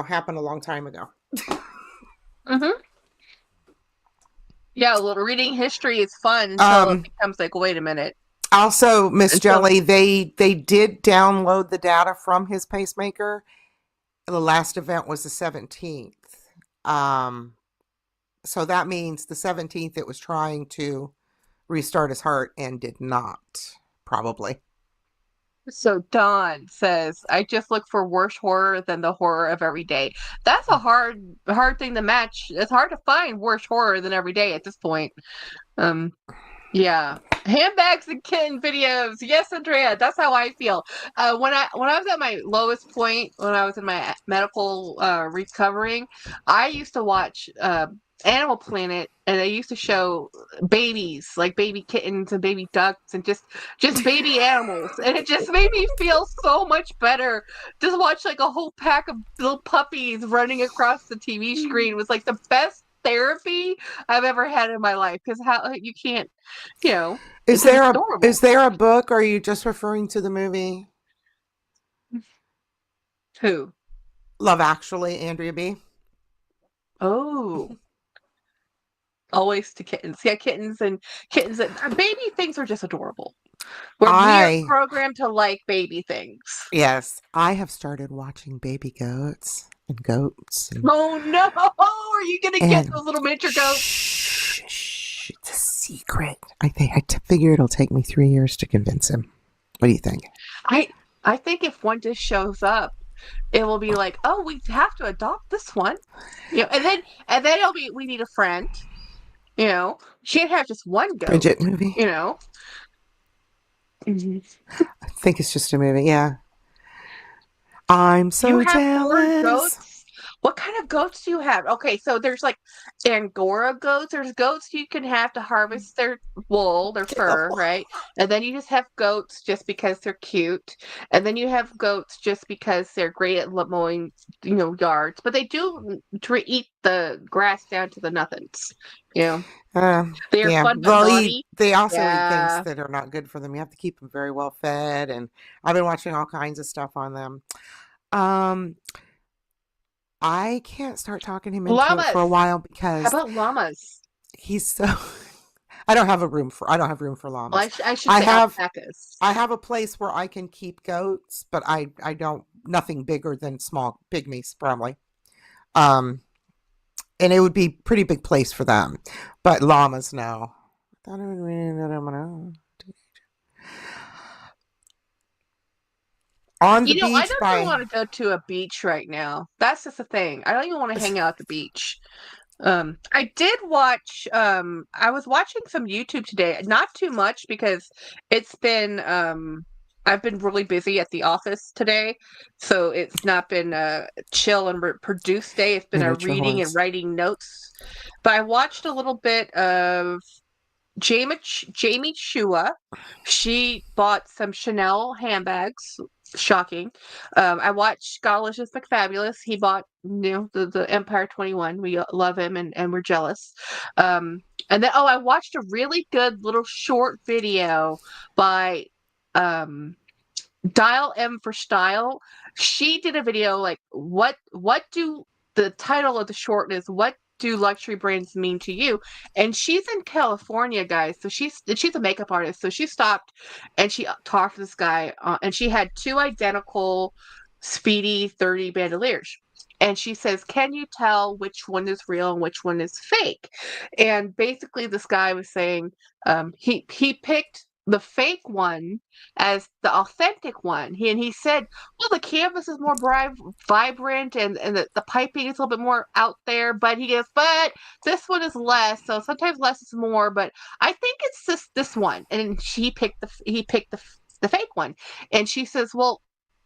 happened a long time ago.
Hmm. Yeah, well, reading history is fun until it
Um,
becomes like, wait a minute.
Also, Miss
Until
Jelly, they did download the data from his pacemaker. The last event was the 17th. Um, so that means the 17th it was trying to restart his heart and did not, probably.
so Dawn says, I just look for worse horror than the horror of every day. That's a hard thing to match. It's hard to find worse horror than every day at this point. Um, Yeah. Handbags and kitten videos. Yes, Andrea, that's how I feel. When I was at my lowest point, when I was in my medical recovering, I used to watch Animal Planet, and they used to show babies, like baby kittens and baby ducks, and just baby animals, and it just made me feel so much better. Just watch like a whole pack of little puppies running across the TV screen was like the best therapy I've ever had in my life, because how you can't, you know, because it's adorable.
Is there a book or are you just referring to the movie
Who?
Love Actually, Andrea B?
Oh, always to kittens. Yeah, kittens. Baby things are just adorable. We are
I
programmed to like baby things.
Yes, I have started watching baby goats and goats
Oh no! Are you gonna get
and
those little miniature goats?
shh, shh, it's a secret. Figure it'll take me 3 years to convince him. What do you think?
I I think if one just shows up, it will be like, oh, we have to adopt this one, and then it'll be, we need a friend. Can't have just one goat.
Bridget movie?
You know. Mhm.
I think it's just a movie. Yeah. I'm
You
so
have four
jealous.
goats? What kind of goats do you have? Okay, so there's like Angora goats. There's goats you can have to harvest their wool, their fur, right? And then you just have goats just because they're cute. And then you have goats just because they're great at mowing, yards. But they do eat the grass down to the nothings. You know, they are
Yeah,
fun but naughty.
they also eat things
Yeah.
that are not good for them. You have to keep them very well fed. And I've been watching all kinds of stuff on them. Um, I can't start talking him into it for
Llamas.
a while
How
because
about llamas?
he's so I don't have room for
Well,
llamas.
I should
I
say
have
alpacas.
I have a place where I can keep goats, but I don't nothing bigger than small pygmies probably. Um and it would be pretty big place for them. But llamas no. On the
I
beach
don't even
by
want to go to a beach right now. That's just the thing. I don't even want to hang out at the beach. I did watch, I was watching some YouTube today, not too much because it's been, I've been really busy at the office today, so it's not been a chill and produced day. It's been a
miniature
reading and
horse.
writing notes. But I watched a little bit of Jamie Chua. She bought some Chanel handbags. Shocking. I watched Scholarship McFabulous. He bought, the Empire 21. We love him, and we're jealous. And then, I watched a really good little short video by Dial M for Style. She did a video like, what do the title of the short is, what do luxury brands mean to you? And she's in California, guys. So she's a makeup artist. So she stopped and she talked to this guy, and she had two identical Speedy 30 bandoliers. And she says, can you tell which one is real and which one is fake? And basically, this guy was saying, he picked the fake one as the authentic one. He said, well, the canvas is more vibrant, and the piping is a little bit more out there. But he goes, but this one is less. So sometimes less is more. But I think it's this one. And he picked the the fake one. And she says, well,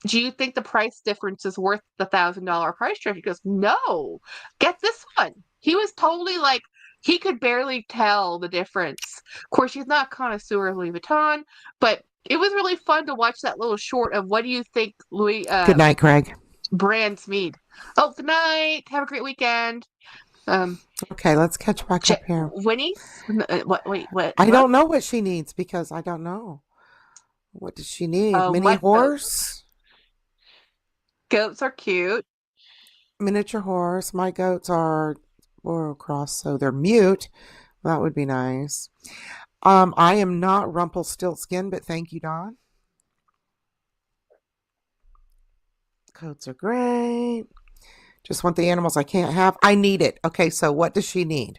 do you think the price difference is worth the $1,000 price tag? He goes, no, get this one. He was totally like, he could barely tell the difference. Of course, he's not a connoisseur of Louis Vuitton, but it was really fun to watch that little short of what do you think Louis
Good night, Craig.
brands mean. Oh, good night. Have a great weekend.
Okay, let's catch back up here.
Winnie's? What? Wait, what?
I don't know what she needs because I don't know. What does she need? Mini horse?
Goats are cute.
Miniature horse. My goats are cross, so they're mute. That would be nice. I am not Rumpelstiltskin, but thank you, Dawn. Coats are great. Just want the animals I can't have. I need it. Okay, so what does she need?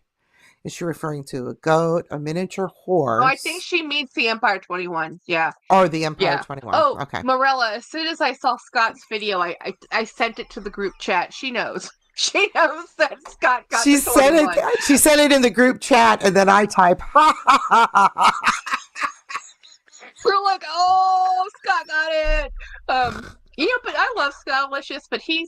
Is she referring to a goat, a miniature horse?
Oh, I think she means the Empire 21. Yeah.
Or the Empire 21.
Oh,
okay.
Morella, as soon as I saw Scott's video, I sent it to the group chat. She knows. She knows that Scott got the 21.
She sent it in the group chat, and then I type, ha, ha, ha, ha, ha.
We're like, oh, Scott got it. But I love Scottalicious, but he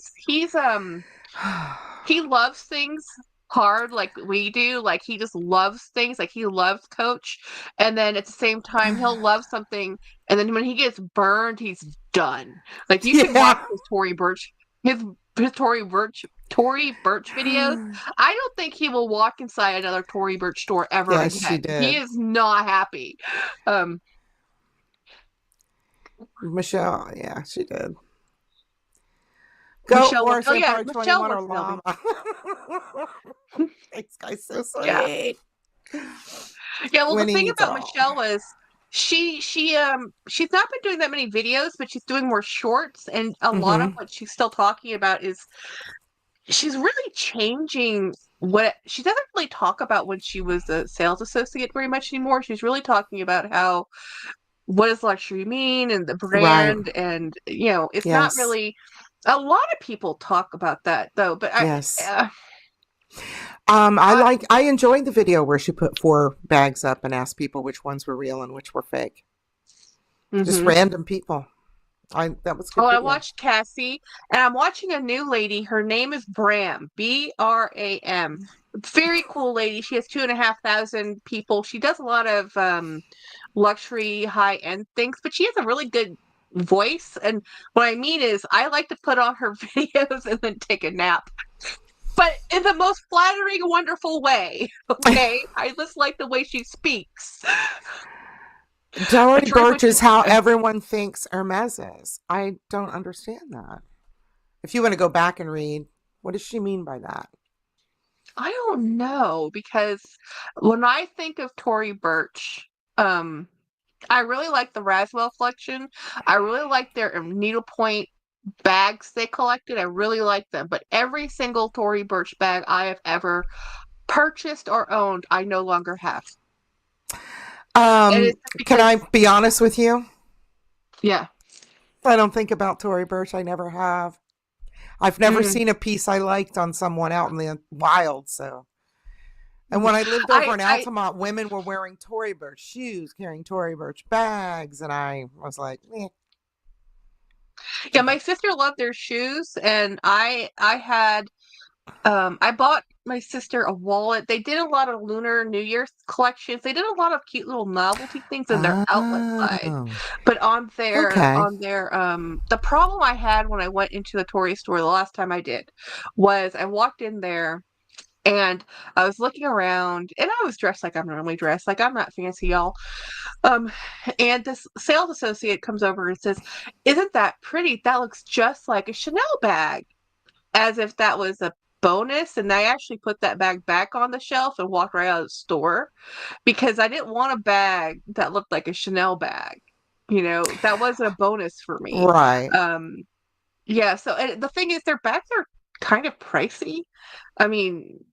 loves things hard like we do. Like he just loves things. Like he loves Coach, and then at the same time he'll love something, and then when he gets burned, he's done. Like you can watch his Tory Burch videos. I don't think he will walk inside another Tory Burch store ever again.
She did.
He is not happy.
Michelle, yeah, she did. Goat, horse, Empire 21 or llama. Thanks, guys, so sweet.
Yeah, well, the thing about Michelle is she's not been doing that many videos, but she's doing more shorts, and a lot of what she's still talking about is she's really changing what she doesn't really talk about when she was a sales associate very much anymore. She's really talking about what does luxury mean and the brand, and it's not really. A lot of people talk about that though, but I
enjoyed the video where she put 4 bags up and asked people which ones were real and which were fake. Just random people. That was good.
I watched Cassie, and I'm watching a new lady. Her name is Bram, Bram. Very cool lady. She has 2,500 people. She does a lot of luxury, high end things, but she has a really good voice. And what I mean is, I like to put on her videos and then take a nap, but in the most flattering, wonderful way. Okay, I just like the way she speaks.
Dooney Bourke is how everyone thinks Hermes is. I don't understand that. If you want to go back and read, what does she mean by that?
I don't know, because when I think of Tory Burch, I really like the Raswell collection. I really like their needlepoint bags they collected. I really like them. But every single Tory Burch bag I have ever purchased or owned, I no longer have.
Can I be honest with you?
Yeah.
I don't think about Tory Burch. I never have. I've never seen a piece I liked on someone out in the wild. So, and when I lived over in Altamont, women were wearing Tory Burch shoes, carrying Tory Burch bags, and I was like, eh.
Yeah, my sister loved their shoes, and I bought my sister a wallet. They did a lot of Lunar New Year's collections. They did a lot of cute little novelty things in their outlet side. But on their the problem I had when I went into the Tory store the last time I did was I walked in there and I was looking around, and I was dressed like I'm normally dressed. Like, I'm not fancy, y'all. And this sales associate comes over and says, "Isn't that pretty? That looks just like a Chanel bag." As if that was a bonus. And I actually put that bag back on the shelf and walked right out of the store, because I didn't want a bag that looked like a Chanel bag. That wasn't a bonus for me.
Right.
Yeah. So the thing is, their bags are kind of pricey. I mean,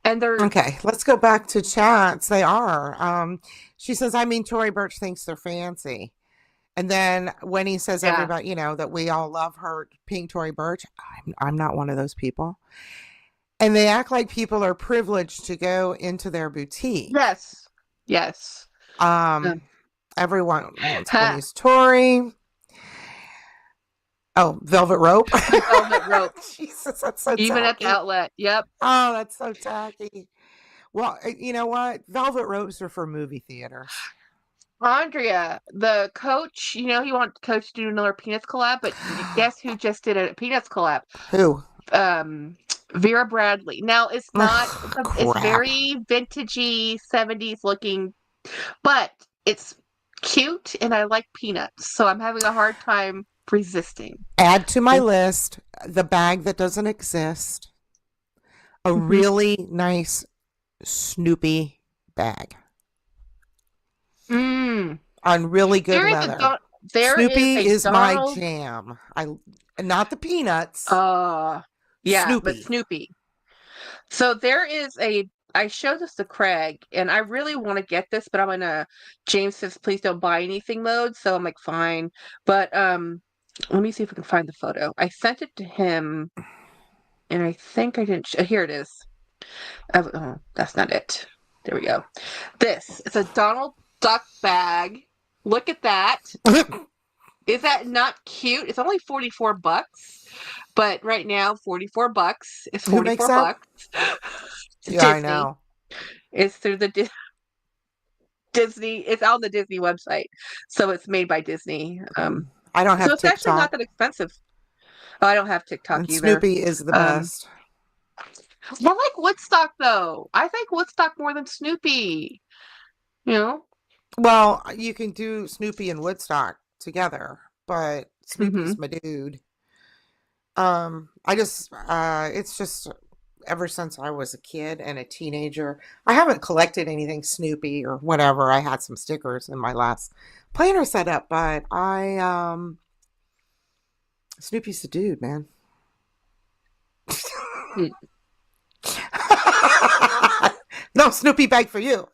and they're
okay. Let's go back to chats. They are. She says, Tory Burch thinks they're fancy. And then when he says everybody, that we all love her pink Tory Burch, I'm not one of those people. And they act like people are privileged to go into their boutique.
Yes.
Everyone wants Winnie's Tory. Oh, velvet rope.
Velvet rope.
Jesus, that's so
Even at the
tacky.
outlet. Yep.
Oh, that's so tacky. Well, you know what? Velvet ropes are for movie theaters.
Andrea, the coach, he wanted Coach to do another Peanuts collab, but guess who just did a Peanuts collab?
Who?
Vera Bradley. Now it's not. It's
Crap.
very vintagey, 70s looking, but it's cute, and I like Peanuts, so I'm having a hard time resisting.
Add to my list the bag that doesn't exist. A really nice Snoopy bag. On really good leather. Snoopy is my jam. Not the Peanuts.
Yeah,
Snoopy.
but Snoopy. So there is I showed this to Craig, and I really want to get this, but I'm in a James says please don't buy anything mode, so I'm like fine. But let me see if I can find the photo. I sent it to him, and I think I didn't. Here it is. Oh, that's not it. There we go. It's a Donald Duck bag. Look at that. Is that not cute? It's only $44, but right now $44 is $44.
Yeah, I know.
It's through the Disney. It's on the Disney website, so it's made by Disney.
I don't have
so it's
TikTok.
actually not that expensive. Oh, I don't have TikTok
and
either.
Snoopy is the best.
I like Woodstock though. I think Woodstock more than Snoopy.
Well, you can do Snoopy and Woodstock together, but Snoopy's my dude. It's just ever since I was a kid and a teenager, I haven't collected anything Snoopy or whatever. I had some stickers in my last planner setup, but Snoopy's the dude, man. No Snoopy bag for you.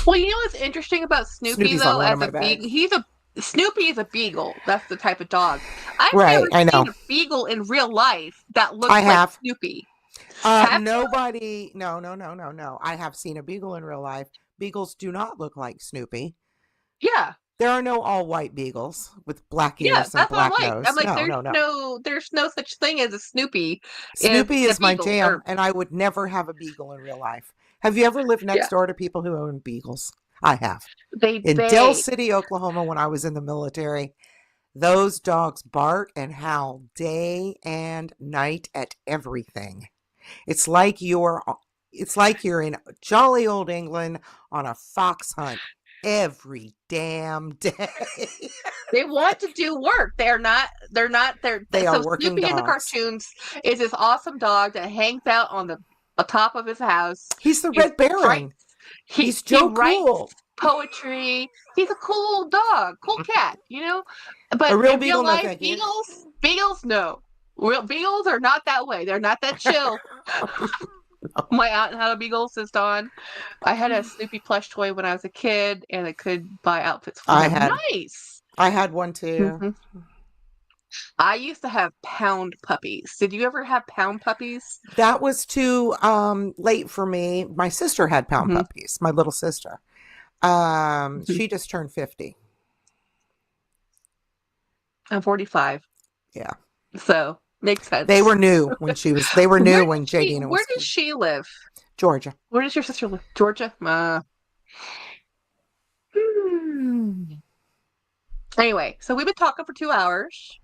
Well, you know what's interesting about Snoopy
Snoopy's
though,
as a beagle,
Snoopy is a beagle. That's the type of dog. I've
never
seen a beagle in real life that looks like Snoopy.
Nobody. No. I have seen a beagle in real life. Beagles do not look like Snoopy.
Yeah.
There are no all white beagles with black ears and black nose.
I'm like, there's no such thing as a Snoopy.
Snoopy is my jam, and I would never have a beagle in real life. Have you ever lived next door to people who own beagles? I have. In Dell City, Oklahoma, when I was in the military, those dogs bark and howl day and night at everything. It's like you're in jolly old England on a fox hunt every damn day.
They want to do work. They are working Snoopy dogs. In the cartoons is this awesome dog that hangs out on the top of his house.
He's the Red Baron. He's Joe Cool.
Poetry. He's a cool dog, cool cat, But
a real
in
beagle,
real life, beagles, no. Real beagles are not that way. They're not that chill. My aunt had a beagle, says Dawn. I had a Snoopy plush toy when I was a kid, and I could buy outfits for him. Nice.
I had one too.
I used to have pound puppies. Did you ever have pound puppies?
That was too late for me. My sister had pound puppies, my little sister. She just turned 50.
I'm 45.
Yeah.
So, makes sense.
They were new when when Jadina was.
Where does she live?
Georgia.
Where does your sister live? Georgia? Anyway, so we've been talking for 2 hours.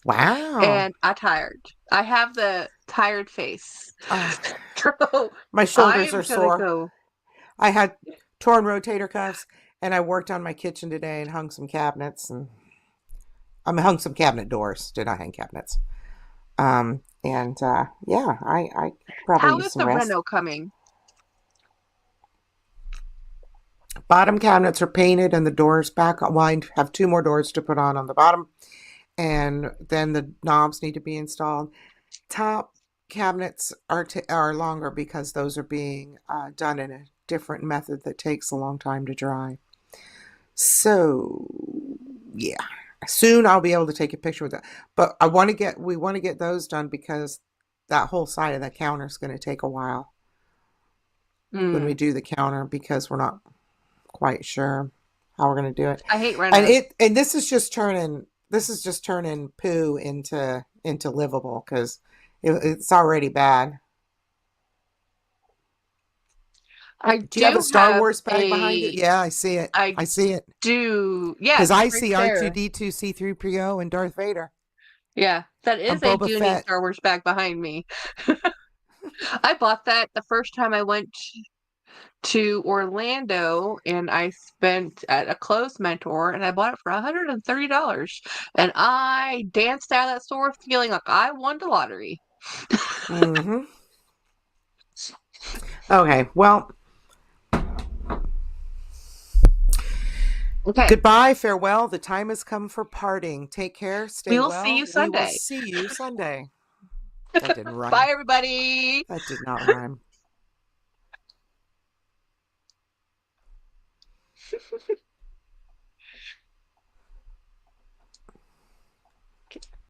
Wow.
And I'm tired. I have the tired face.
My shoulders are sore. I had torn rotator cuffs, and I worked on my kitchen today and hung some cabinets, and hung some cabinet doors. Did I hang cabinets? I probably
How is the reno coming?
Bottom cabinets are painted, and the doors back. Well, I have 2 more doors to put on the bottom, and then the knobs need to be installed. Top cabinets are longer because those are being done in a different method that takes a long time to dry. So, yeah. Soon I'll be able to take a picture with that. But we want to get those done because that whole side of the counter is going to take a while. when we
Mm.
do the counter because we're not quite sure how we're going to do it.
I hate
And
renos.
this is just turning poo into livable because it's already bad.
I
Do you have a
do
Star
have
Wars bag behind it?
a
Yeah, I see it.
I
I see it.
do,
Because
yes,
I
right
see
there.
R2D2, C3PO, and Darth Vader.
Yeah, that
I'm
is a
Boba
Dooney
Fett.
Star Wars bag behind me. I bought that the first time I went to Orlando, and I spent at a clothes mentor, and I bought it for $130. And I danced out of that store feeling like I won the lottery.
Mm-hmm. Okay, well,
Okay,
goodbye, farewell. The time has come for parting. Take care,
we
stay
will see
well.
you
We will
Sunday.
see you Sunday. That didn't
Bye,
rhyme.
everybody.
That did not rhyme.